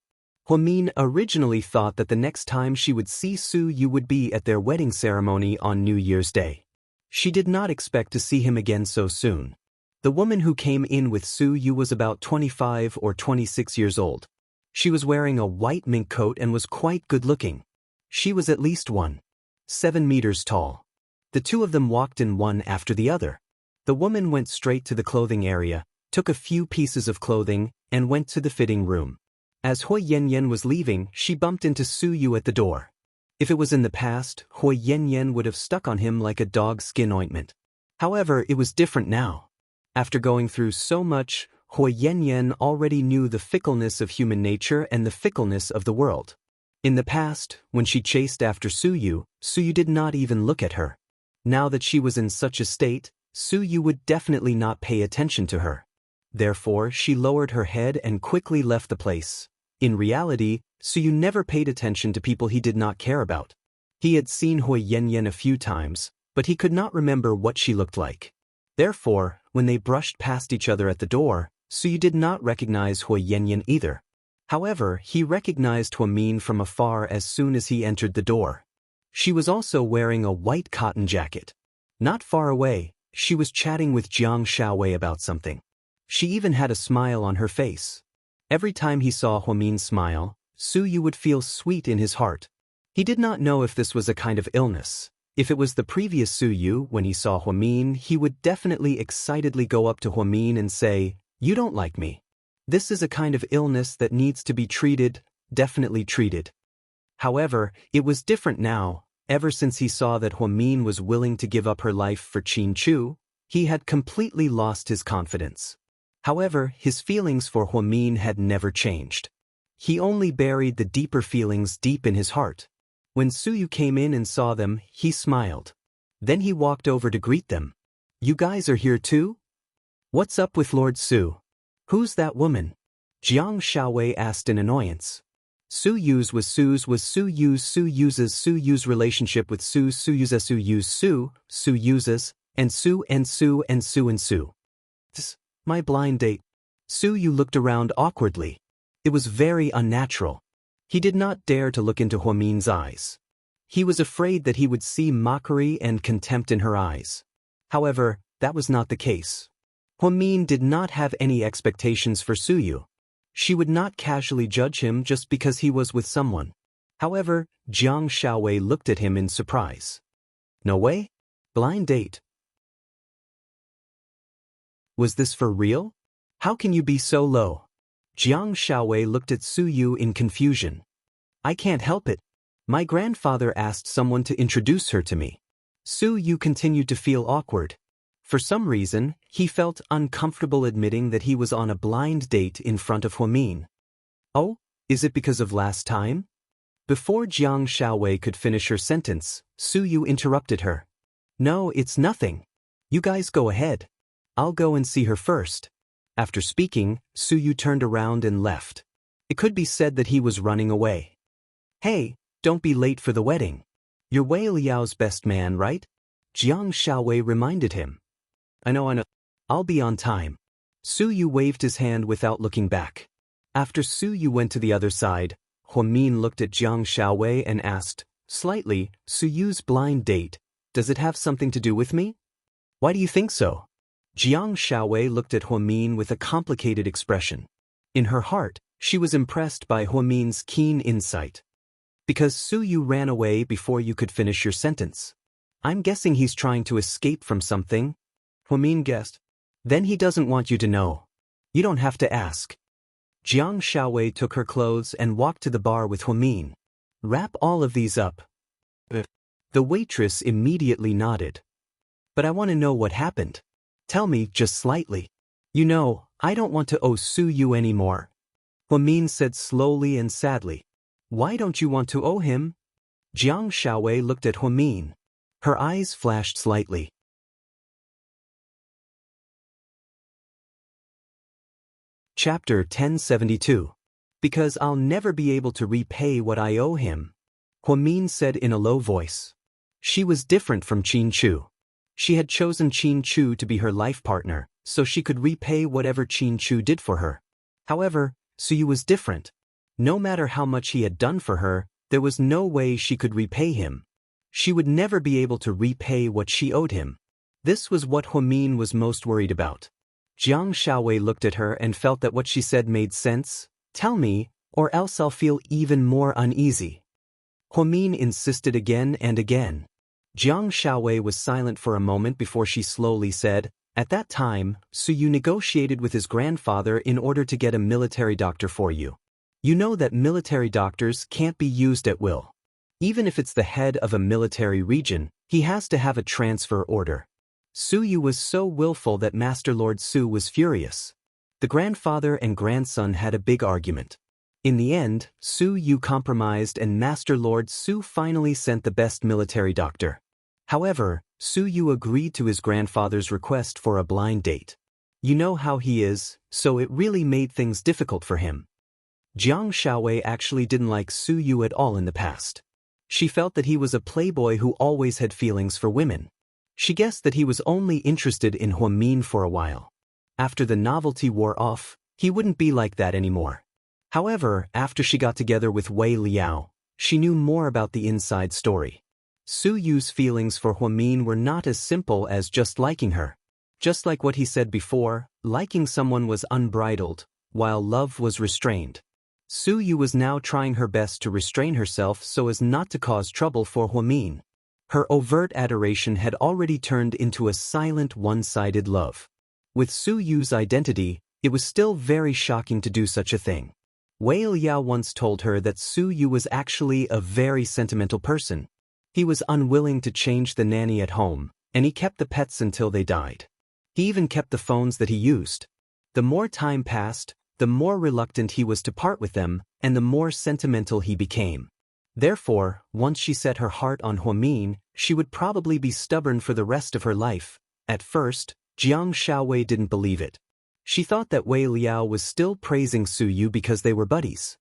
Huamin originally thought that the next time she would see Su Yu would be at their wedding ceremony on New Year's Day. She did not expect to see him again so soon. The woman who came in with Su Yu was about 25 or 26 years old. She was wearing a white mink coat and was quite good-looking. She was at least 1.7 meters tall. The two of them walked in one after the other. The woman went straight to the clothing area, took a few pieces of clothing, and went to the fitting room. As Hui Yanyan was leaving, she bumped into Su Yu at the door. If it was in the past, Hui Yanyan would have stuck on him like a dog's skin ointment. However, it was different now. After going through so much, Hui Yanyan already knew the fickleness of human nature and the fickleness of the world. In the past, when she chased after Su Yu did not even look at her. Now that she was in such a state, Su Yu would definitely not pay attention to her. Therefore, she lowered her head and quickly left the place. In reality, Su Yu never paid attention to people he did not care about. He had seen Hui Yanyan a few times, but he could not remember what she looked like. Therefore, when they brushed past each other at the door, Su Yu did not recognize Hui Yanyan either. However, he recognized Huamin from afar as soon as he entered the door. She was also wearing a white cotton jacket. Not far away, she was chatting with Jiang Xiaowei about something. She even had a smile on her face. Every time he saw Huamin smile, Su Yu would feel sweet in his heart. He did not know if this was a kind of illness. If it was the previous Su Yu, when he saw Huamin, he would definitely excitedly go up to Huamin and say, "You don't like me." This is a kind of illness that needs to be treated, definitely treated. However, it was different now. Ever since he saw that Huamin was willing to give up her life for Qin Chu, he had completely lost his confidence. However, his feelings for Huamin had never changed. He only buried the deeper feelings deep in his heart. When Su Yu came in and saw them, he smiled. Then he walked over to greet them. "You guys are here too? What's up with Lord Su? Who's that woman?" Jiang Xiaowei asked in annoyance. Su Yu's was Su Yu's relationship with Su Yu's, and Su. My blind date. Su Yu looked around awkwardly. It was very unnatural. He did not dare to look into Huamin's eyes. He was afraid that he would see mockery and contempt in her eyes. However, that was not the case. Huamin did not have any expectations for Su Yu. She would not casually judge him just because he was with someone. However, Jiang Xiaowei looked at him in surprise. No way? Blind date. Was this for real? How can you be so low? Jiang Xiaowei looked at Su Yu in confusion. I can't help it. My grandfather asked someone to introduce her to me. Su Yu continued to feel awkward. For some reason, he felt uncomfortable admitting that he was on a blind date in front of Huamin. Oh, is it because of last time? Before Jiang Xiaowei could finish her sentence, Su Yu interrupted her. No, it's nothing. You guys go ahead. I'll go and see her first. After speaking, Su Yu turned around and left. It could be said that he was running away. Hey, don't be late for the wedding. You're Wei Liao's best man, right? Jiang Xiaowei reminded him. I know. I'll be on time. Su Yu waved his hand without looking back. After Su Yu went to the other side, Huamin looked at Jiang Xiaowei and asked, slightly, Su Yu's blind date, does it have something to do with me? Why do you think so? Jiang Xiaowei looked at Huamin with a complicated expression. In her heart, she was impressed by Huamin's keen insight. Because Su Yu ran away before you could finish your sentence. I'm guessing he's trying to escape from something. Huamin guessed. Then he doesn't want you to know. You don't have to ask. Jiang Xiaowei took her clothes and walked to the bar with Huamin. Wrap all of these up. The waitress immediately nodded. But I want to know what happened. Tell me just slightly. You know, I don't want to owe Su Yu anymore. Huamin said slowly and sadly. Why don't you want to owe him? Jiang Xiaowei looked at Huamin. Her eyes flashed slightly. Chapter 1072. Because I'll never be able to repay what I owe him. Huamin said in a low voice. She was different from Qin Chu. She had chosen Qin Chu to be her life partner, so she could repay whatever Qin Chu did for her. However, Su Yu was different. No matter how much he had done for her, there was no way she could repay him. She would never be able to repay what she owed him. This was what Huamin was most worried about. Jiang Xiaowei looked at her and felt that what she said made sense. Tell me, or else I'll feel even more uneasy. Huamin insisted again and again. Jiang Xiaowei was silent for a moment before she slowly said, at that time, Su Yu negotiated with his grandfather in order to get a military doctor for you. You know that military doctors can't be used at will. Even if it's the head of a military region, he has to have a transfer order. Su Yu was so willful that Master Lord Su was furious. The grandfather and grandson had a big argument. In the end, Su Yu compromised and Master Lord Su finally sent the best military doctor. However, Su Yu agreed to his grandfather's request for a blind date. You know how he is, so it really made things difficult for him. Jiang Xiaowei actually didn't like Su Yu at all in the past. She felt that he was a playboy who always had feelings for women. She guessed that he was only interested in Huamin for a while. After the novelty wore off, he wouldn't be like that anymore. However, after she got together with Wei Liao, she knew more about the inside story. Su Yu's feelings for Huamin were not as simple as just liking her. Just like what he said before, liking someone was unbridled, while love was restrained. Su Yu was now trying her best to restrain herself so as not to cause trouble for Huamin. Her overt adoration had already turned into a silent one-sided love. With Su Yu's identity, it was still very shocking to do such a thing. Wei Liao once told her that Su Yu was actually a very sentimental person. He was unwilling to change the nanny at home, and he kept the pets until they died. He even kept the phones that he used. The more time passed, the more reluctant he was to part with them, and the more sentimental he became. Therefore, once she set her heart on Huamin, she would probably be stubborn for the rest of her life. At first, Jiang Xiaowei didn't believe it. She thought that Wei Liao was still praising Su Yu because they were buddies.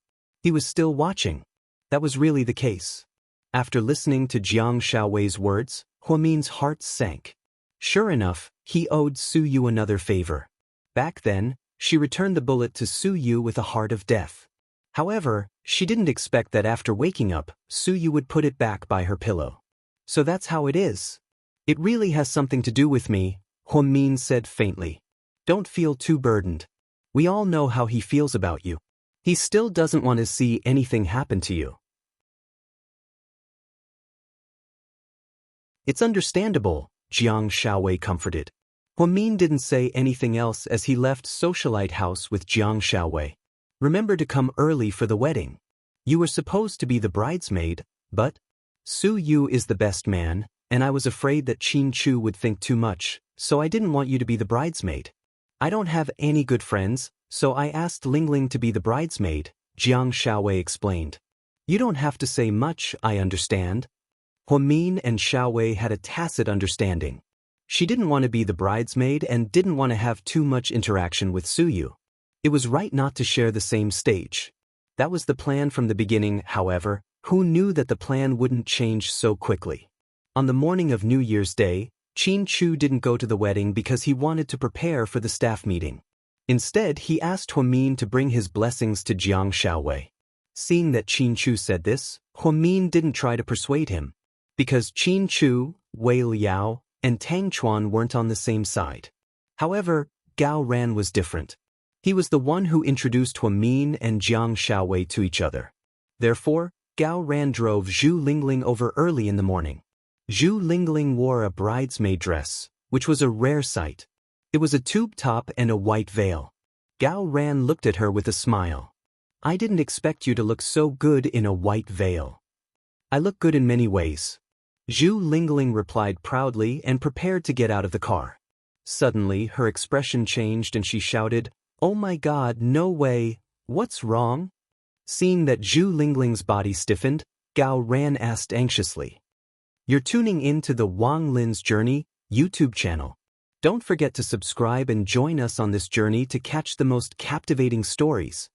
He was still watching. That was really the case. After listening to Jiang Shaowei's words, Huamin's heart sank. Sure enough, he owed Su Yu another favor. Back then, she returned the bullet to Su Yu with a heart of death. However, she didn't expect that after waking up, Su Yu would put it back by her pillow. So that's how it is. It really has something to do with me, Huamin said faintly. Don't feel too burdened. We all know how he feels about you. He still doesn't want to see anything happen to you. It's understandable, Jiang Shaowei comforted. Huamin didn't say anything else as he left socialite house with Jiang Shaowei. Remember to come early for the wedding. You were supposed to be the bridesmaid, but Su Yu is the best man, and I was afraid that Qin Chu would think too much, so I didn't want you to be the bridesmaid. I don't have any good friends, so I asked Lingling to be the bridesmaid, Jiang Shaowei explained. You don't have to say much, I understand. Huamin and Shaowei had a tacit understanding. She didn't want to be the bridesmaid and didn't want to have too much interaction with Su Yu. It was right not to share the same stage. That was the plan from the beginning, however. Who knew that the plan wouldn't change so quickly? On the morning of New Year's Day, Qin Chu didn't go to the wedding because he wanted to prepare for the staff meeting. Instead, he asked Huamin to bring his blessings to Jiang Shaowei. Seeing that Qin Chu said this, Huamin didn't try to persuade him. Because Qin Chu, Wei Liao, and Tang Chuan weren't on the same side. However, Gao Ran was different. He was the one who introduced Huamin and Jiang Shaowei to each other. Therefore, Gao Ran drove Zhu Lingling over early in the morning. Zhu Lingling wore a bridesmaid dress, which was a rare sight. It was a tube top and a white veil. Gao Ran looked at her with a smile. I didn't expect you to look so good in a white veil. I look good in many ways. Zhu Lingling replied proudly and prepared to get out of the car. Suddenly, her expression changed and she shouted, "Oh my God, no way, what's wrong?" Seeing that Zhu Lingling's body stiffened, Gao Ran asked anxiously. You're tuning in to the Wang Lin's Journey YouTube channel. Don't forget to subscribe and join us on this journey to catch the most captivating stories.